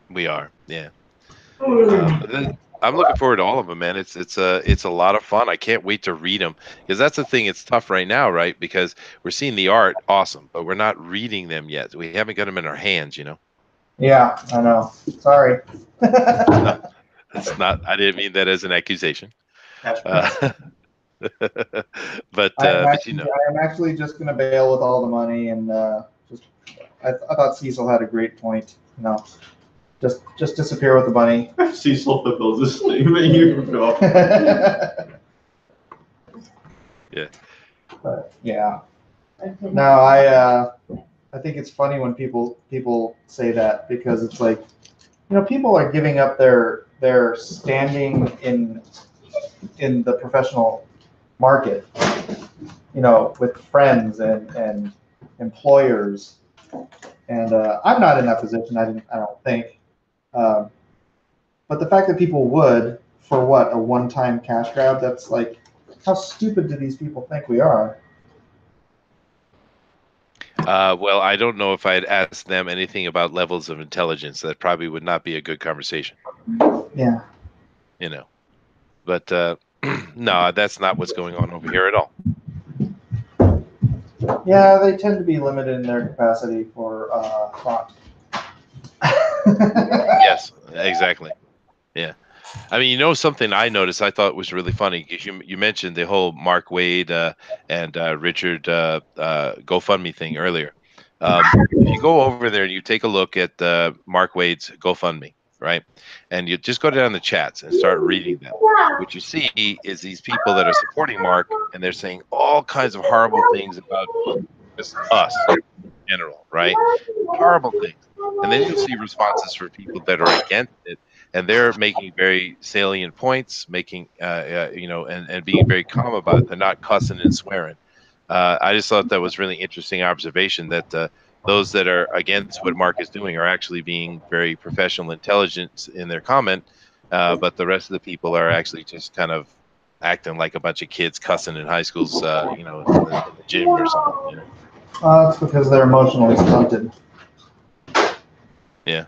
We are, yeah. I'm looking forward to all of them, man. It's a lot of fun. I can't wait to read them because that's the thing. It's tough right now, right? Because we're seeing the art, awesome, but we're not reading them yet. We haven't got them in our hands, Yeah, I know. Sorry. No, that's not. I didn't mean that as an accusation. but I am but you actually, know, I am actually just going to bail with all the money, and just I thought Cecil had a great point. You know, just disappear with the money. Cecil fulfills this thing that you go. Yeah. But yeah. No, I think it's funny when people say that, because it's like, you know, people are giving up their standing in the professional market, you know, with friends and employers. And I'm not in that position. I don't think. But the fact that people would, for what, a one-time cash grab, that's like, how stupid do these people think we are? Well, I don't know if I'd asked them anything about levels of intelligence. That probably would not be a good conversation. Yeah. You know, but no, that's not what's going on over here at all. Yeah, they tend to be limited in their capacity for thought. Yes, exactly. Yeah. I mean, you know, something I noticed I thought was really funny, because you mentioned the whole Mark Wade and Richard GoFundMe thing earlier. If you go over there and you take a look at Mark Wade's GoFundMe, right, and you just go down the chats and start reading them, what you see is these people that are supporting Mark, and they're saying all kinds of horrible things about just us in general, right? Horrible things. And then you'll see responses for people that are against it, and they're making very salient points, making you know, and being very calm about it. They're not cussing and swearing. I just thought that was really interesting observation, that those that are against what Mark is doing are actually being very professional, intelligent in their comment, but the rest of the people are actually just kind of acting like a bunch of kids cussing in high schools, you know, in the gym or something. You know? It's because they're emotionally stunted. Yeah.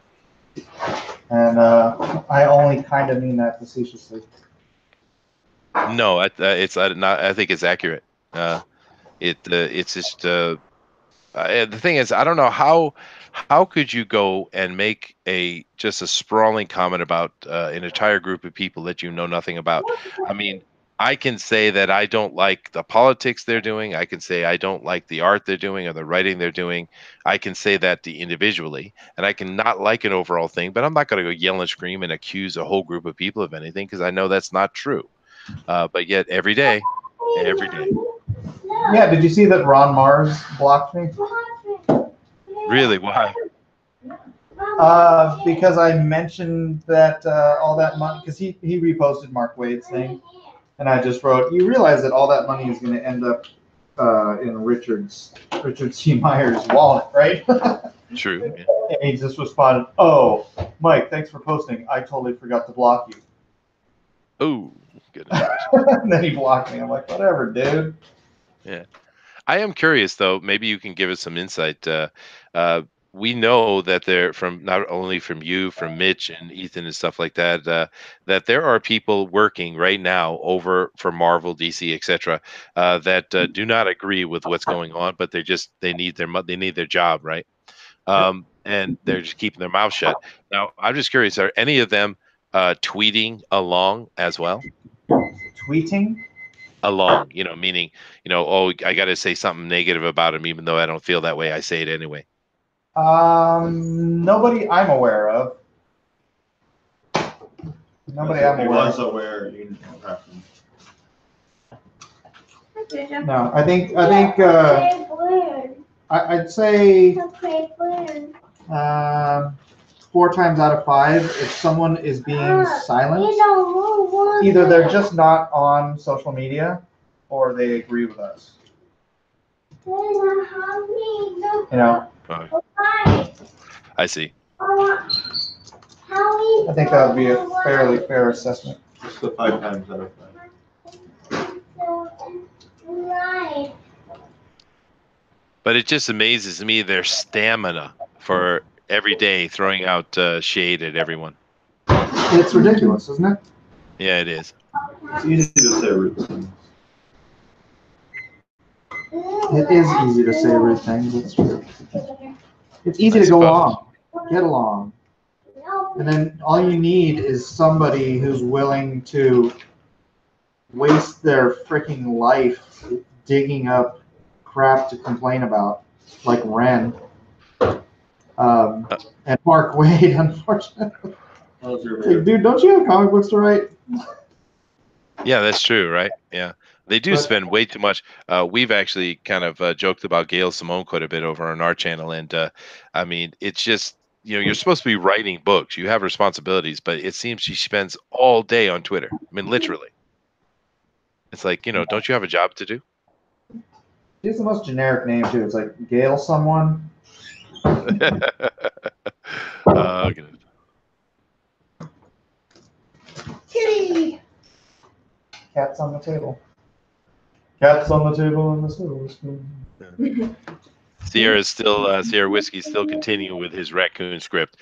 And I only kind of mean that facetiously. No, it's not. I think it's accurate. It's just the thing is, I don't know how could you go and make just a sprawling comment about an entire group of people that you know nothing about. I mean, I can say that I don't like the politics they're doing. I can say I don't like the art they're doing or the writing they're doing. I can say that individually, and I can not like an overall thing, but I'm not going to go yell and scream and accuse a whole group of people of anything, because I know that's not true. But yet every day. Yeah, did you see that Ron Mars blocked me? Really? Why? Because I mentioned that all that money, because he reposted Mark Wade's thing, and I just wrote, you realize that all that money is going to end up in Richard C. Myers' wallet, right? True. Yeah. And he just responded, "Oh, Mike, thanks for posting. I totally forgot to block you." Oh, goodness. And then he blocked me. I'm like, whatever, dude. Yeah. I am curious, though. Maybe you can give us some insight. We know that they're from not only from you, from Mitch and Ethan and stuff like that, that there are people working right now over for Marvel, DC, etc., that do not agree with what's going on, but they need their job, right? And they're just keeping their mouth shut. Now, I'm just curious: are any of them tweeting along as well? Tweeting? Along, you know, meaning, you know, oh, I got to say something negative about him, even though I don't feel that way. I say it anyway. Nobody I'm aware of. Nobody I'm He aware was of. aware. You didn't have to. No, I think I'd say 4 times out of 5, if someone is being silent, either they're just not on social media or they agree with us. You know? I see. I think that would be a fairly fair assessment. Just the 5 times out of 5. But it just amazes me their stamina for every day throwing out shade at everyone. It's ridiculous, isn't it? Yeah, it is. It's easy to say rude things. It is easy to say rude things. It's true. It's easy to go along, get along, and then all you need is somebody who's willing to waste their freaking life digging up crap to complain about, like Ren. And Mark Wade, unfortunately. Like, dude, don't you have comic books to write? Yeah, that's true, right? Yeah. They do spend way too much. We've actually kind of joked about Gail Simone quite a bit over on our channel. And I mean, it's just, you're supposed to be writing books. You have responsibilities, but it seems she spends all day on Twitter. I mean, literally. It's like, don't you have a job to do? It's the most generic name, too. It's like Gail someone. Okay. Kitty. Cats on the table. Cats on the table in the silver spoon. Sierra Whiskey still continuing with his raccoon script.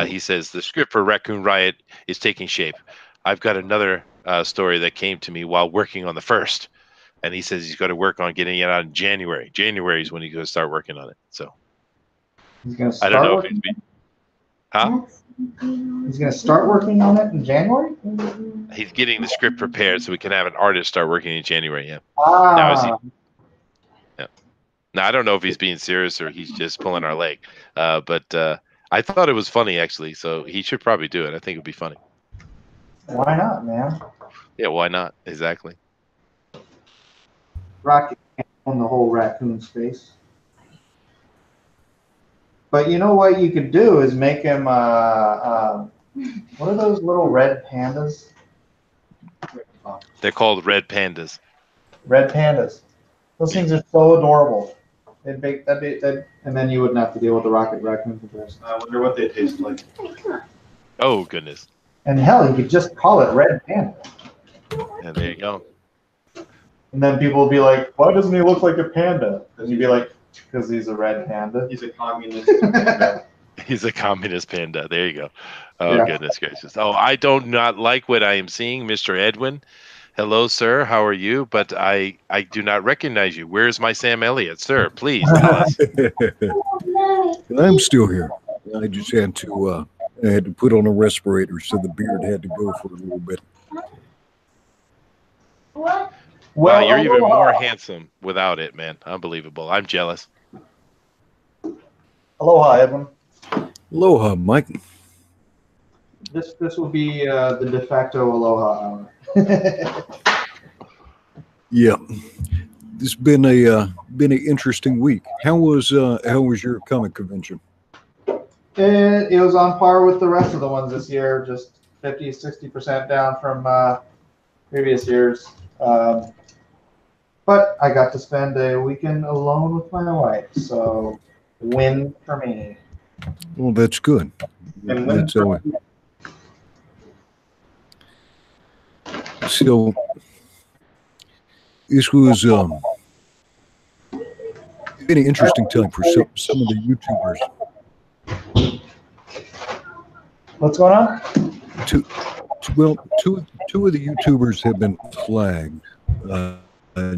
He says the script for Raccoon Riot is taking shape. I've got another story that came to me while working on the first, and he says he's got to work on getting it out in January. January is when he's going to start working on it. So He's gonna I start don't know if working. He's gonna start working on it in January. He's getting the script prepared so we can have an artist start working in January. Yeah. Ah. Now I don't know if he's being serious or he's just pulling our leg. But I thought it was funny actually, so he should probably do it. I think it'd be funny. Why not, man? Yeah, why not? Exactly. Rocky can't own the whole raccoon space. But you know what you could do is make him, what are those little red pandas? They're called red pandas. Red pandas. Those things are so adorable. And then you wouldn't have to deal with the rocket raccoon comparison. I wonder what they taste like. Oh, goodness. And hell, you could just call it red panda. Yeah, there you go. And then people will be like, why doesn't he look like a panda? And you'd be like, because he's a red panda. He's a communist. Panda. He's a communist panda. There you go. Oh, Yeah. Goodness gracious. Oh, I don't not like what I am seeing, Mr. Edwin. Hello, sir. How are you? But I do not recognize you. Where's my Sam Elliott? Sir, please tell us. I'm still here. I just had to put on a respirator, so the beard had to go for a little bit. What? Wow, you're even more handsome without it, man. Unbelievable. I'm jealous. Aloha, Edwin. Aloha, Mike. This will be the de facto aloha hour. Yeah, this has been an interesting week. How was your comic convention? It was on par with the rest of the ones this year, just 50-60% down from previous years. But I got to spend a weekend alone with my wife, so win for me. Well, that's good. And That's always. So this was been an interesting time for some of the YouTubers. What's going on? Two of the YouTubers have been flagged.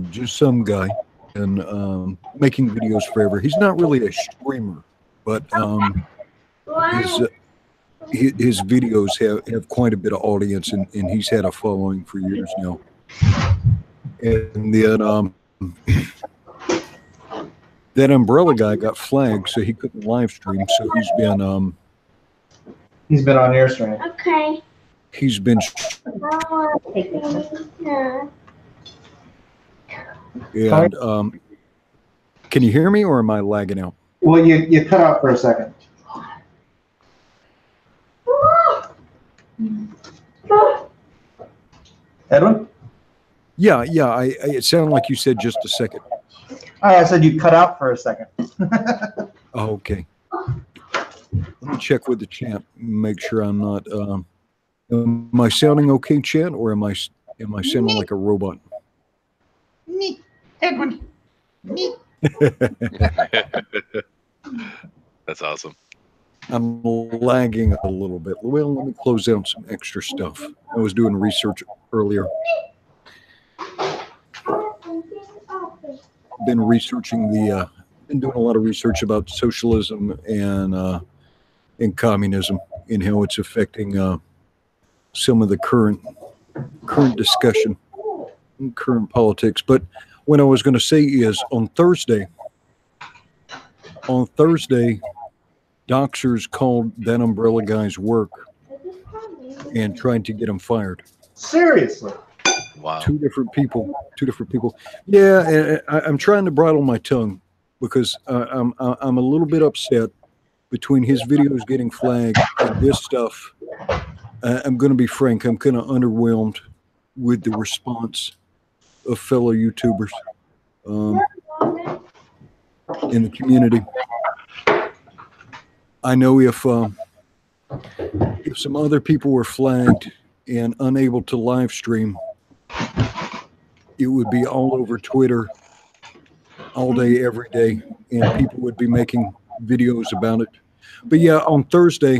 Just some guy and making videos forever. He's not really a streamer, but his videos have quite a bit of audience, and he's had a following for years now. And then that umbrella guy got flagged, so he couldn't live stream. So he's been on your stream. Okay. He's been. And can you hear me, or am I lagging out? Well, you cut out for a second. Edwin? Yeah. It sounded like you said just a second. I said you cut out for a second. Oh, okay. Let me check with the chat, make sure I'm not. Am I sounding okay, chat, or am I sounding like a robot? Neat, Edwin. Neat. That's awesome. I'm lagging a little bit. Well, let me close out some extra stuff. I was doing research earlier. Been doing a lot of research about socialism and communism and how it's affecting some of the current discussion current politics. But what I was going to say is on Thursday, doxers called that umbrella guy's work and tried to get him fired. Seriously. Wow. Two different people. Yeah, and I'm trying to bridle my tongue because I'm a little bit upset between his videos getting flagged and this stuff. I'm going to be frank. I'm kind of underwhelmed with the response of fellow YouTubers in the community. I know if some other people were flagged and unable to live stream, it would be all over Twitter all day, every day, and people would be making videos about it. But yeah, on Thursday,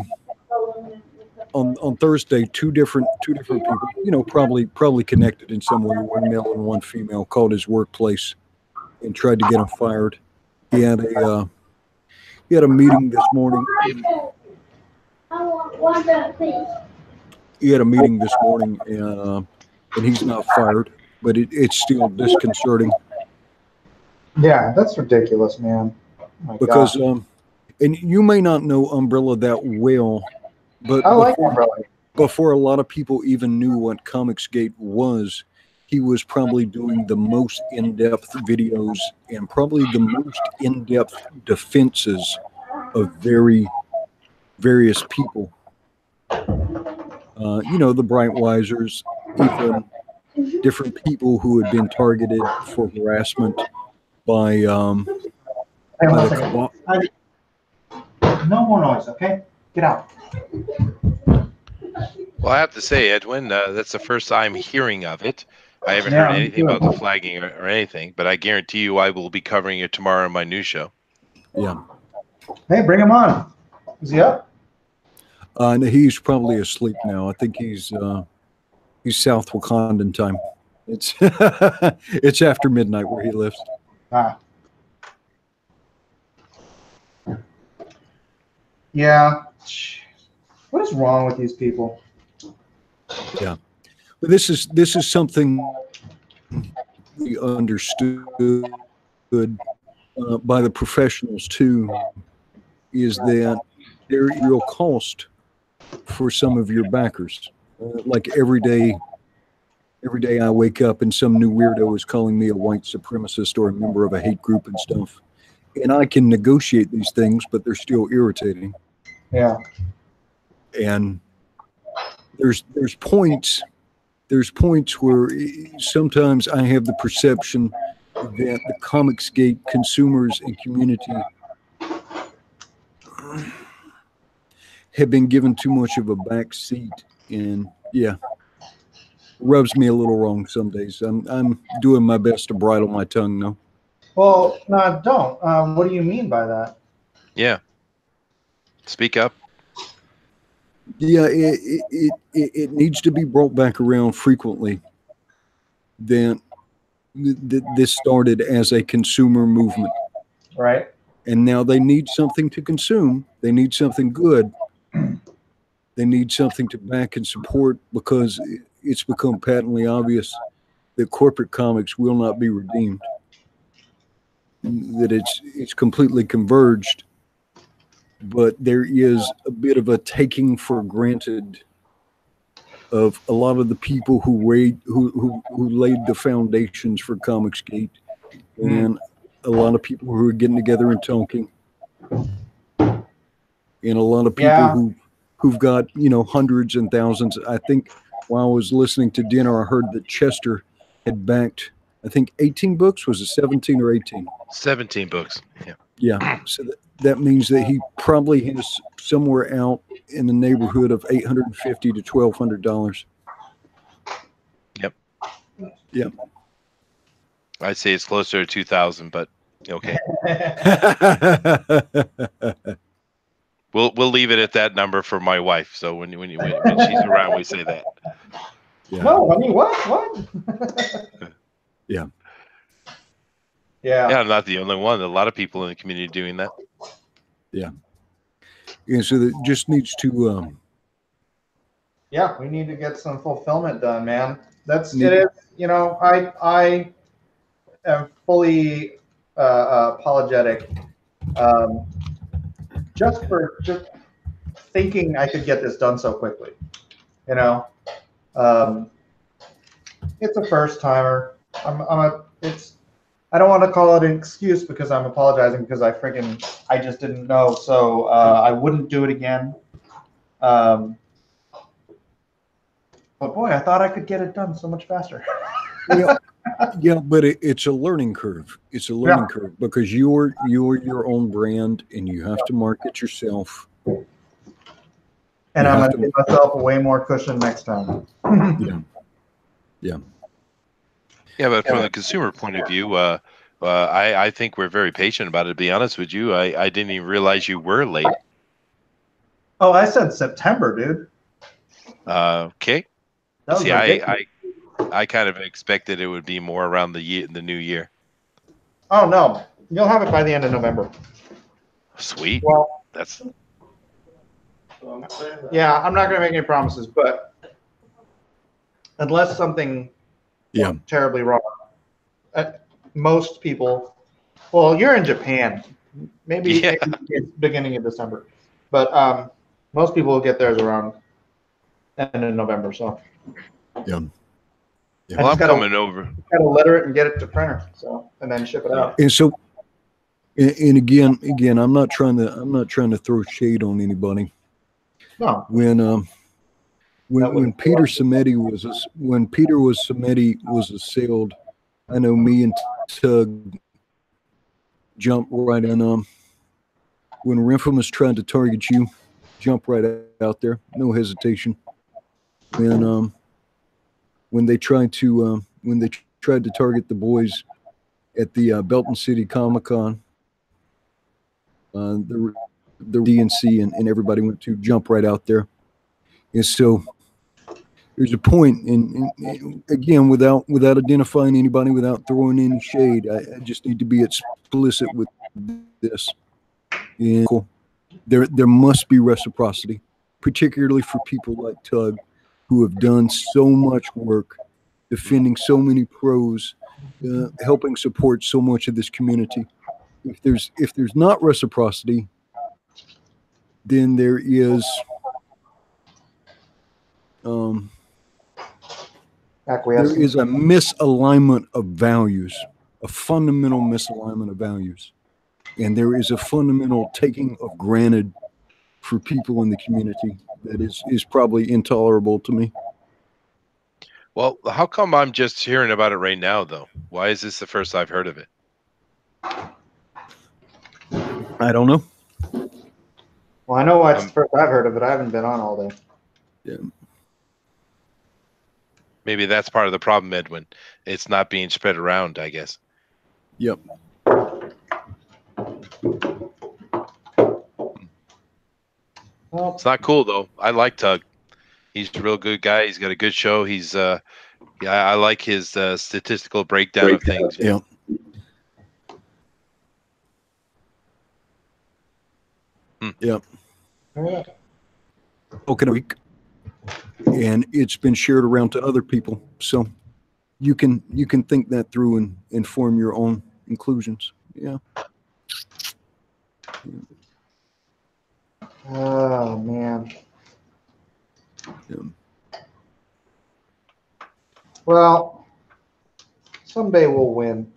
two different people, you know, probably connected in some way, one male and one female, called his workplace and tried to get him fired. He had a meeting this morning. He had a meeting this morning, and he's not fired, but it's still disconcerting. Yeah, that's ridiculous, man. Oh my because God. And you may not know Umbrella that well, but I like Umbrella. before a lot of people even knew what Comicsgate was, he was probably doing the most in-depth videos and probably the most in-depth defenses of various people. You know, the Brightwisers, even different people who had been targeted for harassment by No more noise, okay? Get out. Well, I have to say, Edwin, that's the first I'm hearing of it. I haven't heard anything about the flagging or anything, but I guarantee you I will be covering it tomorrow on my news show. Yeah. Hey, bring him on. Is he up? No, he's probably asleep now. I think he's South Wakandan time. It's it's after midnight where he lives. Ah. Yeah. What is wrong with these people? Yeah, but this is something we understood by the professionals too, is that there is real cost for some of your backers. Like every day I wake up and some new weirdo is calling me a white supremacist or a member of a hate group and stuff, and I can negotiate these things, but they're still irritating. Yeah. And there's points where sometimes I have the perception that the Comicsgate consumers and community have been given too much of a back seat, and yeah, rubs me a little wrong some days. I'm doing my best to bridle my tongue now. Well, no, don't. What do you mean by that? Yeah. Speak up. Yeah, it needs to be brought back around frequently. That this started as a consumer movement, Right. and now they need something to consume. They need something good. They need something to back and support, because it's become patently obvious that corporate comics will not be redeemed. That it's completely converged. But there is a bit of a taking for granted of a lot of the people who laid the foundations for Comicsgate, and a lot of people who are getting together and talking, and a lot of people who've got, you know, hundreds and thousands. I think while I was listening to dinner, I heard that Chester had backed, I think 18 books. Was it 17 or 18? 17 books. Yeah. Yeah. So that means that he probably has somewhere out in the neighborhood of $850 to $1,200. Yep. Yep. I'd say it's closer to 2,000, but okay. We'll leave it at that number for my wife. So when she's around, we say that. Yeah. No, I mean, what? Yeah. Yeah. Yeah, I'm not the only one. A lot of people in the community doing that. Yeah. Yeah. So that just needs to. Yeah, we need to get some fulfillment done, man. That's Need- it. Is you know I am fully apologetic, just for just thinking I could get this done so quickly. You know, it's a first timer. I don't want to call it an excuse because I'm apologizing because I just didn't know. So I wouldn't do it again. But boy, I thought I could get it done so much faster. Yeah, but it's a learning curve. It's a learning curve because you're your own brand and you have to market yourself. And I'm gonna give myself a way more cushion next time. Yeah. Yeah, but from the consumer point of view, I think we're very patient about it. To be honest with you, I didn't even realize you were late. Oh, I said September, dude. Okay. That was See, ridiculous. I kind of expected it would be more around the new year. Oh no, you'll have it by the end of November. Sweet. Well, That's yeah, I'm not gonna make any promises, but unless something terribly wrong, most people. Well, you're in Japan. Maybe it's beginning of December, but most people will get theirs around end of November. So yeah. Well, I'm coming over. Gotta letter it and get it to printer, so and then ship it out. And so, and again, I'm not trying to throw shade on anybody. No. When Peter Samedi was assailed, I know me and Tug jumped right in. When Renfrew tried to target you, jump right out there, no hesitation. When they tried to target the boys at the Belton City Comic-Con, the DNC and everybody went to jump right out there. And so there's a point, and again, without identifying anybody, without throwing any shade, I just need to be explicit with this. And there must be reciprocity, particularly for people like Tug, who have done so much work, defending so many pros, helping support so much of this community. If there's not reciprocity, then there is a misalignment of values, a fundamental misalignment of values, and there is a fundamental taking of granted for people in the community that is probably intolerable to me. Well, how come I'm just hearing about it right now, though? Why is this the first I've heard of it? I don't know. Well, I know why it's the first I've heard of it. I haven't been on all day. Yeah. Maybe that's part of the problem, Edwin. It's not being spread around, I guess. Yep. Well, It's not cool though. I like Tug. He's a real good guy. He's got a good show. He's I like his statistical breakdown of things. Yeah. Yep. Okay, week, and it's been shared around to other people, so you can think that through and inform your own inclusions. Yeah. Oh man. Yeah. Well, someday we'll win.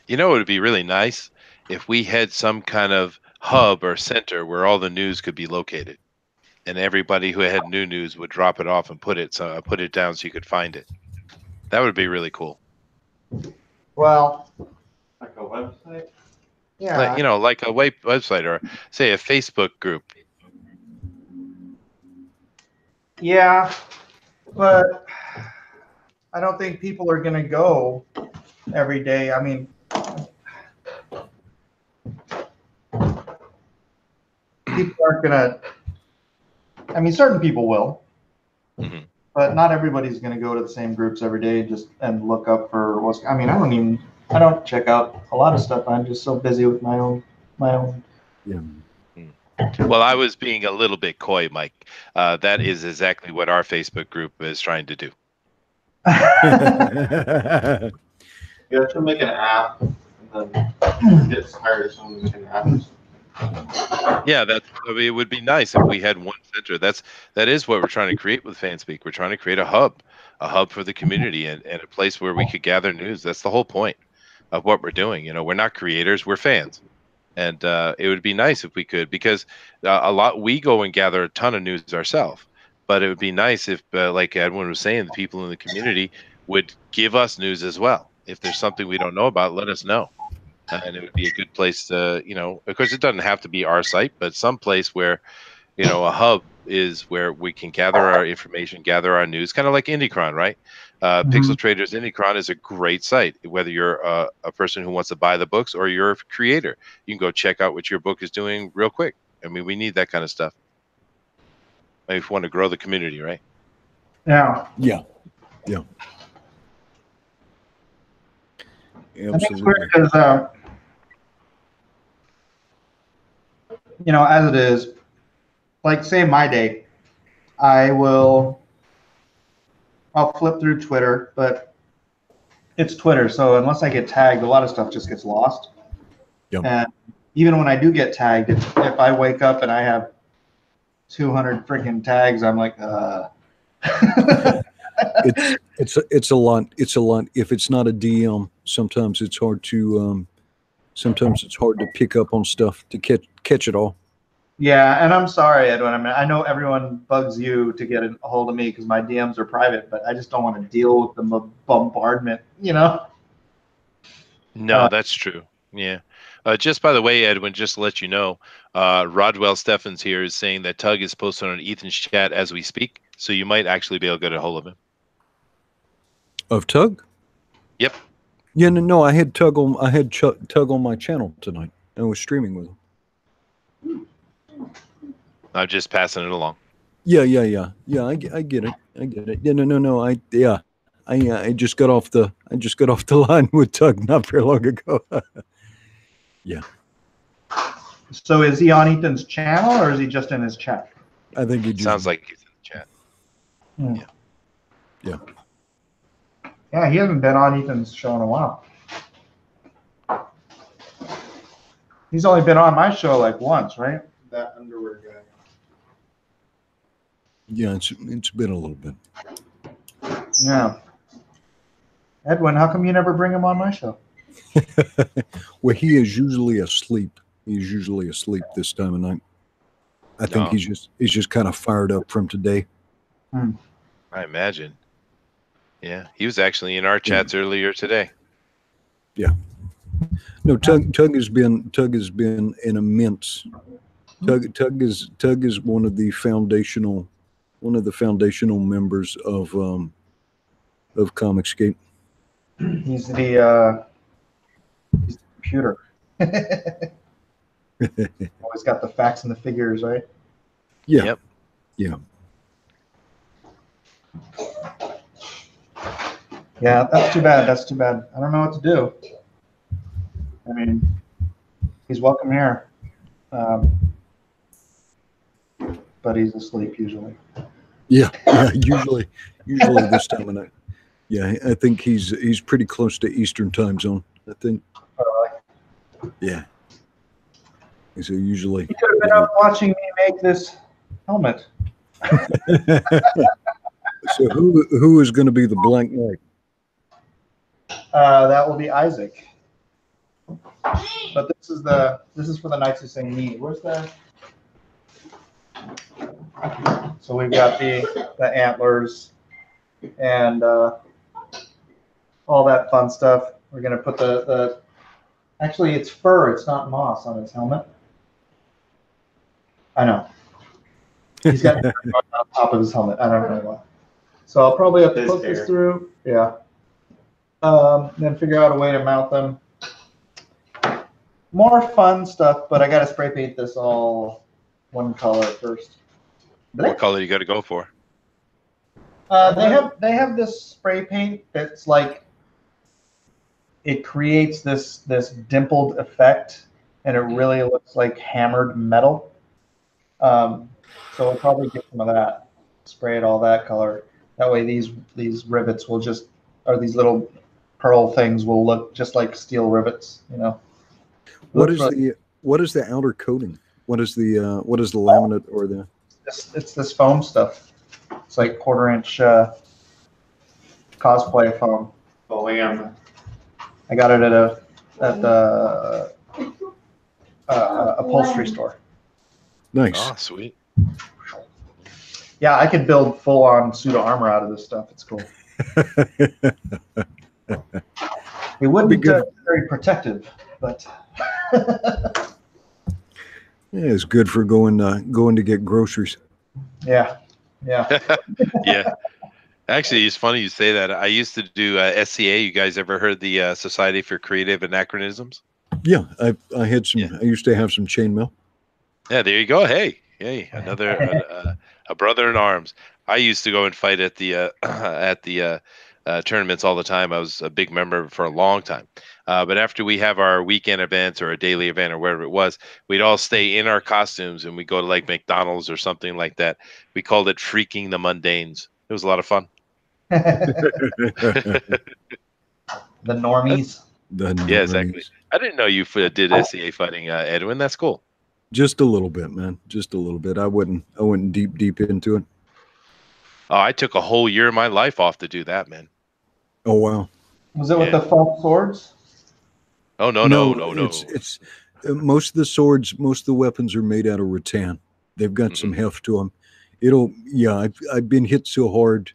You know, it would be really nice if we had some kind of hub or center where all the news could be located, and everybody who had new news would drop it off and put it down so you could find it. That would be really cool. Well, Like a website? yeah. Like, like a website or say a Facebook group. Yeah, but I don't think people are going to go every day. I mean, people aren't going to, I mean, certain people will, but not everybody's going to go to the same groups every day and look up for what's, I mean, I don't check out a lot of stuff. I'm just so busy with my own Yeah. Well, I was being a little bit coy, Mike. That is exactly what our Facebook group is trying to do. You have to make an app and then get hired someone to make an app. Yeah, I mean, it would be nice if we had one center. That is what we're trying to create with Fanspeak. We're trying to create a hub for the community and a place where we could gather news. That's the whole point of what we're doing. You know, we're not creators, we're fans. And it would be nice if we could, because we go and gather a ton of news ourselves. But it would be nice if, like Edwin was saying, the people in the community would give us news as well. If there's something we don't know about, let us know. And it would be a good place to, you know, of course, it doesn't have to be our site, but some place where, you know, a hub is where we can gather our information, gather our news, kind of like IndieCron, right? Pixel Traders IndieCron is a great site. Whether you're a person who wants to buy the books or you're a creator, you can go check out what your book is doing real quick. I mean, we need that kind of stuff. Maybe if we want to grow the community, right? Yeah. Yeah. I think it's weird because, you know, as it is, like, say my day, I'll flip through Twitter, but it's Twitter, so unless I get tagged, a lot of stuff just gets lost. Yep. And even when I do get tagged, if I wake up and I have 200 freaking tags, I'm like, It's a lot. It's a lot. If it's not a DM, sometimes it's hard to pick up on stuff to catch it all. Yeah, and I'm sorry, Edwin. I mean, I know everyone bugs you to get a hold of me because my DMs are private, but I just don't want to deal with the bombardment, you know? No, that's true. Yeah. Just by the way, Edwin, just to let you know, Rodwell Steffens here is saying that Tug is posted on Ethan's chat as we speak, so you might actually be able to get a hold of him. Of Tug? Yep. Yeah, no, I had Tug on my channel tonight. I was streaming with him. I'm just passing it along. Yeah. I get it. Yeah, no. I just got off the line with Tug not very long ago. Yeah. So is he on Ethan's channel or is he just in his chat? I think he just sounds like he's in the chat. Yeah. Yeah, he hasn't been on Ethan's show in a while. He's only been on my show like once, right? That underwear guy. Yeah, it's been a little bit. Yeah. Edwin, how come you never bring him on my show? Well, he is usually asleep. He's usually asleep this time of night. I think he's just kind of fired up from today. I imagine. Yeah, he was actually in our chats earlier today. Yeah. No, Tug has been an immense. Tug is one of the foundational members of Comicscape. He's the computer. Always got the facts and the figures, right? Yeah. Yep. Yeah. Yeah, that's too bad. That's too bad. I don't know what to do. I mean, he's welcome here, but he's asleep usually. Yeah, usually this time of night. Yeah, I think he's pretty close to Eastern time zone. I think. Yeah. So usually. You could have been up watching me make this helmet. So who is going to be the Blank Knight? That will be Isaac. But this is for the Knights Who Sing Need. Where's that? So we've got the antlers and all that fun stuff. We're gonna put the actually it's fur, it's not moss on his helmet. I know. He's got on top of his helmet. I don't know why. So I'll probably have to poke this through. Yeah. Then figure out a way to mount them. More fun stuff, but I got to spray paint this all one color first. What color you got to go for? They have this spray paint that's like it creates this dimpled effect, and it really looks like hammered metal. So we'll probably get some of that, spray it all that color. That way these rivets will just, or these little pearl things will look just like steel rivets, you know. What is the outer coating? What is the laminate or the? It's this foam stuff. It's like 1/4 inch cosplay foam. Lamb. I got it at the upholstery store. Nice. Oh, sweet. Yeah, I could build full on pseudo armor out of this stuff. It's cool. It wouldn't be very protective, but Yeah, it's good for going to get groceries. yeah. Yeah. Actually, it's funny you say that. I used to do SCA. You guys ever heard the Society for Creative Anachronisms? Yeah, I had some. Yeah. I used to have some chainmail. Yeah, there you go. Hey, another a brother in arms. I used to go and fight at the tournaments all the time. I was a big member for a long time. But after we have our weekend events or a daily event or whatever it was, we'd all stay in our costumes and we go to like McDonald's or something like that. We called it freaking the mundanes. It was a lot of fun. The normies. Yeah, exactly. I didn't know you did SCA fighting, Edwin. That's cool. Just a little bit, man. Just a little bit. I wouldn't deep into it. Oh, I took a whole year of my life off to do that, man. Oh wow. Was it with the foam swords? Oh no. It's most of the swords, most of the weapons are made out of rattan. They've got some heft to them. I've been hit so hard.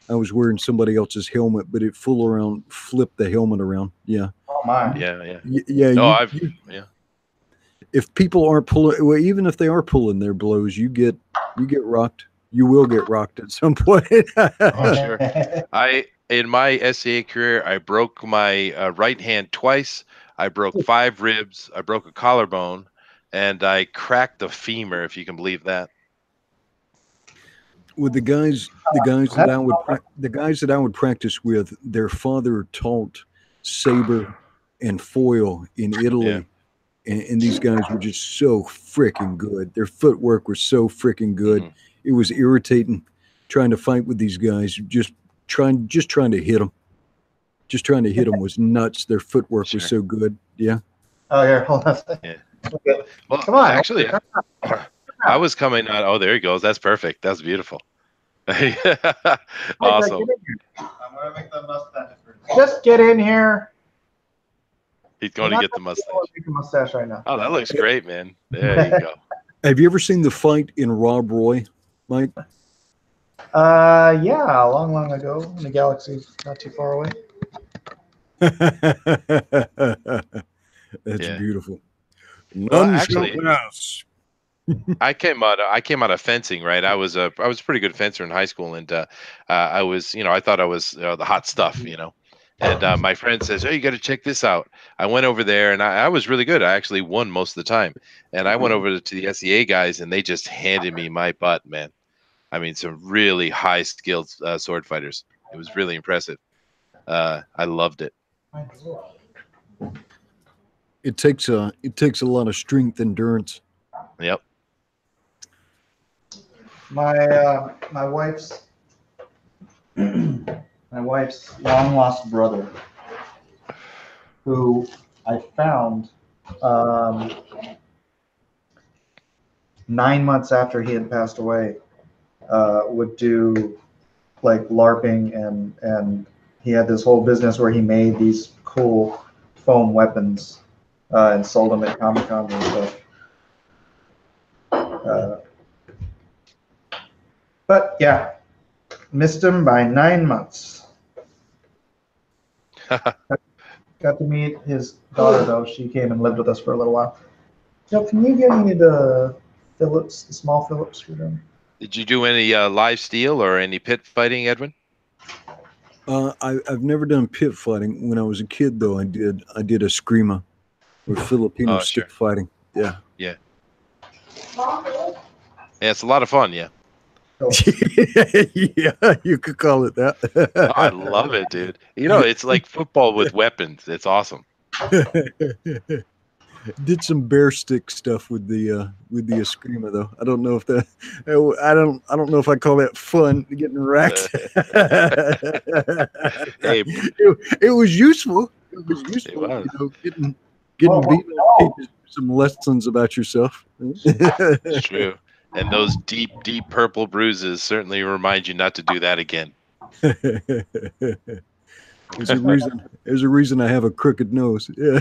I was wearing somebody else's helmet, but it flipped the helmet around. Yeah. Oh my. Yeah. Yeah. If people aren't pulling, well, even if they are pulling their blows, you get rocked. You will get rocked at some point. Oh, sure. In my SCA career, I broke my right hand twice. I broke 5 ribs. I broke a collarbone, and I cracked a femur. If you can believe that. With the guys that I would practice with, their father taught saber and foil in Italy, and these guys were just so freaking good. Their footwork was so freaking good. It was irritating trying to fight with these guys. Just trying to hit them. Just trying to hit them was nuts. Their footwork was so good. Yeah. Oh, here, hold on. Yeah. Well, come on. Actually, I was coming out. Oh, there he goes. That's perfect. That's beautiful. Awesome. I'm gonna make the mustache. Just get in here. He's going to get the mustache. Make a mustache right now. Oh, that looks great, man. There you go. Have you ever seen the fight in Rob Roy, Mike? Yeah, long ago in the galaxy, not too far away. That's beautiful. Well, actually, I came out of fencing, right? I was a pretty good fencer in high school, and I was, I thought I was the hot stuff, And my friend says, "Oh, you got to check this out." I went over there, and I was really good. I actually won most of the time. And I went over to the SCA guys, and they just handed me my butt, man. I mean, some really high-skilled sword fighters. It was really impressive. I loved it. It takes a lot of strength, endurance. Yep. My wife's long lost brother, who I found 9 months after he had passed away, would do like LARPing, and he had this whole business where he made these cool foam weapons and sold them at Comic-Cons and stuff. But yeah, missed him by 9 months. Got to meet his daughter though. She came and lived with us for a little while. Joe, can you give me the Phillips, the small Phillips screwdriver? Did you do any live steel or any pit fighting, Edwin? I've never done pit fighting. When I was a kid, though, I did eskrima, or Filipino stick fighting. Yeah. Yeah. Yeah, it's a lot of fun. Yeah. Yeah, you could call it that. Oh, I love it, dude. It's like football with weapons. It's awesome. Did some bear stick stuff with the Eskrima though. I don't know if that. I don't know if I call that fun. Getting wrecked. Hey, it was useful. It was useful. was. You know, getting beaten up teaches you some lessons about yourself. It's true. And those deep, deep purple bruises certainly remind you not to do that again. There's a reason. There's a reason I have a crooked nose. Yeah.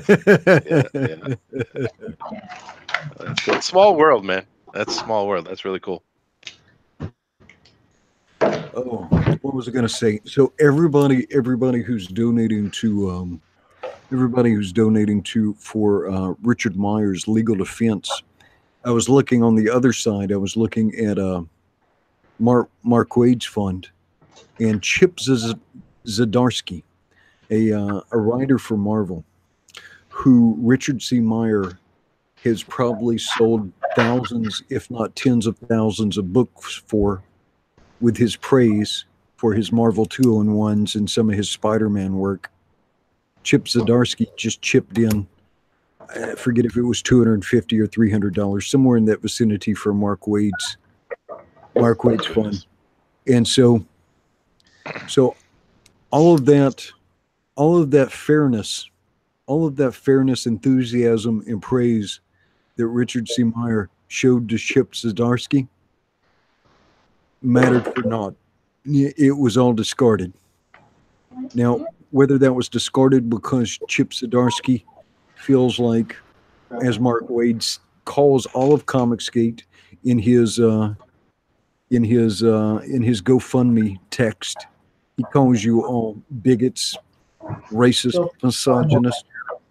That's cool. Small world, man. That's a small world. That's really cool. Oh, what was I going to say? So everybody who's donating to for Richard Myers legal defense. I was looking on the other side. I was looking at Mark Wade's fund and Chip Zdarsky, a writer for Marvel, who Richard C. Meyer has probably sold thousands, if not tens of thousands of books for, with his praise for his Marvel 2-in-1s and some of his Spider-Man work. Chip Zdarsky just chipped in, I forget if it was $250 or $300, somewhere in that vicinity for Mark Wade's fund. And so all of that fairness, enthusiasm, and praise that Richard C. Meyer showed to Chip Zdarsky mattered for naught. It was all discarded. Now, whether that was discarded because Chip Zdarsky feels like, as Mark Wade calls all of Comicsgate in his GoFundMe text, he calls you all bigots, racist, misogynist,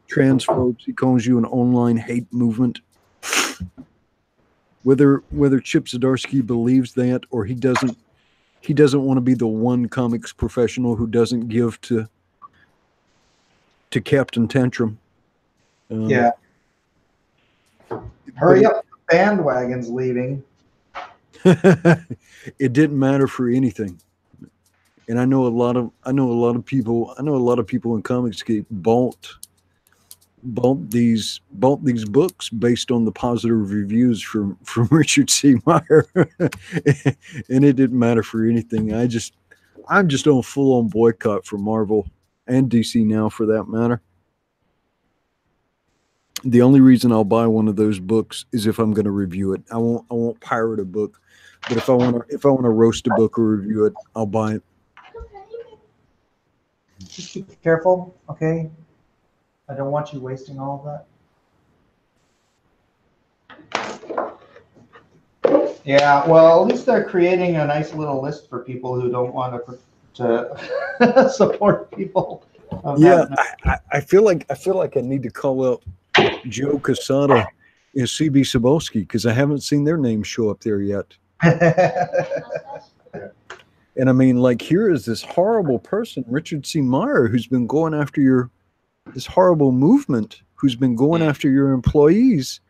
transphobes. He calls you an online hate movement. Whether Chip Zdarsky believes that or he doesn't want to be the one comics professional who doesn't give to Captain Tantrum. Yeah. Hurry up, the bandwagon's leaving. It didn't matter for anything. And I know a lot of people in Comicsgate bought these books based on the positive reviews from Richard C. Meyer. And it didn't matter for anything. I'm just on full on boycott for Marvel and DC now, for that matter. The only reason I'll buy one of those books is if I'm going to review it. I won't pirate a book, but if I want to roast a book or review it, I'll buy it. Just be careful, okay? I don't want you wasting all of that. Yeah, well, at least they're creating a nice little list for people who don't want to support people. Yeah, I feel like I need to call up Joe Quesada and CB Cebulski because I haven't seen their names show up there yet. And I mean, like, here is this horrible person, Richard C. Meyer, who's been going after this horrible movement, who's been going after your employees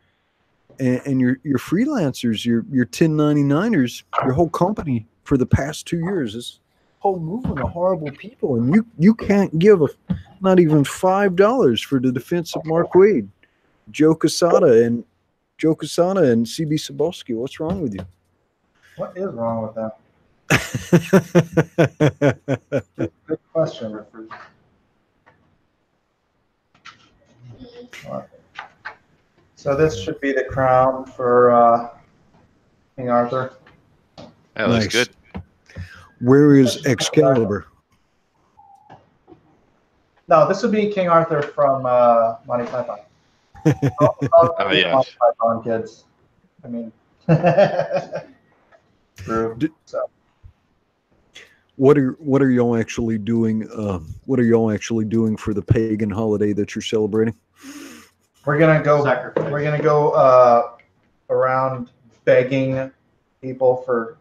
and your freelancers, your 1099ers, your whole company for the past 2 years. This whole movement of horrible people, and you can't give not even $5 for the defense of Mark Wade, Joe Quesada and CB Cebulski. What's wrong with you? What is wrong with that? Good question, Rifford. So this should be the crown for King Arthur. That looks good. Where is Excalibur? No, this would be King Arthur from Monty Python. Oh yeah, Monty Python kids. I mean, true. So. What are y'all actually doing? What are y'all actually doing for the pagan holiday that you're celebrating? We're gonna go. Sacrifice. We're gonna go around begging people for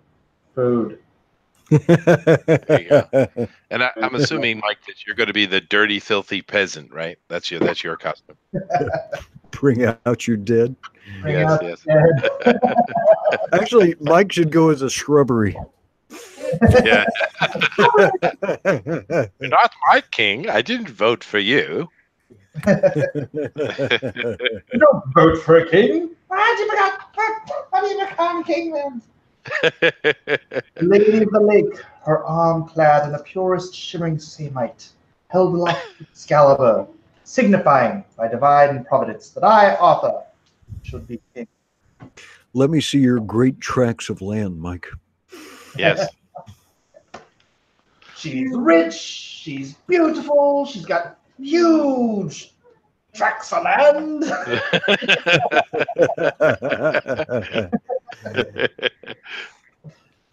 food. There you go. And I'm assuming, Mike, that you're going to be the dirty, filthy peasant, right? That's your costume. Bring out your dead. Yes. Actually, Mike should go as a shrubbery. Yeah. You're not my king. I didn't vote for you. You don't vote for a king. How do you become king then? Lady of the lake, her arm clad in the purest shimmering samite, held aloft Excalibur, signifying by divine providence that I, Arthur, should be king. Let me see your great tracts of land, Mike. Yes. She's rich, she's beautiful, she's got huge tracts of land.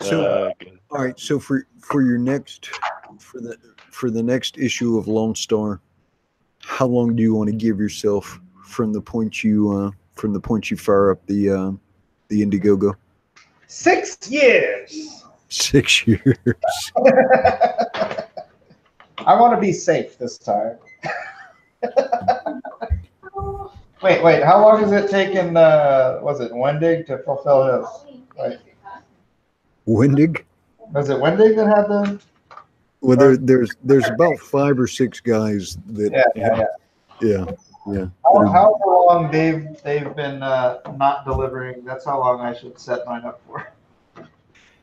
So, all right. So for your next for the next issue of Lone Star, how long do you want to give yourself from the point you fire up the Indiegogo? 6 years. 6 years. I want to be safe this time. Wait. How long has it taken? Was it Wendig to fulfill his? Wait, Wendig? was it Wendig that had the? Well, there's about 5 or 6 guys that. Yeah. However long they've been not delivering, that's how long I should set mine up for.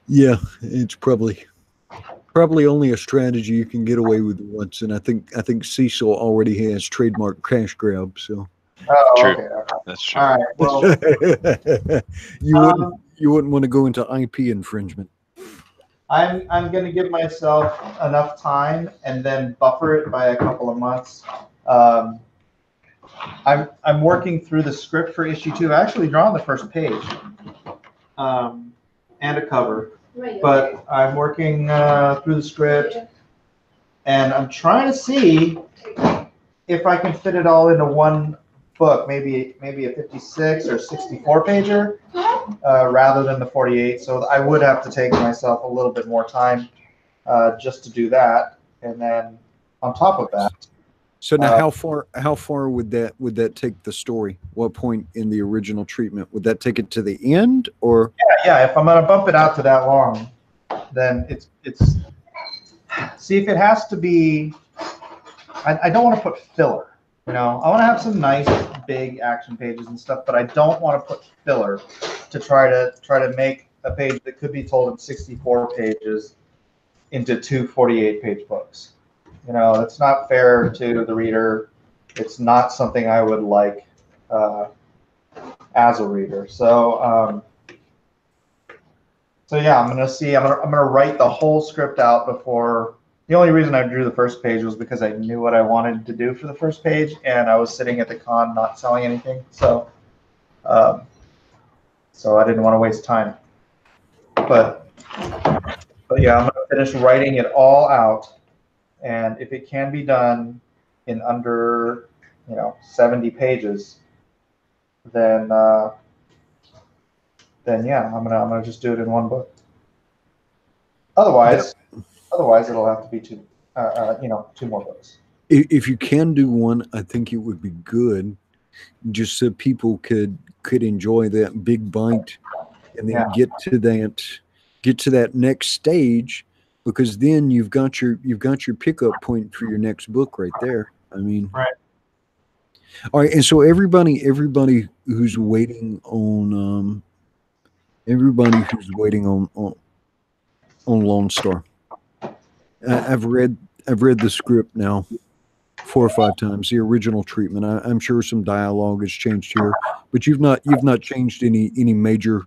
Yeah, it's probably only a strategy you can get away with once, and I think Cecil already has trademark cash grab. So. Oh, True. Okay. That's true. All right. Well, you wouldn't want to go into IP infringement. I'm going to give myself enough time and then buffer it by a couple of months. I'm working through the script for issue 2. I actually drawn the first page and a cover, but I'm working through the script, and I'm trying to see if I can fit it all into one book, maybe a 56 or 64 pager rather than the 48. So I would have to take myself a little bit more time just to do that, and then on top of that. So now, how far would that take the story? What point in the original treatment would that take it to the end, or? Yeah. If I'm gonna bump it out to that long, then it's. See, if it has to be, I don't want to put filler. You know, I want to have some nice big action pages and stuff, but I don't want to put filler to try to make a page that could be told in 64 pages into 2 48-page books. You know, it's not fair to the reader. It's not something I would like as a reader. So yeah, I'm gonna see. I'm gonna write the whole script out before. The only reason I drew the first page was because I knew what I wanted to do for the first page, and I was sitting at the con not selling anything. So I didn't want to waste time. But yeah, I'm gonna finish writing it all out. And if it can be done in under, 70 pages, then yeah, I'm gonna just do it in one book. Otherwise, it'll have to be 2 more books. If you can do one, I think it would be good, just so people could enjoy that big bite, and then get to that next stage. Because then you've got your pickup point for your next book right there. I mean, right. All right, and so everybody who's waiting on Lone Star. I've read the script now 4 or 5 times. The original treatment. I'm sure some dialogue has changed here, but you've not changed any major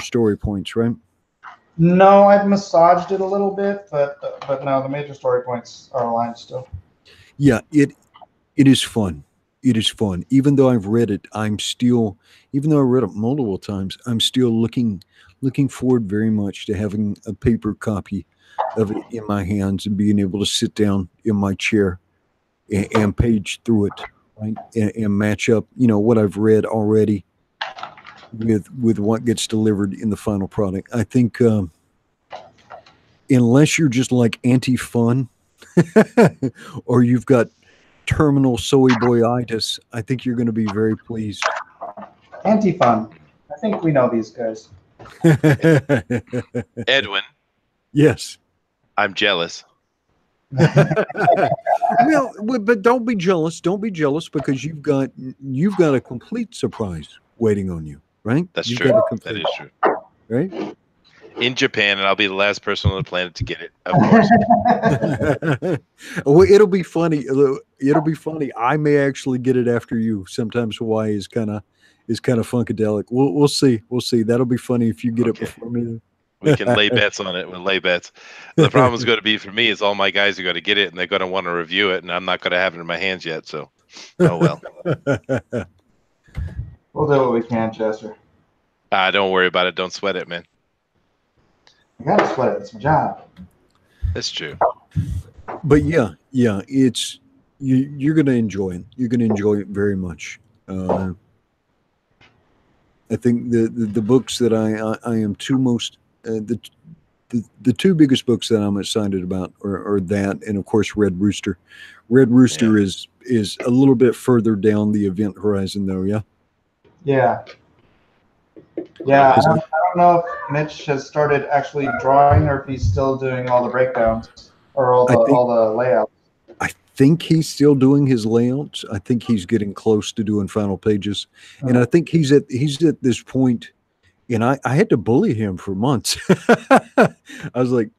story points, right? No, I've massaged it a little bit, but no, the major story points are aligned still. Yeah, it is fun. It is fun. Even though I've read it, even though I read it multiple times, I'm still looking forward very much to having a paper copy of it in my hands and being able to sit down in my chair and page through it, right, and match up, what I've read already with what gets delivered in the final product. I think unless you're just like anti-fun or you've got terminal soy boyitis, I think you're going to be very pleased. Anti-fun. I think we know these guys. Edwin. Yes. I'm jealous. Well, but don't be jealous. Don't be jealous because you've got a complete surprise waiting on you, right? That's You've true. got a That complete, is true. right? In Japan, and I'll be the last person on the planet to get it, of course. Well, it'll be funny. It'll be funny. I may actually get it after you. Sometimes Hawaii is kind of funkadelic. We'll see. We'll see. That'll be funny if you get it Okay. before me. We can lay bets on it. We'll lay bets. The problem is going to be for me is all my guys are going to get it and they're going to want to review it, and I'm not going to have it in my hands yet. So, oh well. We'll do what we can, Chester. Don't worry about it. Don't sweat it, man. I gotta sweat it. It's my job. That's true. But yeah, it's you're gonna enjoy it. You're gonna enjoy it very much. I think the books that I am two most the two biggest books that I'm excited about are that, and of course Red Rooster. Red Rooster is a little bit further down the event horizon, though. Yeah. Yeah. Yeah, I don't know if Mitch has started actually drawing or if he's still doing all the breakdowns or all the layouts. I think he's still doing his layouts. I think he's getting close to doing final pages, and I think he's at this point. And I had to bully him for months. I was like,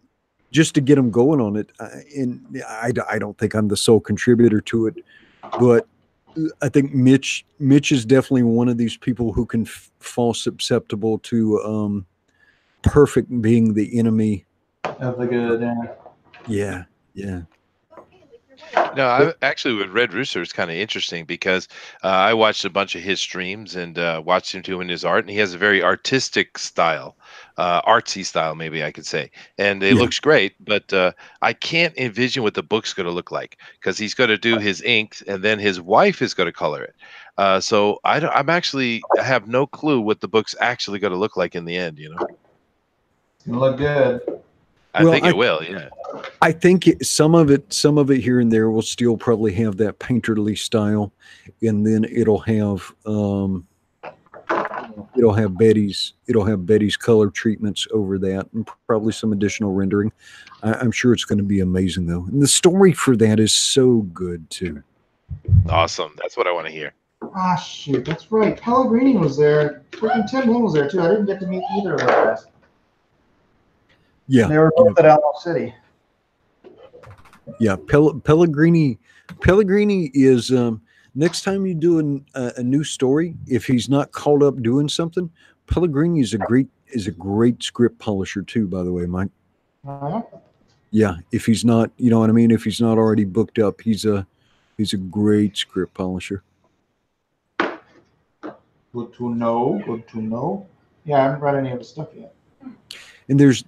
just to get him going on it. And I don't think I'm the sole contributor to it, but I think Mitch is definitely one of these people who can fall susceptible to perfect being the enemy of the good. Yeah. Yeah. No, I actually with Red Rooster it's kind of interesting because I watched a bunch of his streams and watched him doing his art, and he has a very artistic style, artsy style, maybe I could say, and it looks great. But I can't envision what the book's going to look like because he's going to do his inks, and then his wife is going to color it. So I have no clue what the book's actually going to look like in the end. You know, it's going to look good. I think it will. Yeah. I think some of it here and there will still probably have that painterly style, and then it'll have Betty's color treatments over that, and probably some additional rendering. I'm sure it's going to be amazing though, and the story for that is so good too. Awesome. That's what I want to hear. Ah, shoot, that's right. Pellegrini was there. Freaking Tim Lin was there too. I didn't get to meet either of those guys. Yeah, they were both at Alamo City. Yeah, Pellegrini is next time you do a new story, if he's not called up doing something, Pellegrini is a great script polisher too. By the way, Mike. Yeah, if he's not, you know what I mean. If he's not already booked up, he's a great script polisher. Good to know. Good to know. Yeah, I haven't read any of his stuff yet. And there's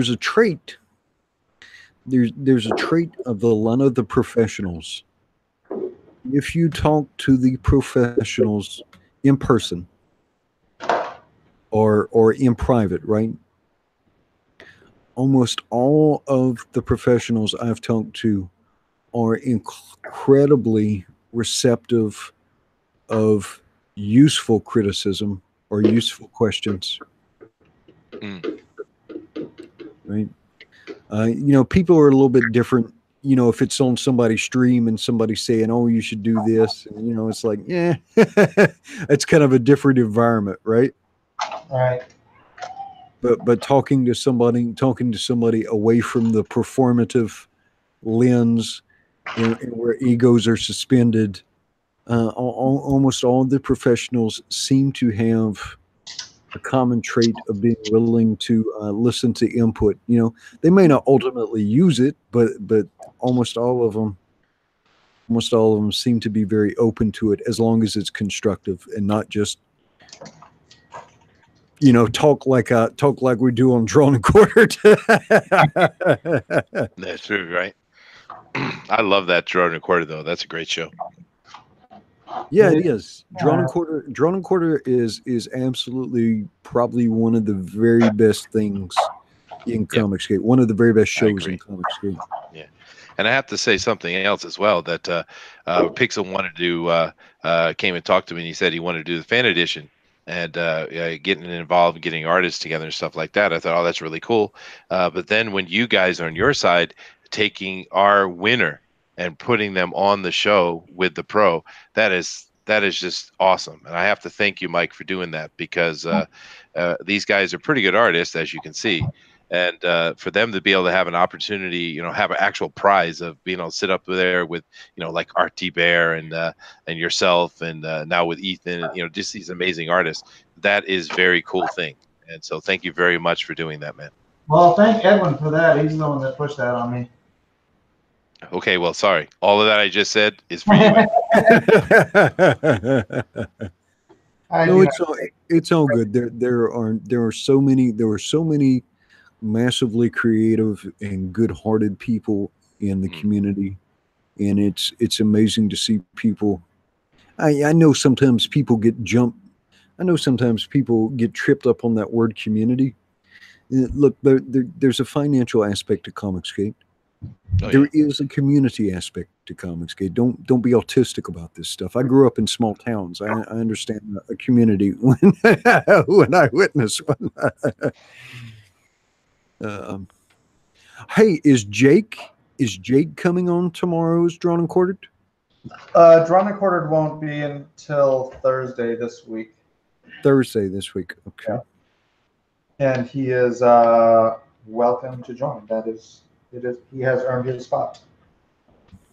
a trait. There's a trait of a lot of the professionals. If you talk to the professionals in person or in private, right? Almost all of the professionals I've talked to are incredibly receptive of useful criticism or useful questions. Right? People are a little bit different. If it's on somebody's stream and somebody's saying, "Oh, you should do this," and it's like, yeah, it's kind of a different environment, right? Right. But talking to somebody away from the performative lens, and where egos are suspended, almost all the professionals seem to have a common trait of being willing to listen to input. They may not ultimately use it, but almost all of them seem to be very open to it as long as it's constructive and not just talk like we do on Drawn and Quartered. That's true, right? I love that Drawn and Quartered though. That's a great show. Yeah, it is. Drawn and Quarter is absolutely probably one of the very best things in Comicsgate. One of the very best shows in Comicsgate. Yeah, and I have to say something else as well that Pixel wanted to do. Came and talked to me and he said he wanted to do the fan edition, and getting involved, getting artists together and stuff like that. I thought, oh, that's really cool. But then when you guys are on your side, taking our winner and putting them on the show with the pro, that is just awesome. And I have to thank you, Mike, for doing that, because these guys are pretty good artists, as you can see. And for them to be able to have an opportunity, you know, have an actual prize of being able to sit up there with, you know, like Art Bear and yourself, and now with Ethan, you know, just these amazing artists. That is very cool thing. And so thank you very much for doing that, man. Well, thank Edwin for that. He's the one that pushed that on me. Okay, well, sorry. All of that I just said is for you. No, it's all good. There are so many massively creative and good-hearted people in the community, and it's amazing to see people. I know sometimes people get tripped up on that word community. Look, there's a financial aspect to Comicsgate. There is a community aspect to Comicsgate. Don't be autistic about this stuff. I grew up in small towns. I understand a community when I witness one. Hey, is Jake coming on tomorrow's Drawn and Quartered? Drawn and Quartered won't be until Thursday this week. Thursday this week. Okay. Yeah. And he is welcome to join. He has earned his spot.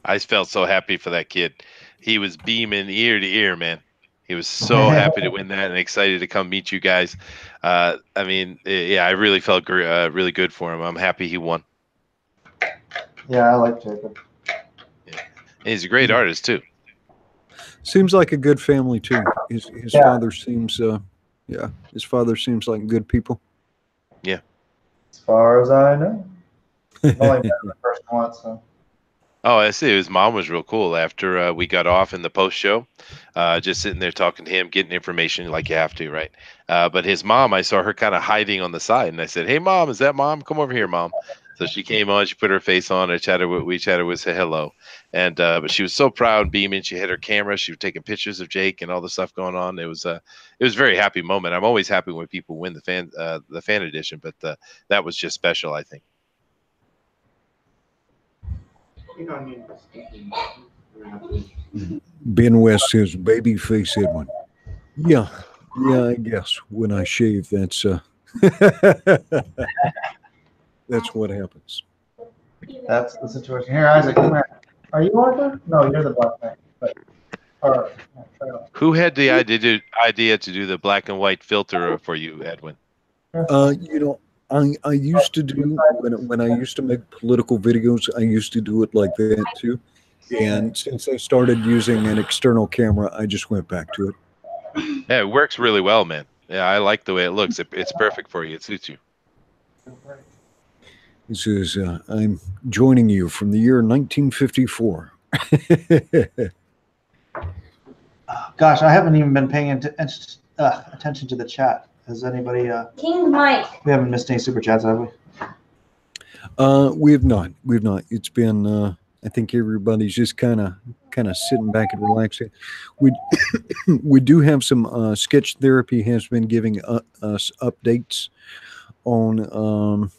I felt so happy for that kid. He was beaming ear to ear, man. He was so happy to win that and excited to come meet you guys. I mean, yeah, I really felt really good for him. I'm happy he won. Yeah, I like Jacob. Yeah. He's a great artist too. Seems like a good family too. His father seems, his father seems like good people. Yeah. As far as I know. I've only met the first one, so. Oh, I see. His mom was real cool after we got off in the post show. Just sitting there talking to him, getting information like you have to, right? But his mom, I saw her kind of hiding on the side, and I said, "Hey, Mom, is that Mom? Come over here, Mom." So she came on, she put her face on, we chatted with, said hello. And but she was so proud and beaming. She had her camera, she was taking pictures of Jake and all the stuff going on. It was a very happy moment. I'm always happy when people win the fan edition, but that was just special, I think. Ben West says, "Babyface Edwin." Yeah, I guess when I shave, that's that's what happens. That's the situation. Here, Isaac, come here. Are you Arthur? No, you're the black man. But, who had the idea to do the black and white filter for you, Edwin? You know, I used to do when I used to make political videos. I used to do it like that too. And since I started using an external camera, I just went back to it. Yeah, it works really well, man. Yeah, I like the way it looks. It's perfect for you. It suits you. He says, "I'm joining you from the year 1954. Gosh, I haven't even been paying attention to the chat. Has anybody? King Mike. We haven't missed any super chats, have we? We have not. We've not. It's been. I think everybody's just kind of sitting back and relaxing. We do have some Sketch Therapy has been giving us updates on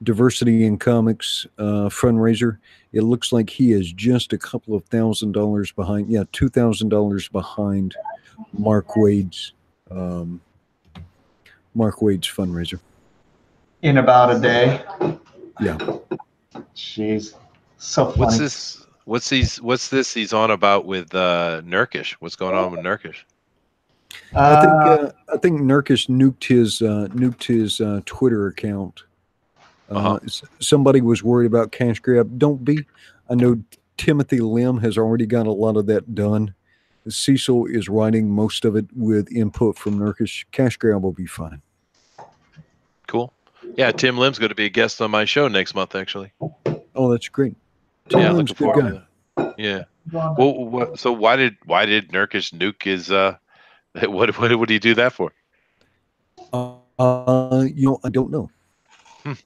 Diversity in Comics fundraiser. It looks like he is just a couple of $1,000 behind. Yeah, $2,000 behind Mark Wade's fundraiser. In about a day. Yeah. Jeez. So funny. What's this he's on about with Nurkish? What's going on with Nurkish? I think Nurkish nuked his Twitter account. Somebody was worried about cash grab. Don't be. I know Timothy Lim has already got a lot of that done. Cecil is writing most of it with input from Nurkish. Cash grab will be fine. Cool. Yeah, Tim Lim's going to be a guest on my show next month, actually. Oh, that's great. Tim Lim's a good guy. Yeah. Well, so why did Nurkish nuke his? What did he do that for? I don't know.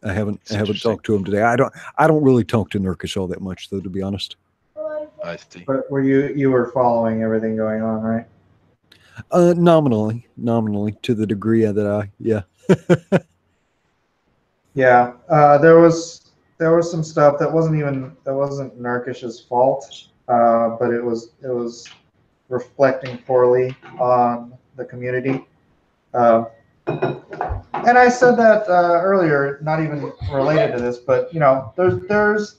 I haven't talked to him today. I don't really talk to Nurkish all that much, though, to be honest. I see. But you were following everything going on, right? Nominally to the degree that yeah. Yeah, there was some stuff that wasn't Nurkish's fault, but it was reflecting poorly on the community. And I said that earlier, not even related to this, but you know, there's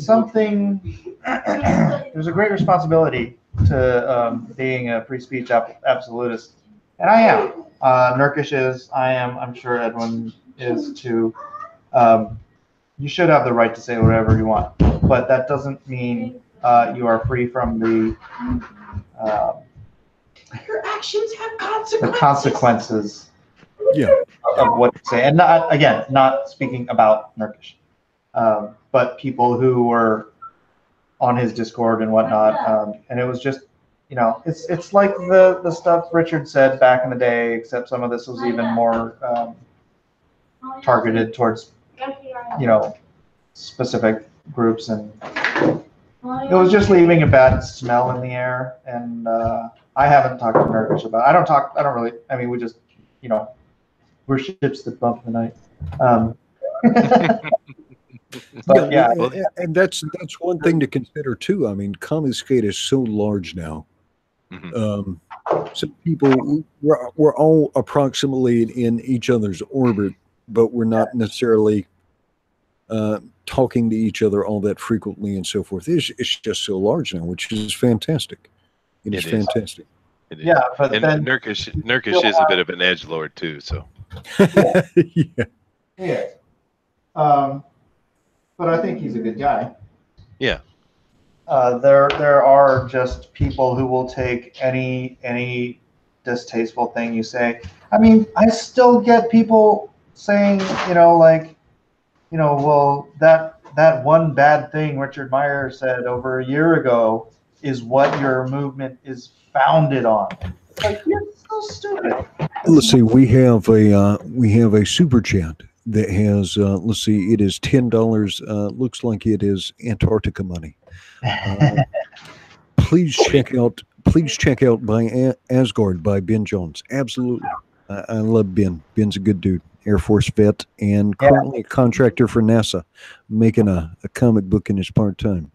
something, there's a great responsibility to being a free speech absolutist, and I am. Nurkish is. I am. I'm sure Edwin is too. You should have the right to say whatever you want, but that doesn't mean you are free from the. Your actions have consequences. The consequences. Yeah. Of what you say, and not speaking about Nurkish, but people who were on his Discord and whatnot, and it was just, you know, it's like the stuff Richard said back in the day, except some of this was even more targeted towards, you know, specific groups, and it was just leaving a bad smell in the air. And I haven't talked to Nurkish about it. I don't really. I mean, we just, you know, we're ships that bump in the night. But yeah, and that's one thing to consider too. I mean, Comiskate is so large now. So people, we're all approximately in each other's orbit, but we're not necessarily talking to each other all that frequently and so forth. It's just so large now, which is fantastic. It is fantastic. It is. Yeah, but and then Nurkish is a bit of an edgelord too. So yeah. Yeah. But I think he's a good guy. Yeah. There are just people who will take any distasteful thing you say. I mean, I still get people saying, you know, like, you know, well, that one bad thing Richard Meyer said over a year ago is what your movement is founded on. Like, you're so stupid. Let's see. We have a super chat that has. Let's see. It is $10. Looks like it is Antarctica money. Please check out by Asgard by Ben Jones. Absolutely. I love Ben. Ben's a good dude. Air Force vet and currently a contractor for NASA, making a comic book in his part time.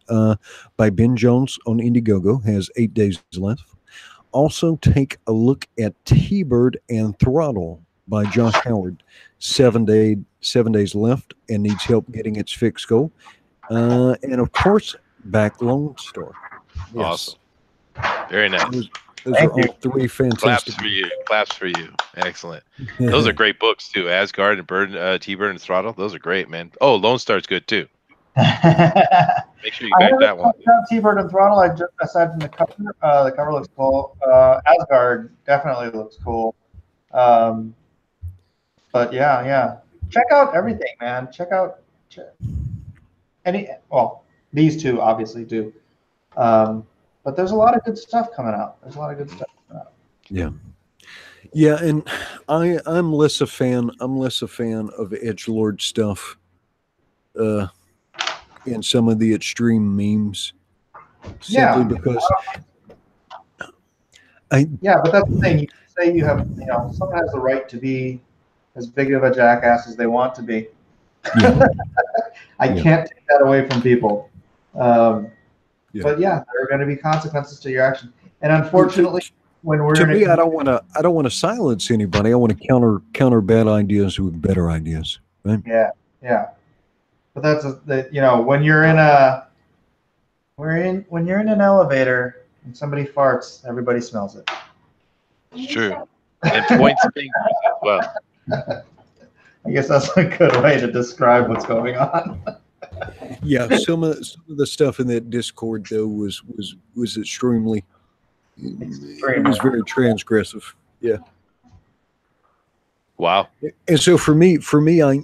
By Ben Jones on Indiegogo, has 8 days left. Also, take a look at T-Bird and Throttle by Josh Howard. 7 days left and needs help getting its fixed goal. And of course, back LONESTAR. Yes. Awesome. Very nice. Those are all three fantastic. Claps for you. Excellent. Those are great books too. Asgard and T-Bird and Throttle. Those are great, man. Oh, LONESTAR's good too. Make sure you back that one. T-Bird and Throttle. Aside from the cover looks cool. Asgard definitely looks cool. But yeah. Check out everything, man. Check out these two obviously do. But there's a lot of good stuff coming out. Yeah, and I'm less a fan of edgelord stuff, and some of the extreme memes. Simply because. But that's the thing. You say you have, you know, someone has the right to be as big of a jackass as they want to be. Yeah. I can't take that away from people. But yeah, there are going to be consequences to your action, and unfortunately, when we're I don't want to silence anybody. I want to counter bad ideas with better ideas. Right? Yeah. But that's you know, when you're in an elevator and somebody farts, everybody smells it. It's true, and points fingers as well. I guess that's a good way to describe what's going on. Yeah, some of the stuff in that Discord though was extremely. It was very transgressive. Yeah. Wow. And so for me, I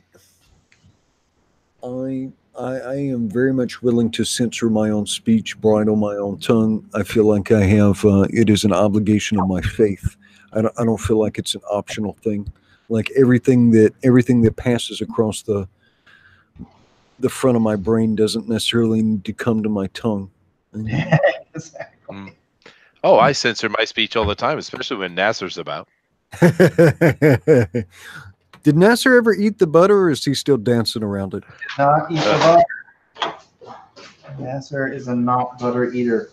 am very much willing to censor my own speech, bridle my own tongue. I feel like I have. It is an obligation of my faith. I don't feel like it's an optional thing. Like everything that passes across the front of my brain doesn't necessarily need to come to my tongue. Exactly. Oh, I censor my speech all the time, especially when Nasser's about. Did Nasser ever eat the butter, or is he still dancing around it? Not eat the butter. Nasser is a not butter eater.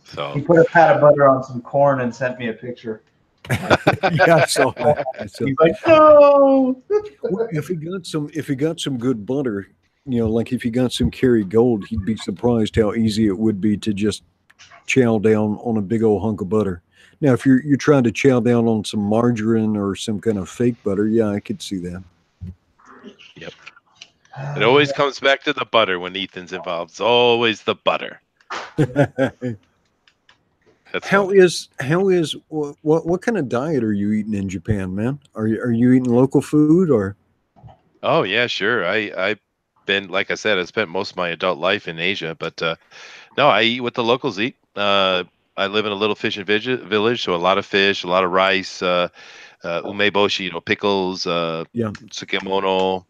So He put a pat of butter on some corn and sent me a picture. Yeah, I saw that. He's like, no. Well, if he got some good butter, like if he got some Kerry Gold, he'd be surprised how easy it would be to just chow down on a big old hunk of butter. Now, if you're trying to chow down on some margarine or some kind of fake butter, yeah, I could see that. Yep. It always comes back to the butter when Ethan's involved. It's always the butter. How is what kind of diet are you eating in Japan, man? Are you eating local food or? Oh yeah, sure. I've been, like I said, I spent most of my adult life in Asia, but no, I eat what the locals eat. I live in a little fishing village, so a lot of fish, a lot of rice, umeboshi, pickles, tsukemono,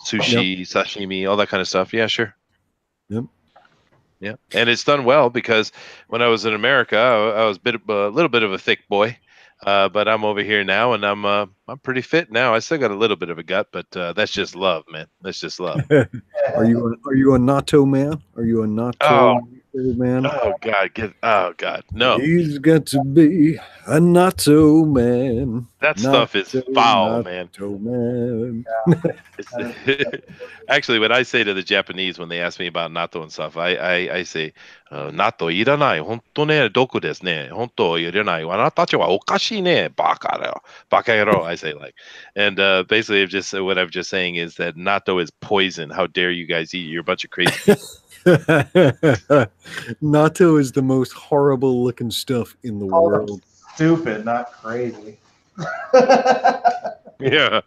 sushi, sashimi, all that kind of stuff. Yeah, sure. Yep. Yeah, and it's done well because when I was in America, I was a little bit of a thick boy, but I'm over here now, and I'm pretty fit now. I still got a little bit of a gut, but that's just love, man. That's just love. Are you a natto man? Are you a natto man? Oh God, no. He's got to be a natto man. That stuff is foul, man. Man. Actually, what I say to the Japanese when they ask me about natto and stuff, I say, natto iranai, honto ne doku desu ne, honto iranai, wanatachi wa okashi ne, baka bakayaro, I say like. And basically what I'm just saying is that natto is poison. How dare you guys eat? You're a bunch of crazy people. Natto is the most horrible looking stuff in the world. Stupid, not crazy. Yeah.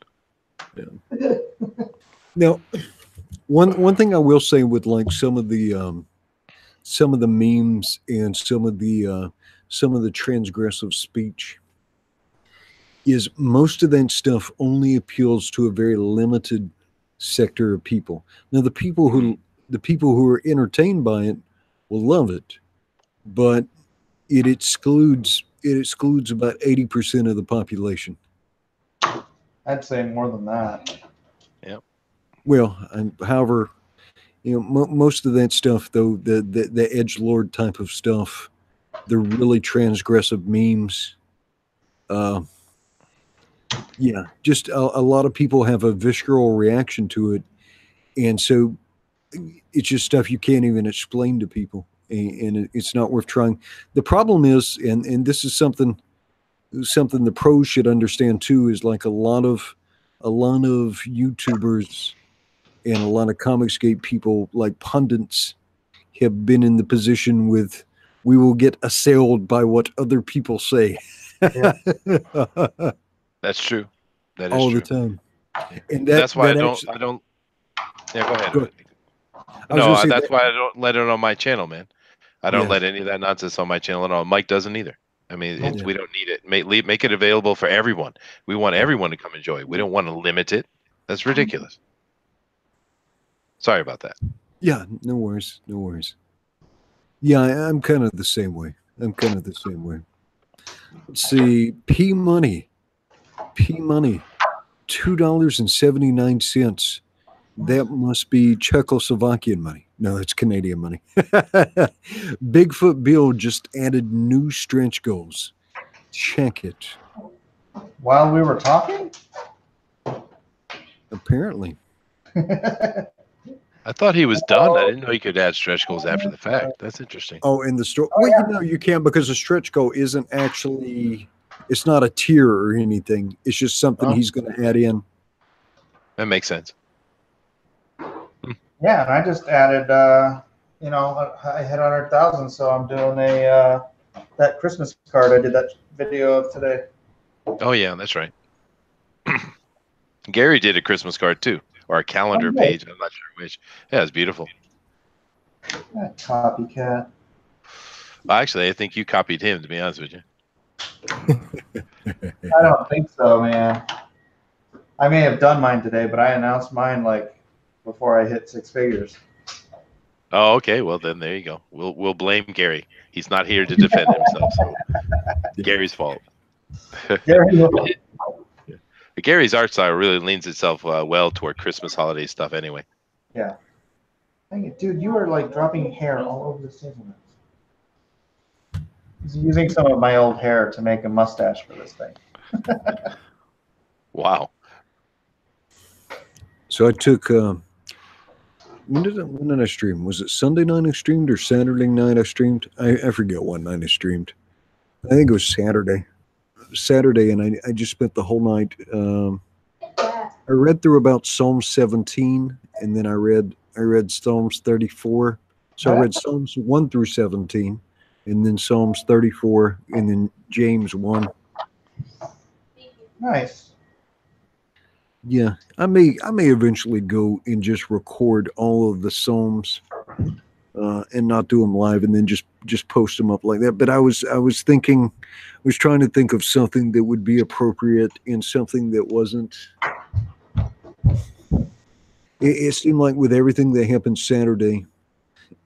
Now, one thing I will say with like some of the memes and some of the transgressive speech is most of that stuff only appeals to a very limited sector of people. Now, the people who are entertained by it will love it, but it excludes about 80% of the population. I'd say more than that. Yeah. Well, however, most of that stuff, though, the edgelord type of stuff, the really transgressive memes, just a lot of people have a visceral reaction to it, and so it's just stuff you can't even explain to people, and it's not worth trying. The problem is, and this is something the pros should understand too, is like a lot of YouTubers and a lot of Comicsgate people, like pundits, have been in the position with, we will get assailed by what other people say. Yeah. That's true. That is all true. the time. And that's why I don't. Yeah, go ahead. Go ahead. No, that's why I don't let it on my channel, man. I don't Yeah. let any of that nonsense on my channel at all. Mike doesn't either. I mean, we don't need it. Make it available for everyone. We want everyone to come enjoy it. We don't want to limit it. That's ridiculous. Sorry about that. Yeah, no worries. No worries. Yeah, I'm kind of the same way. Let's see, P Money, $2.79. That must be Czechoslovakian money. No, it's Canadian money. Bigfoot Bill just added new stretch goals. Check it. While we were talking? Apparently. I thought he was done. I didn't know he could add stretch goals after the fact. That's interesting. Oh, in the store. Well, you can, because a stretch goal isn't actually, it's not a tier or anything. It's just something he's going to add in. That makes sense. Yeah, and I just added, I hit 100,000, so I'm doing that Christmas card. I did that video of today. Oh yeah, that's right. Gary did a Christmas card too, or a calendar page. I'm not sure which. Yeah, it's beautiful. That copycat. Well, actually, I think you copied him, to be honest with you. I don't think so, man. I may have done mine today, but I announced mine like before I hit 6 figures. Oh, okay. Well, then there you go. We'll blame Gary. He's not here to defend himself, so Gary's fault. Gary's art style really leans itself well toward Christmas holiday stuff, anyway. Yeah. Dang it, dude, you are like dropping hair all over the table. He's using some of my old hair to make a mustache for this thing. Wow. So I took. When did I stream? Was it Sunday night I streamed or Saturday night I streamed? I forget what night I streamed. I think it was Saturday. Saturday, and I just spent the whole night. I read through about Psalm 17, and then I read Psalms 34. So I read Psalms 1 through 17, and then Psalms 34, and then James 1. Nice. Yeah, I may eventually go and just record all of the Psalms, and not do them live, and then just post them up like that. But I was trying to think of something that would be appropriate and something that wasn't. It seemed like with everything that happened Saturday,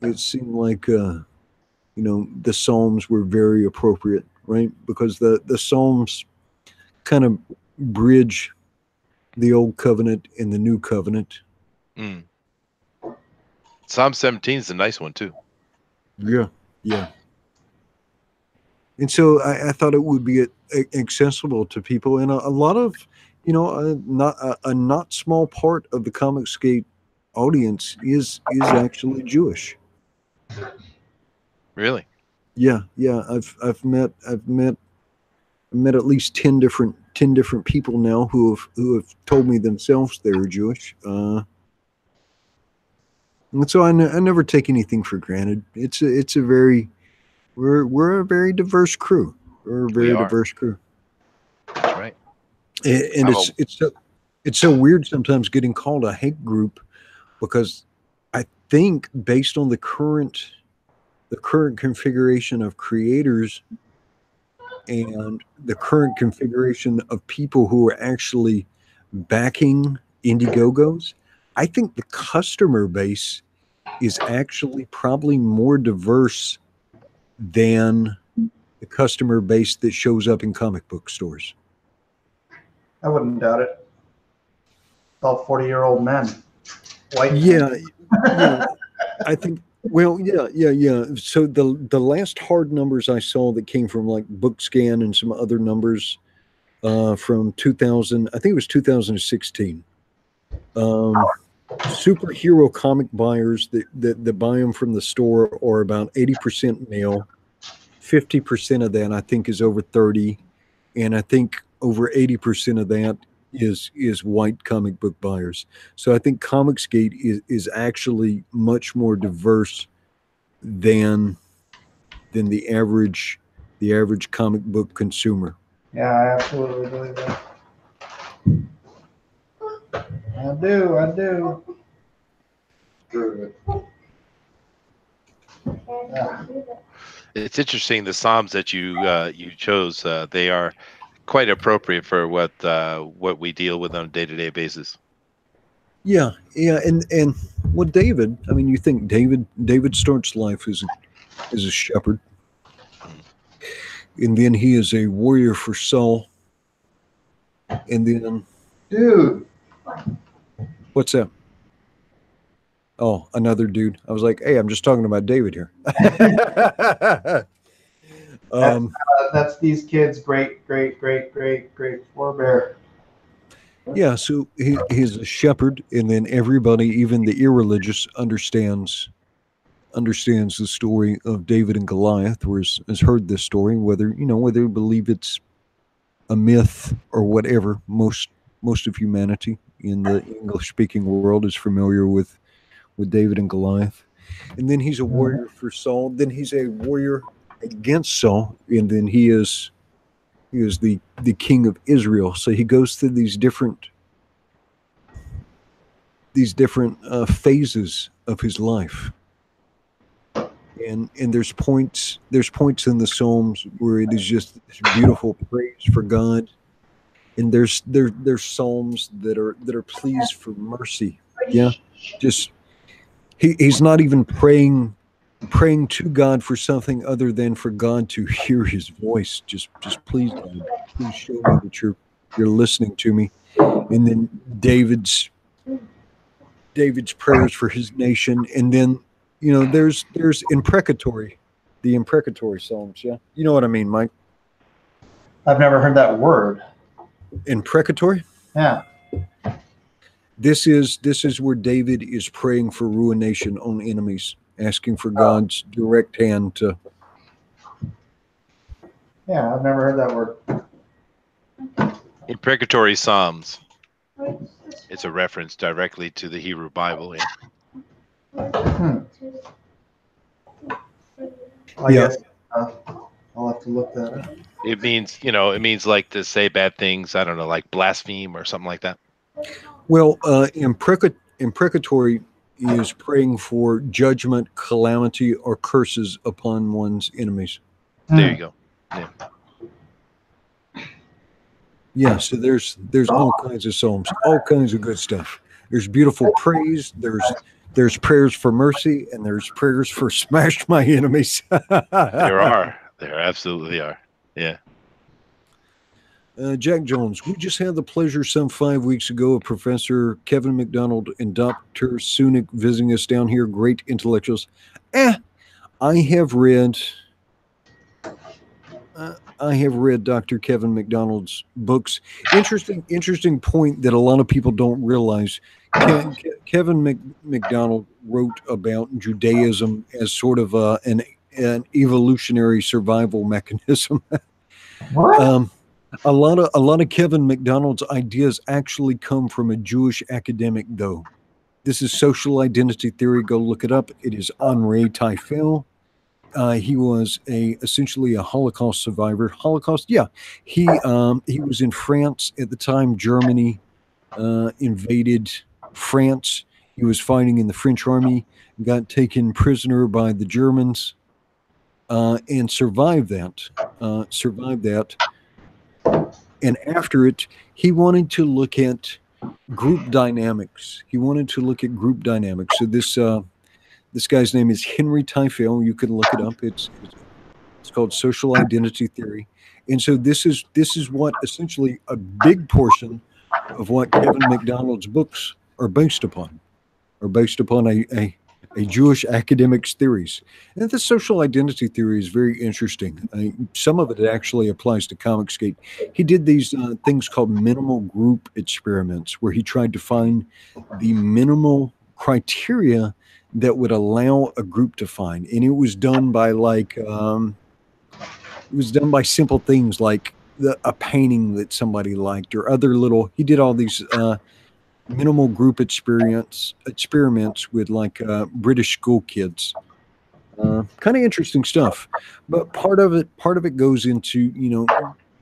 it seemed like the Psalms were very appropriate, right? Because the Psalms kind of bridge the old covenant and the new covenant. Mm. Psalm 17 is a nice one too. Yeah. And so I thought it would be accessible to people, and a lot of, a not small part of the Comicsgate audience is actually Jewish. Really? Yeah. I've met at least 10 different people now who have told me themselves they're Jewish. And so I never take anything for granted. We're a very diverse crew. We're a very diverse crew. That's right. And it's so weird sometimes getting called a hate group, because I think based on the current configuration of creators and the current configuration of people who are actually backing Indiegogos, I think the customer base is actually probably more diverse than the customer base that shows up in comic book stores. I wouldn't doubt it. It's all 40-year-old men. White. Yeah. I think. Well, yeah. So the last hard numbers I saw that came from like BookScan and some other numbers from 2000, I think it was 2016. Superhero comic buyers that buy them from the store are about 80% male. 50% of that I think is over 30, and I think over 80% of that is white comic book buyers. So I think Comicsgate is actually much more diverse than the average comic book consumer. Yeah, I absolutely believe that. I do. Good. Yeah. It's interesting, the Psalms that you chose. They are quite appropriate for what we deal with on a day-to-day basis. Yeah, and what David? I mean, you think David starts life as a shepherd, and then he is a warrior for Saul, and then Dude. What's that? Oh, another dude. I was like, hey, I'm just talking about David here. That's these kids' great forebear. Yeah, so he's a shepherd, and then everybody, even the irreligious, understands the story of David and Goliath, or has heard this story, whether you believe it's a myth or whatever. Most of humanity in the English-speaking world is familiar with David and Goliath. And then he's a warrior for Saul. Then he's a warrior against Saul, and then he is the king of Israel. So he goes through these different phases of his life. And there's points in the Psalms where it is just this beautiful praise for God. And there's Psalms that are pleas for mercy. Yeah. He's not even praying to God for something other than for God to hear his voice. Just please, God, please show me that you're listening to me. And then David's prayers for his nation, and then there's imprecatory, the imprecatory psalms. Yeah, you know what I mean, Mike? I've never heard that word. Imprecatory. Yeah. This is where David is praying for ruination on enemies, asking for God's direct hand to. Yeah, I've never heard that word. Imprecatory Psalms. It's a reference directly to the Hebrew Bible. Yeah. I guess I'll have to look that up. It means like to say bad things. I don't know, like blaspheme or something like that. Well, imprecatory is praying for judgment, calamity, or curses upon one's enemies. There you go. Yeah. Yeah, so there's all kinds of psalms, all kinds of good stuff. There's beautiful praise. There's prayers for mercy, and there's prayers for smash my enemies. There absolutely are. Yeah. Jack Jones, we just had the pleasure some 5 weeks ago of Professor Kevin McDonald and Dr. Sunic visiting us down here. Great intellectuals. I have read Dr. Kevin McDonald's books. Interesting point that a lot of people don't realize. Kevin McDonald wrote about Judaism as sort of an evolutionary survival mechanism. What? A lot of Kevin McDonald's ideas actually come from a Jewish academic, though. This is social identity theory. Go look it up. It is Henri Taifel. He was essentially a Holocaust survivor. He was in France at the time. Germany invaded France. He was fighting in the French army, got taken prisoner by the Germans, and survived that. And after it, he wanted to look at group dynamics. So this guy's name is Henri Taifel. You can look it up. It's called Social Identity Theory. And so this is what essentially a big portion of what Kevin McDonald's books are based upon. A Jewish academic's theories. And the social identity theory is very interesting. Some of it actually applies to Comicsgate. He did these things called minimal group experiments, where he tried to find the minimal criteria that would allow a group to find. And it was done by simple things like a painting that somebody liked, or other little. He did all these minimal group experiments with British school kids. Kind of interesting stuff. But part of it goes into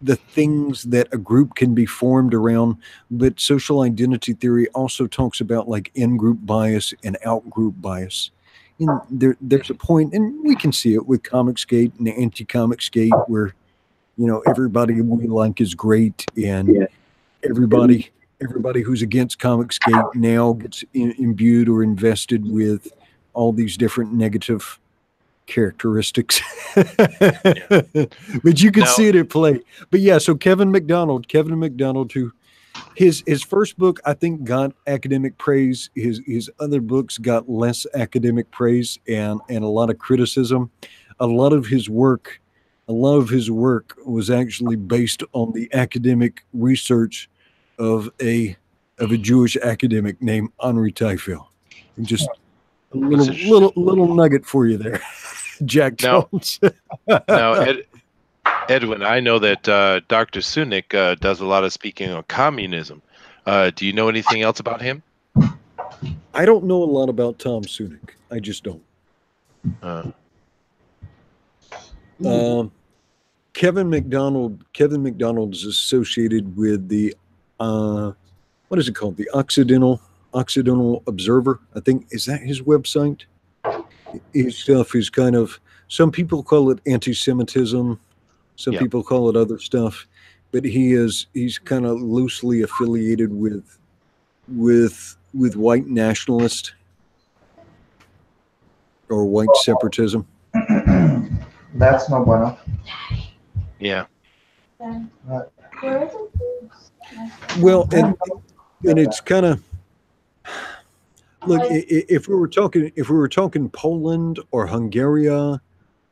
the things that a group can be formed around. But social identity theory also talks about like in-group bias and out-group bias. And there's a point, and we can see it with Comicsgate and anti-Comicsgate, where everybody we like is great, and everybody who's against Comicsgate now gets imbued or invested with all these different negative characteristics. But you can see it at play. But yeah, so Kevin McDonald, who his first book I think got academic praise. His other books got less academic praise and a lot of criticism. A lot of his work was actually based on the academic research of a Jewish academic named Henri Taifel. Just a little nugget for you there, Jack Jones. Now, Edwin, I know that Dr. Sunic does a lot of speaking on communism. Do you know anything else about him? I don't know a lot about Tom Sunic. I just don't. Kevin McDonald is associated with the what is it called? The Occidental Observer. I think, is that his website? His stuff is kind of, some people call it anti-Semitism, some people call it other stuff, but he's kind of loosely affiliated with white nationalists. or white separatism. That's no bueno. Yeah. Where is it? Well, and it's kind of look, if we were talking Poland or Hungary or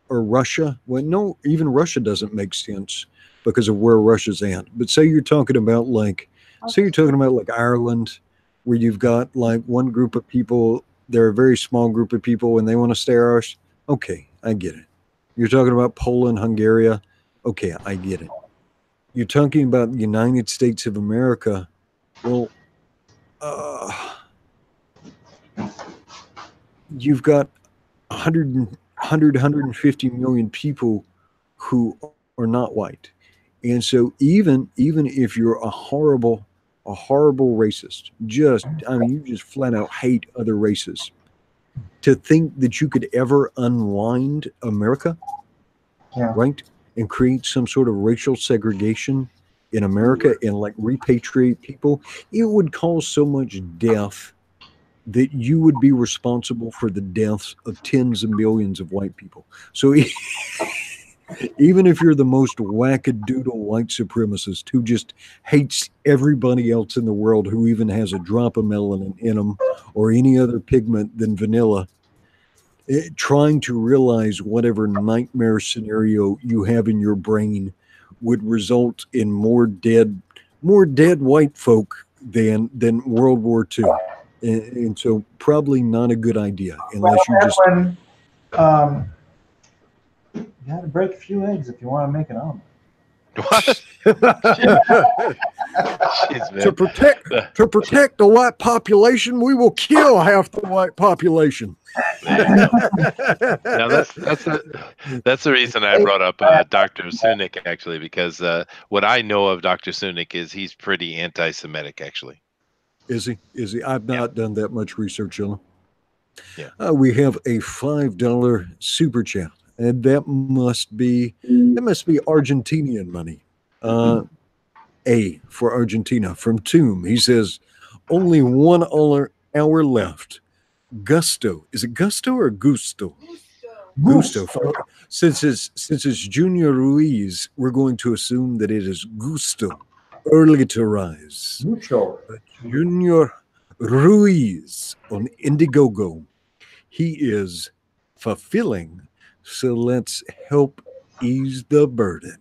Russia, well, no, even Russia doesn't make sense because of where Russia's at. But say you're talking about like Ireland, where you've got like one group of people, they're a very small group of people, and they want to stay Irish. Okay, I get it. You're talking about Poland, Hungary. Okay, I get it. You're talking about the United States of America. Well, you've got 150 million people who are not white. And so even if you're a horrible racist, you just flat out hate other races, to think that you could ever unwind America, right? And create some sort of racial segregation in America and like repatriate people, it would cause so much death that you would be responsible for the deaths of tens of millions of white people. So even if you're the most wackadoodle white supremacist who just hates everybody else in the world who even has a drop of melanin in them or any other pigment than vanilla, trying to realize whatever nightmare scenario you have in your brain would result in more dead white folk than World War II. And so probably not a good idea unless you just... you got to break a few eggs if you want to make an omelet. What? Jeez, to protect the white population, we will kill half the white population. Now that's the reason I brought up Dr. Sunik, actually, because what I know of Dr. Sunik is he's pretty anti-Semitic, actually. Is he? I've not done that much research on him. Yeah. We have a $5 super chat, and that must be Argentinian money. A for Argentina from Tomb. He says, only 1 hour left. Gusto. Is it Gusto or Gusto? Gusto. Since it's Junior Ruiz, we're going to assume that it is Gusto. Early to rise. Mucho. Junior Ruiz on Indiegogo. He is fulfilling. So let's help ease the burden.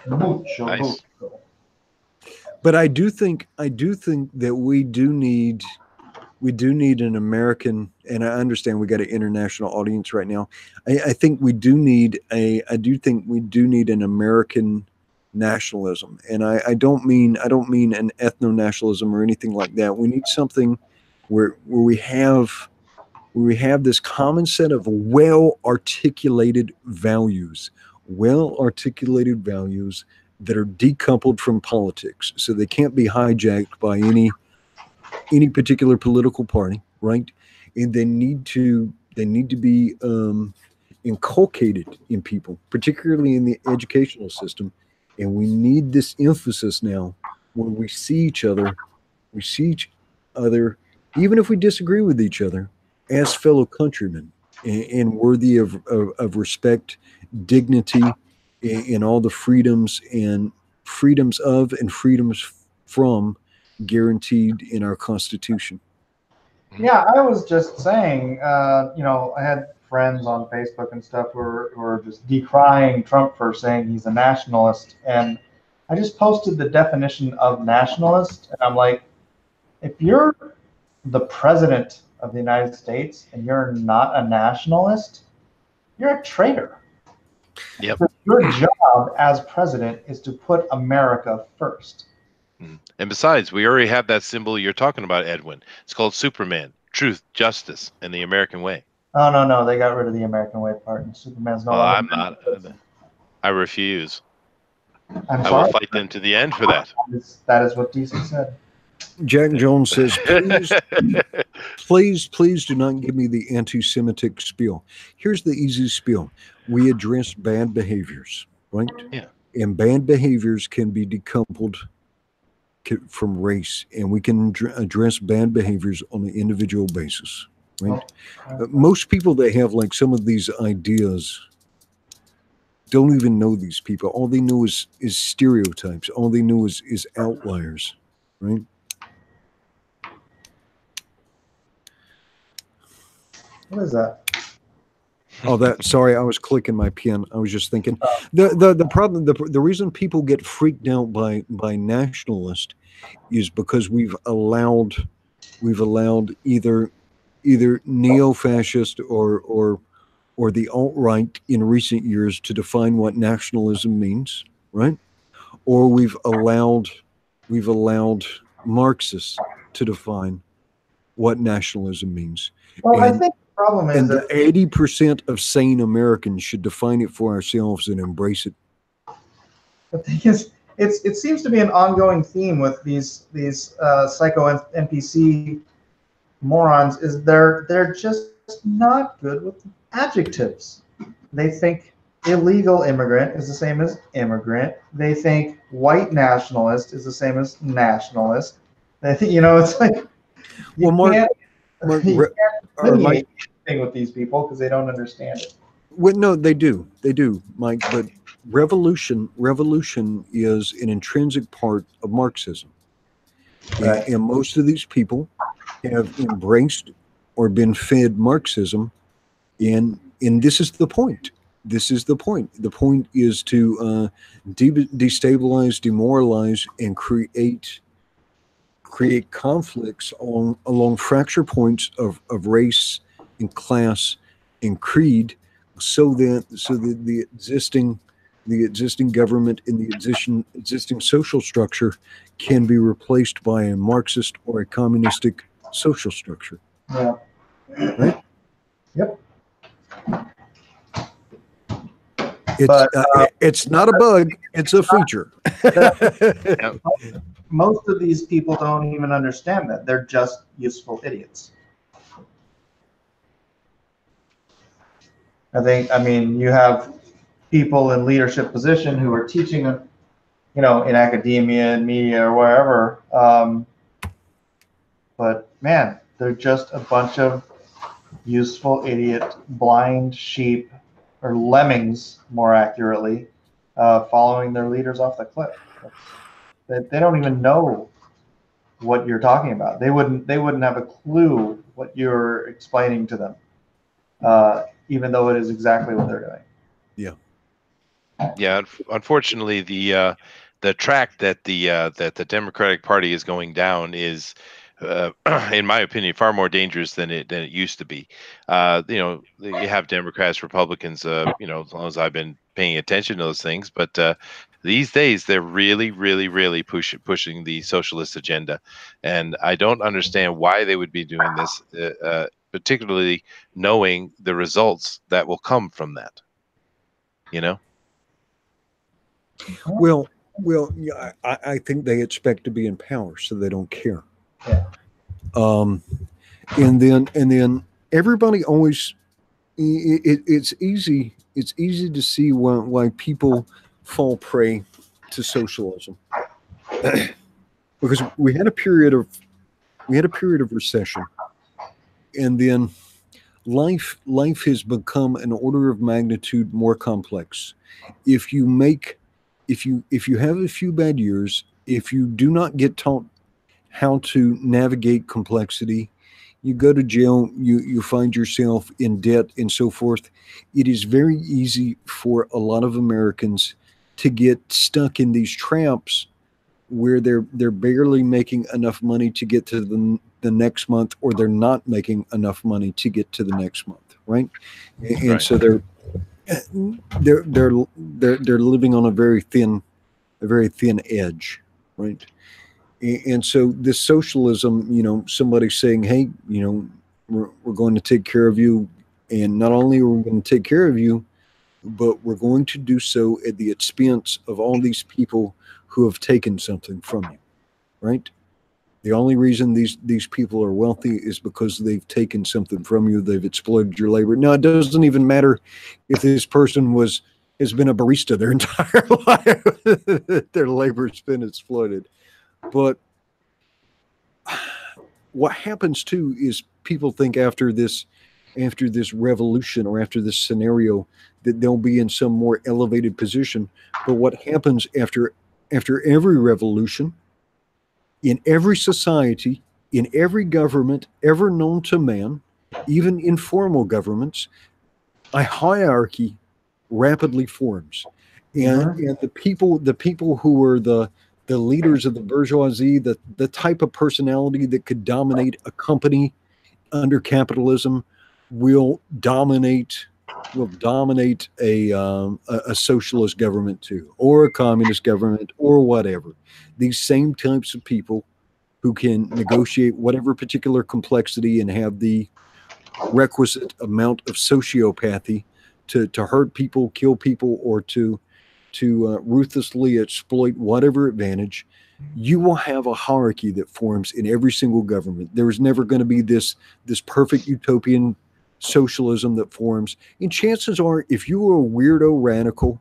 Mucho. Nice. But I do think that we do need an American, and I understand we got an international audience right now. I think we do need an American nationalism, and I don't mean an ethno-nationalism or anything like that. We need something where we have this common set of well-articulated values that are decoupled from politics, so they can't be hijacked by any particular political party, right? And they need to be inculcated in people, particularly in the educational system. And we need this emphasis now when we see each other, even if we disagree with each other, as fellow countrymen and worthy of respect, dignity, and all the freedoms of and freedoms from guaranteed in our Constitution. Yeah, I was just saying, I had friends on Facebook and stuff who were just decrying Trump for saying he's a nationalist, and I just posted the definition of nationalist, and I'm like, if you're the president of the United States and you're not a nationalist, you're a traitor. Yep. So your job as president is to put America first. And besides, we already have that symbol you're talking about, Edwin. It's called Superman, truth, justice, and the American way. Oh, no, they got rid of the American way part, and Superman's no longer. I'm not. I refuse. I'm I sorry. will fight them to the end for that. That is what DC said. Jack Jones says, please do not give me the anti-Semitic spiel. Here's the easy spiel. We address bad behaviors, right? Yeah. And bad behaviors can be decoupled from race, and we can address bad behaviors on an individual basis. right? Most people that have like some of these ideas don't even know these people. All they know is stereotypes. All they know is outliers, right? What is that? Oh, sorry, I was clicking my pen. I was just thinking the problem, the reason people get freaked out by nationalist is because we've allowed either neo-fascist or the alt-right in recent years to define what nationalism means, right? Or we've allowed Marxists to define what nationalism means. Well, I And- think the problem is And that 80% of sane Americans should define it for ourselves and embrace it. the thing is, it seems to be an ongoing theme with these psycho NPC morons. Is they're just not good with adjectives. They think illegal immigrant is the same as immigrant. They think white nationalist is the same as nationalist. They think, it's like you Well, Mark, you can't or Mike, delineate anything with these people because they don't understand it. well, no, they do, Mike. But revolution is an intrinsic part of Marxism, Right. and most of these people have embraced or been fed Marxism, and this is the point. This is the point. The point is to destabilize, demoralize, and create conflicts along fracture points of race and class and creed, so that the existing government and the existing social structure can be replaced by a Marxist or a communistic social structure. Yeah. Right? Yep. It's not a bug, it's a feature. Most of these people don't even understand that. They're just useful idiots. I mean, you have people in leadership position who are teaching, in academia and media or wherever. But man, they're just a bunch of useful idiot, blind sheep, or lemmings, more accurately, following their leaders off the cliff. They don't even know what you're talking about. They wouldn't have a clue what you're explaining to them, even though it is exactly what they're doing. Yeah, unfortunately, the track that the Democratic Party is going down is, in my opinion, far more dangerous than it used to be. You have Democrats, Republicans. As long as I've been paying attention to those things, but these days they're really, really, really pushing the socialist agenda, and I don't understand why they would be doing this, particularly knowing the results that will come from that. Well, yeah, I think they expect to be in power, so they don't care. Yeah. And then everybody always, it's easy to see why people fall prey to socialism, because we had a period of recession, and then life has become an order of magnitude more complex. If you have a few bad years, if you do not get taught how to navigate complexity, you go to jail, you find yourself in debt and so forth. It is very easy for a lot of Americans to get stuck in these traps where they're barely making enough money to get to the next month, or they're not making enough money to get to the next month, right? And Right. so they're living on a very thin edge, right? And so this socialism, somebody saying, hey, we're going to take care of you, and not only are we going to take care of you, but we're going to do so at the expense of all these people who have taken something from you, right? The only reason these people are wealthy is because they've taken something from you. They've exploited your labor. Now, it doesn't even matter if this person has been a barista their entire life. Their labor's been exploited. But what happens too is people think after this revolution or after this scenario that they'll be in some more elevated position. But what happens after every revolution, in every society, in every government ever known to man, even informal governments, a hierarchy rapidly forms. And the people who were the leaders of the bourgeoisie, the type of personality that could dominate a company under capitalism, will dominate a socialist government too, or a communist government, or whatever. These same types of people who can negotiate whatever particular complexity and have the requisite amount of sociopathy to hurt people, kill people, or to ruthlessly exploit whatever advantage. You will have a hierarchy that forms in every single government. There is never going to be this perfect utopian socialism that forms. And chances are, if you are a weirdo radical,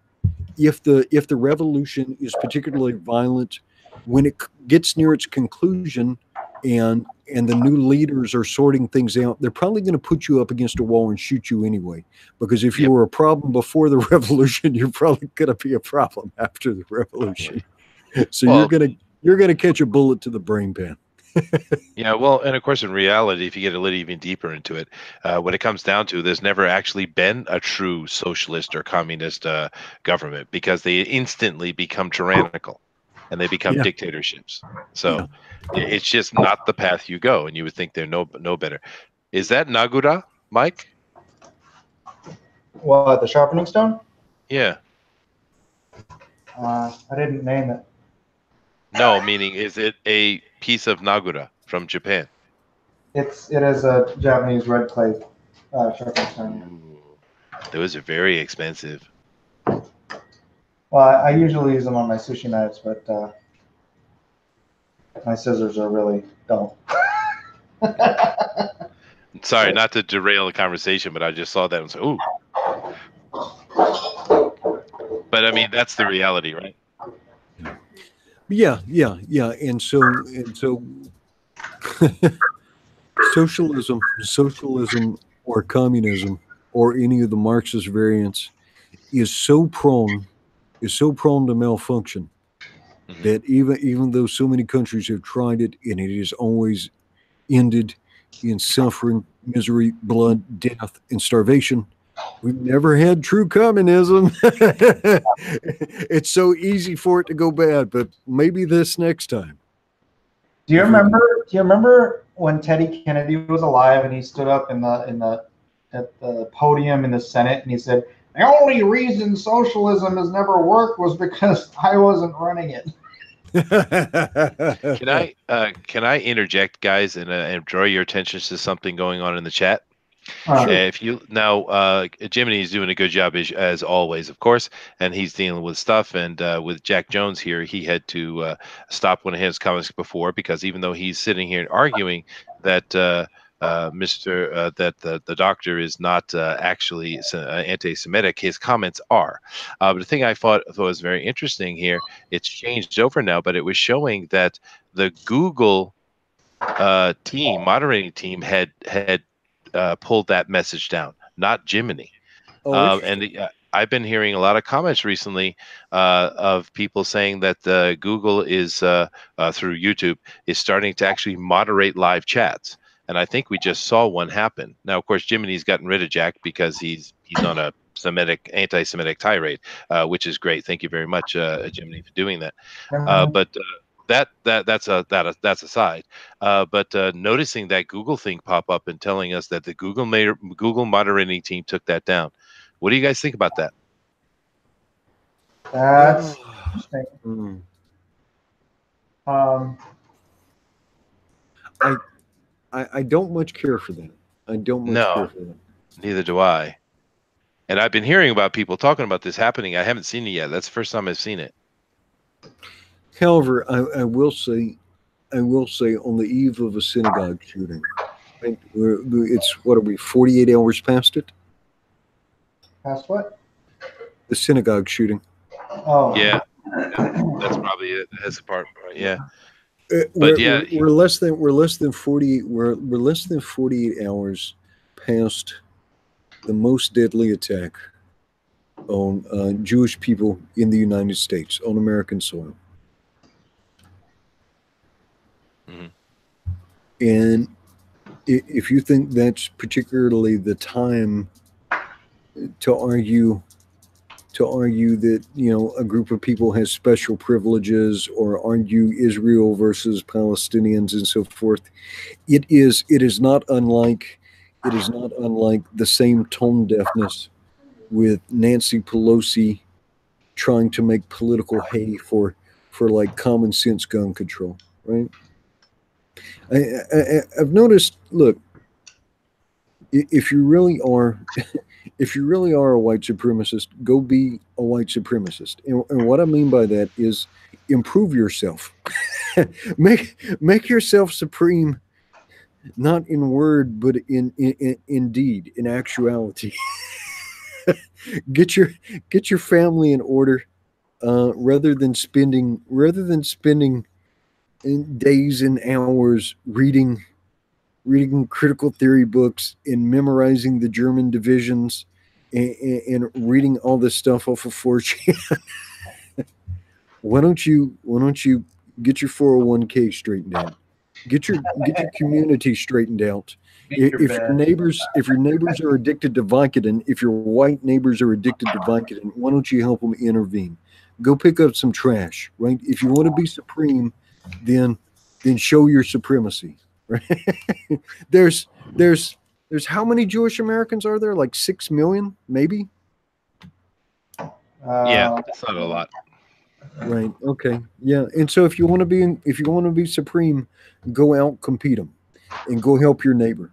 if the revolution is particularly violent, when it gets near its conclusion and the new leaders are sorting things out, they're probably going to put you up against a wall and shoot you anyway. Because if you were a problem before the revolution, you're probably going to be a problem after the revolution. So you're gonna catch a bullet to the brain pan. Yeah, well, and of course, in reality, if you get a little even deeper into it, when it comes down to, there's never actually been a true socialist or communist government, because they instantly become tyrannical and they become dictatorships. So it's just not the path you go, and you would think they're no better. Is that Nagura, Mike? What, the sharpening stone? Yeah. I didn't name it. No, meaning, is it a piece of Nagura from Japan? It is a Japanese red clay sharpening stone. Ooh, those are very expensive. Well, I usually use them on my sushi knives, but my scissors are really dull. Sorry, not to derail the conversation, but I just saw that and said, "Ooh." But I mean, that's the reality, right? Yeah. And so socialism or communism or any of the Marxist variants is so prone to malfunction that even though so many countries have tried it, and it has always ended in suffering, misery, blood, death, and starvation, we've never had true communism. It's so easy for it to go bad, but maybe this next time. Do you remember when Teddy Kennedy was alive and he stood up at the podium in the Senate and he said, "The only reason socialism has never worked was because I wasn't running it." Can I interject, guys, and draw your attention to something going on in the chat? If you now, Jiminy is doing a good job as always, of course, and he's dealing with stuff. And with Jack Jones here, he had to stop one of his comments before, because even though he's sitting here arguing that the doctor is not actually anti-Semitic, his comments are. But the thing I thought was very interesting here, it's changed over now, but it was showing that the Google moderating team had pulled that message down, not Jiminy. I've been hearing a lot of comments recently of people saying that Google is through YouTube is starting to actually moderate live chats, and I think we just saw one happen. Now, of course, Jiminy's gotten rid of Jack because he's on a anti-Semitic tirade, which is great. Thank you very much, Jiminy, for doing that. But that's aside. But noticing that Google thing pop up and telling us that the Google moderating team took that down. What do you guys think about that? That's interesting. I don't much care for that. I don't much care for that. Neither do I. And I've been hearing about people talking about this happening. I haven't seen it yet. That's the first time I've seen it. However, I will say, on the eve of a synagogue shooting, it's, what are we, 48 hours past it? Past what? The synagogue shooting. Oh. Yeah. That's probably it. That's the part, right? Yeah. But yeah, we're less than 48 hours past the most deadly attack on Jewish people in the United States on American soil. Mhm. And if you think that's particularly the time to argue that, you know, a group of people has special privileges, or argue Israel versus Palestinians and so forth, it is not unlike the same tone deafness with Nancy Pelosi trying to make political hay for like common sense gun control, right? I've noticed. Look, if you really are if you really are a white supremacist, go be a white supremacist. And what I mean by that is improve yourself. make yourself supreme, not in word, but in deed, in actuality. Get your family in order, rather than spending days and hours reading critical theory books and memorizing the German divisions, and reading all this stuff off of 4chan. Why don't you get your 401k straightened out? Get your community straightened out. If your neighbors are addicted to Vicodin, if your white neighbors are addicted to Vicodin, why don't you help them intervene? Go pick up some trash, right? If you want to be supreme, then show your supremacy. Right? There's how many Jewish Americans are there? Like 6 million, maybe? yeah, it's not a lot. Right. Okay. Yeah. And so if you want to be supreme, go out, compete them, and go help your neighbor.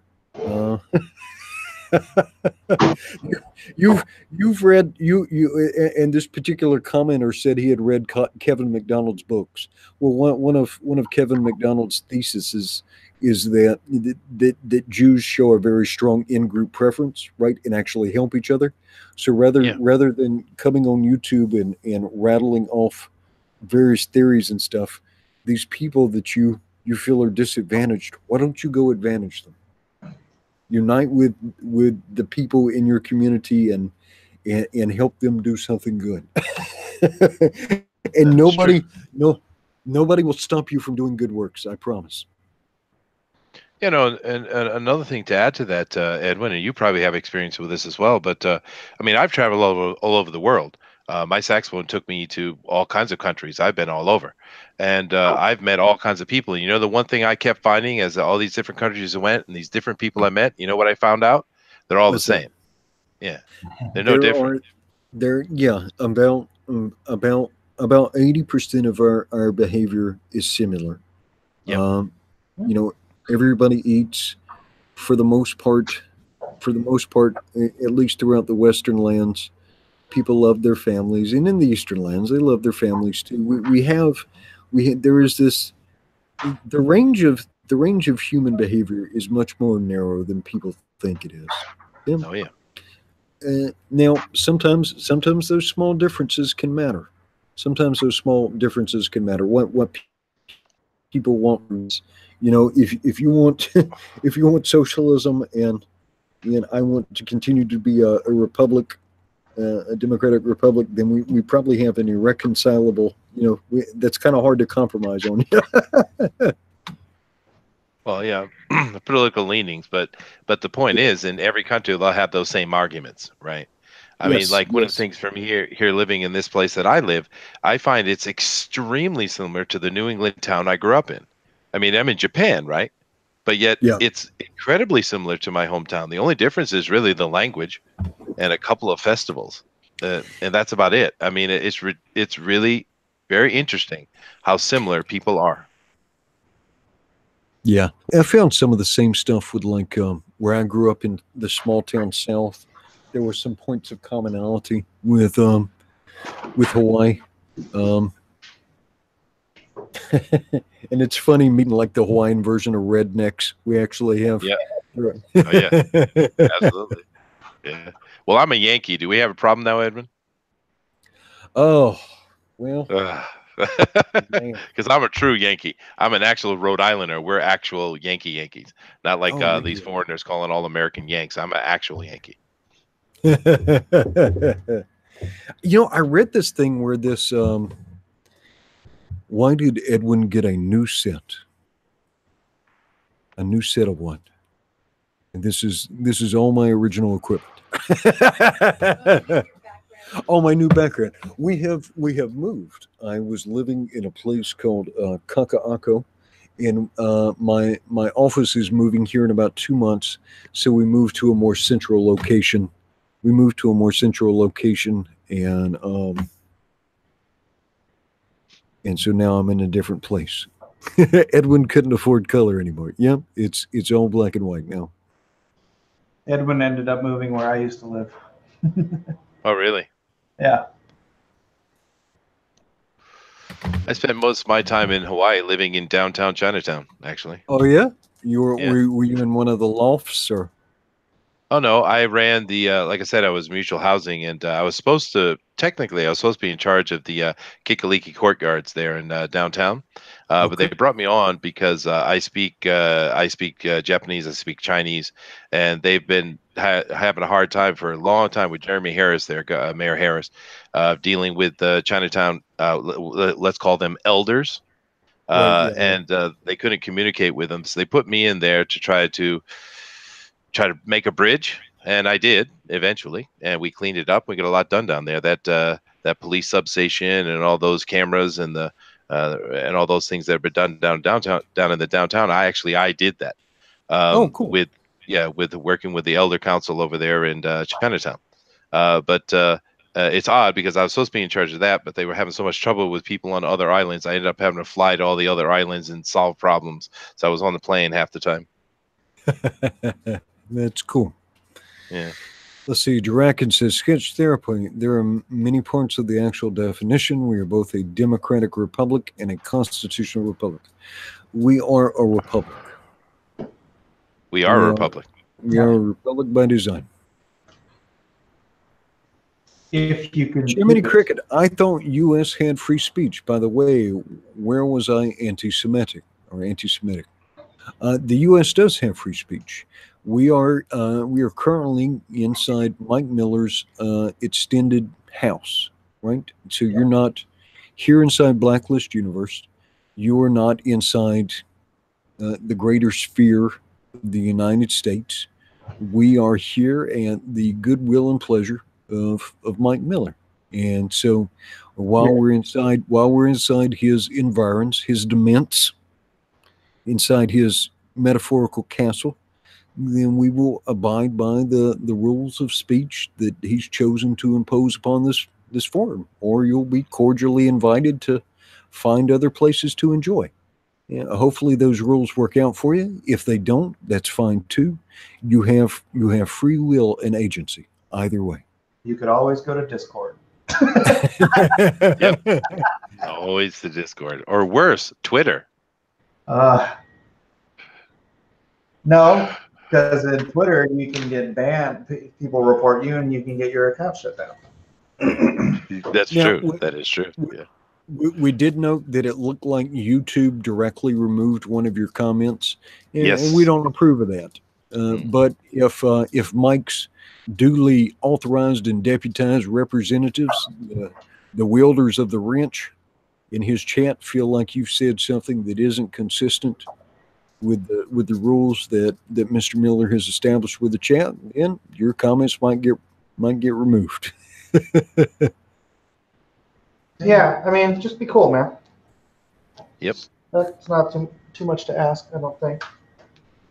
You've read and this particular commenter said he had read Kevin McDonald's books. Well, one of Kevin McDonald's theses is that Jews show a very strong in-group preference, right, and actually help each other. So rather than coming on YouTube and rattling off various theories and stuff, these people that you feel are disadvantaged, why don't you go advantage them? Unite with the people in your community and help them do something good. And nobody will stop you from doing good works, I promise. You know, and another thing to add to that, Edwin, and you probably have experience with this as well, but I mean, I've traveled all over the world. My saxophone took me to all kinds of countries. I've been all over, and I've met all kinds of people. And you know, the one thing I kept finding as all these different countries I went and these different people I met, you know what I found out? They're all the same. Yeah, they're no different. About 80% of our behavior is similar. Yep. You know, everybody eats for the most part, at least throughout the Western lands. People love their families, and in the Eastern lands, they love their families too. There is this, the range of human behavior is much more narrow than people think it is. Yeah. Oh yeah. Now, sometimes those small differences can matter. Sometimes those small differences can matter. What people want is, you know, if you want socialism and I want to continue to be a republic, a democratic republic, then we probably have an irreconcilable, you know, that's kind of hard to compromise on. Well, yeah, the political leanings, but the point is, in every country they'll have those same arguments, right? I mean, like one of the things from here living in this place that I live, I find it's extremely similar to the New England town I grew up in. I mean, I'm in Japan, right? But yet it's incredibly similar to my hometown. The only difference is really the language and a couple of festivals, and that's about it. I mean, it's really very interesting how similar people are. Yeah, I found some of the same stuff with like where I grew up in the small town South. There were some points of commonality with Hawaii. And it's funny meeting like the Hawaiian version of rednecks we actually have. Yeah. Oh, yeah. Absolutely. Yeah. Well, I'm a Yankee. Do we have a problem now, Edwin? Oh, well. Because I'm a true Yankee. I'm an actual Rhode Islander. We're actual Yankees, not like these foreigners calling all American Yanks. I'm an actual Yankee. I read this thing where this. Why did Edwin get a new set? A new set of what? And this is all my original equipment. All my new background. We have moved. I was living in a place called Kaka'ako, and my office is moving here in about 2 months. So we moved to a more central location. And so now I'm in a different place. Edwin couldn't afford color anymore. Yep, it's all black and white now. Edwin ended up moving where I used to live. Oh, really? Yeah. I spent most of my time in Hawaii living in downtown Chinatown, actually. Oh, yeah? Were you in one of the lofts or? Oh, no, I ran the, like I said, I was mutual housing, and I was supposed to be in charge of the Kikaliki courtyards there in downtown. But they brought me on because I speak Japanese, I speak Chinese, and they've been having a hard time for a long time with Jeremy Harris there, Mayor Harris, dealing with Chinatown, let's call them elders. And they couldn't communicate with them. So they put me in there to try to make a bridge, and I did eventually, and we cleaned it up. We got a lot done down there. That police substation and all those cameras and the and all those things that have been done down in the downtown. I did that. Cool. With working with the elder council over there in Chinatown. But it's odd because I was supposed to be in charge of that, but they were having so much trouble with people on other islands. I ended up having to fly to all the other islands and solve problems. So I was on the plane half the time. That's cool. Yeah. Let's see. Jarakin says, sketch therapy. There are many parts of the actual definition. We are both a democratic republic and a constitutional republic. We are a republic. We are a republic. We are a republic by design. If you could. Jiminy Cricket, I thought U.S. had free speech. By the way, where was I anti-Semitic or anti-Semitic? The U.S. does have free speech. We are currently inside Mike Miller's extended house, right? So you're not here inside Blacklist Universe. You are not inside the greater sphere of the United States. We are here at the goodwill and pleasure of Mike Miller, and so while we're inside his environs, his demesnes, inside his metaphorical castle, then we will abide by the rules of speech that he's chosen to impose upon this forum, or you'll be cordially invited to find other places to enjoy. Yeah, hopefully those rules work out for you. If they don't, that's fine too. You have free will and agency either way. You could always go to Discord. Yep. Always the Discord, or worse, Twitter. No, because in Twitter you can get banned. People report you, and you can get your account shut down. That's true. That is true. Yeah. We did note that it looked like YouTube directly removed one of your comments, and we don't approve of that. But if Mike's duly authorized and deputized representatives, the wielders of the wrench in his chat, feel like you've said something that isn't consistent with the rules that Mr. Miller has established with the chat, then your comments might get removed. Yeah, I mean, just be cool, man. Yep. That's not too much to ask, I don't think.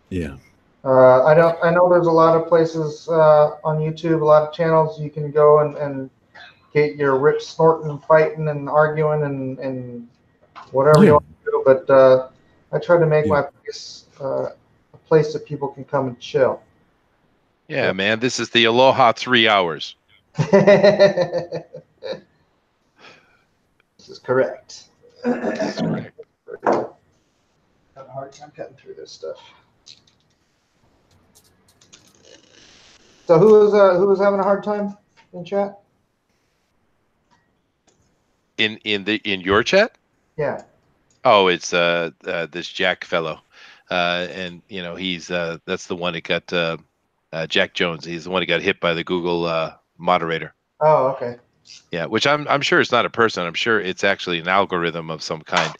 Yeah. I know there's a lot of places on YouTube, a lot of channels you can go and get your rip snorting, fighting, and arguing and whatever you want to do. But I try to make my place a place that people can come and chill. Yeah, man. This is the Aloha 3 hours. This is correct. This is correct. Having a hard time cutting through this stuff. So who was having a hard time in chat? In your chat? Yeah. Oh, it's this Jack fellow, and you know he's that's the one that got Jack Jones. He's the one who got hit by the Google moderator. Oh, okay. Yeah, which I'm sure it's not a person. I'm sure it's actually an algorithm of some kind,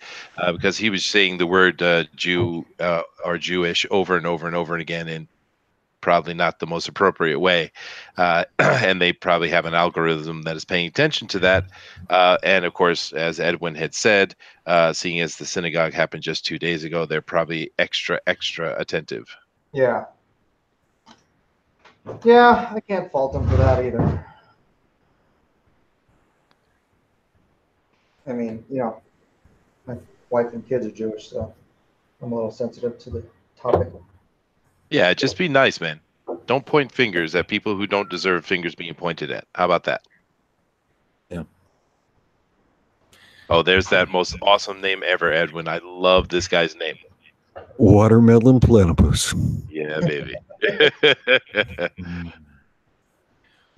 because he was saying the word Jew or Jewish over and over and over again in probably not the most appropriate way, and they probably have an algorithm that is paying attention to that. And of course, as Edwin had said, seeing as the synagogue happened just 2 days ago, they're probably extra attentive. Yeah. Yeah, I can't fault them for that either. I mean, you know, my wife and kids are Jewish, so I'm a little sensitive to the topic. Yeah, just be nice, man. Don't point fingers at people who don't deserve fingers being pointed at. How about that? Yeah. Oh, there's that most awesome name ever, Edwin. I love this guy's name. Watermelon platypus. Yeah, baby.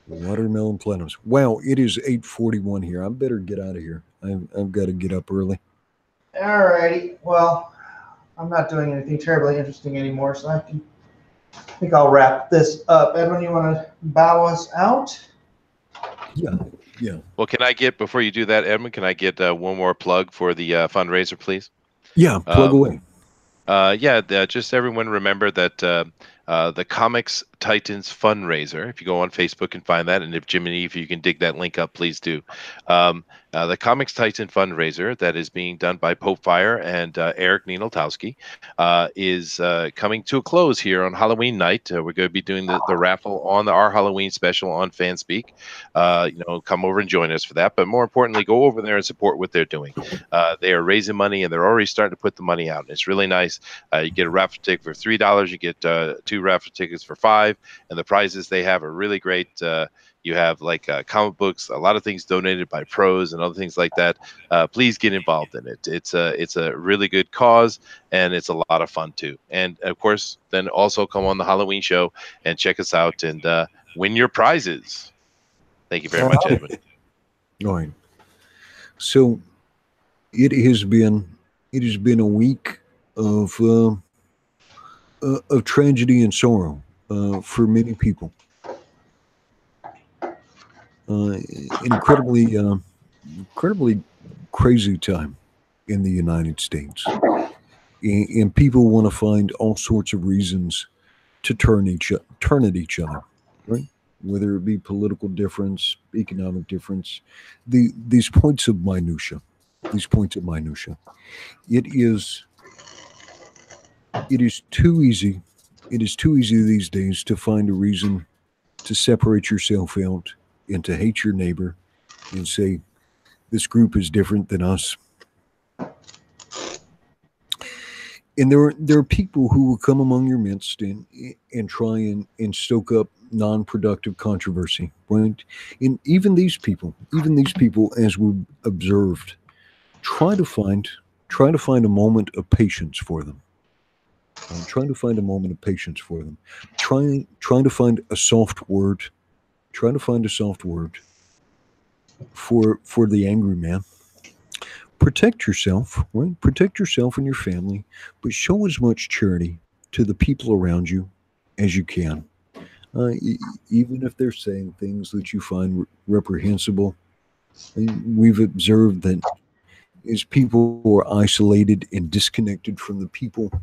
Watermelon platypus. Wow, it is 8:41 here. I better get out of here. I've got to get up early. All righty. Well, I'm not doing anything terribly interesting anymore, so I think I'll wrap this up. Edwin, you want to bow us out? Yeah. Well, can I get, before you do that, Edwin, can I get one more plug for the fundraiser, please? Yeah, plug away. Just everyone remember that the Comics Titans fundraiser, if you go on Facebook and find that, and if Jiminy, if you can dig that link up, please do. The Comics Titan fundraiser that is being done by Pope Fire and Eric Nienoltowski is coming to a close here on Halloween night. We're going to be doing the raffle on our Halloween special on Fanspeak. Come over and join us for that. But more importantly, go over there and support what they're doing. They are raising money, and they're already starting to put the money out. It's really nice. You get a raffle ticket for $3. You get 2 raffle tickets for $5, and the prizes they have are really great. You have like comic books, a lot of things donated by pros and other things like that. Please get involved in it. It's a really good cause, and it's a lot of fun too. And of course, then also come on the Halloween show and check us out and win your prizes. Thank you very much, Edwin. All right. So it has been a week of tragedy and sorrow for many people. Incredibly crazy time in the United States, and people want to find all sorts of reasons to turn at each other, right? Whether it be political difference, economic difference, these points of minutia. It is too easy. It is too easy these days to find a reason to separate yourself out and to hate your neighbor and say, this group is different than us. And there are people who will come among your midst and try and stoke up non-productive controversy, right? And even these people, as we observed, try to find a moment of patience for them. Trying to find a moment of patience for them. Trying to find a soft word. Trying to find a soft word for the angry man. Protect yourself, right? Protect yourself and your family, but show as much charity to the people around you as you can. Even if they're saying things that you find reprehensible. We've observed that as people are isolated and disconnected from the people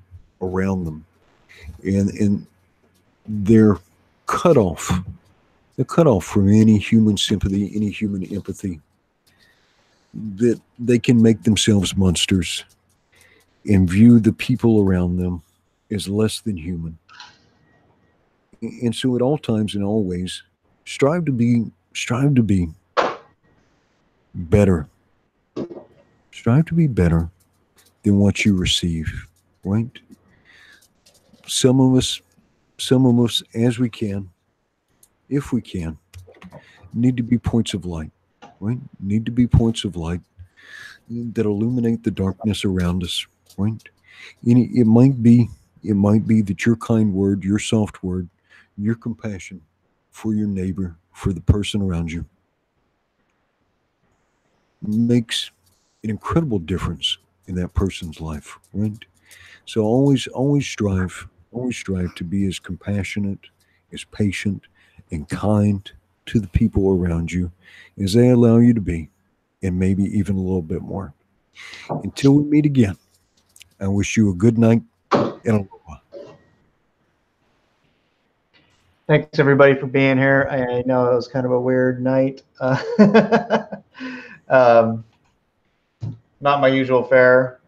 around them, and they're cut off. They're cut off from any human sympathy, any human empathy, that they can make themselves monsters and view the people around them as less than human. And so at all times and all ways, strive to be better. Strive to be better than what you receive, right? Some of us, as we can, if we can, need to be points of light, right? Need to be points of light that illuminate the darkness around us, right? And it might be that your kind word, your soft word, your compassion for your neighbor, for the person around you, makes an incredible difference in that person's life, right? So always strive to be as compassionate, as patient, and kind to the people around you as they allow you to be, and maybe even a little bit more. Until we meet again, I wish you a good night and aloha. Thanks everybody for being here. I know it was kind of a weird night. Not my usual fare.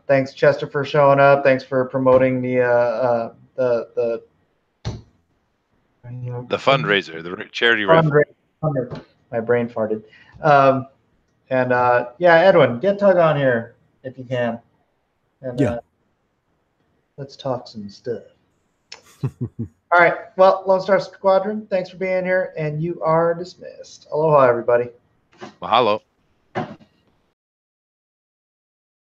Thanks Chester for showing up. Thanks for promoting the fundraiser, the charity raffle. My brain farted. Yeah, Edwin, get Tug on here if you can. And yeah. Let's talk some stuff. All right. Well, Lone Star Squadron, thanks for being here, and you are dismissed. Aloha, everybody. Mahalo.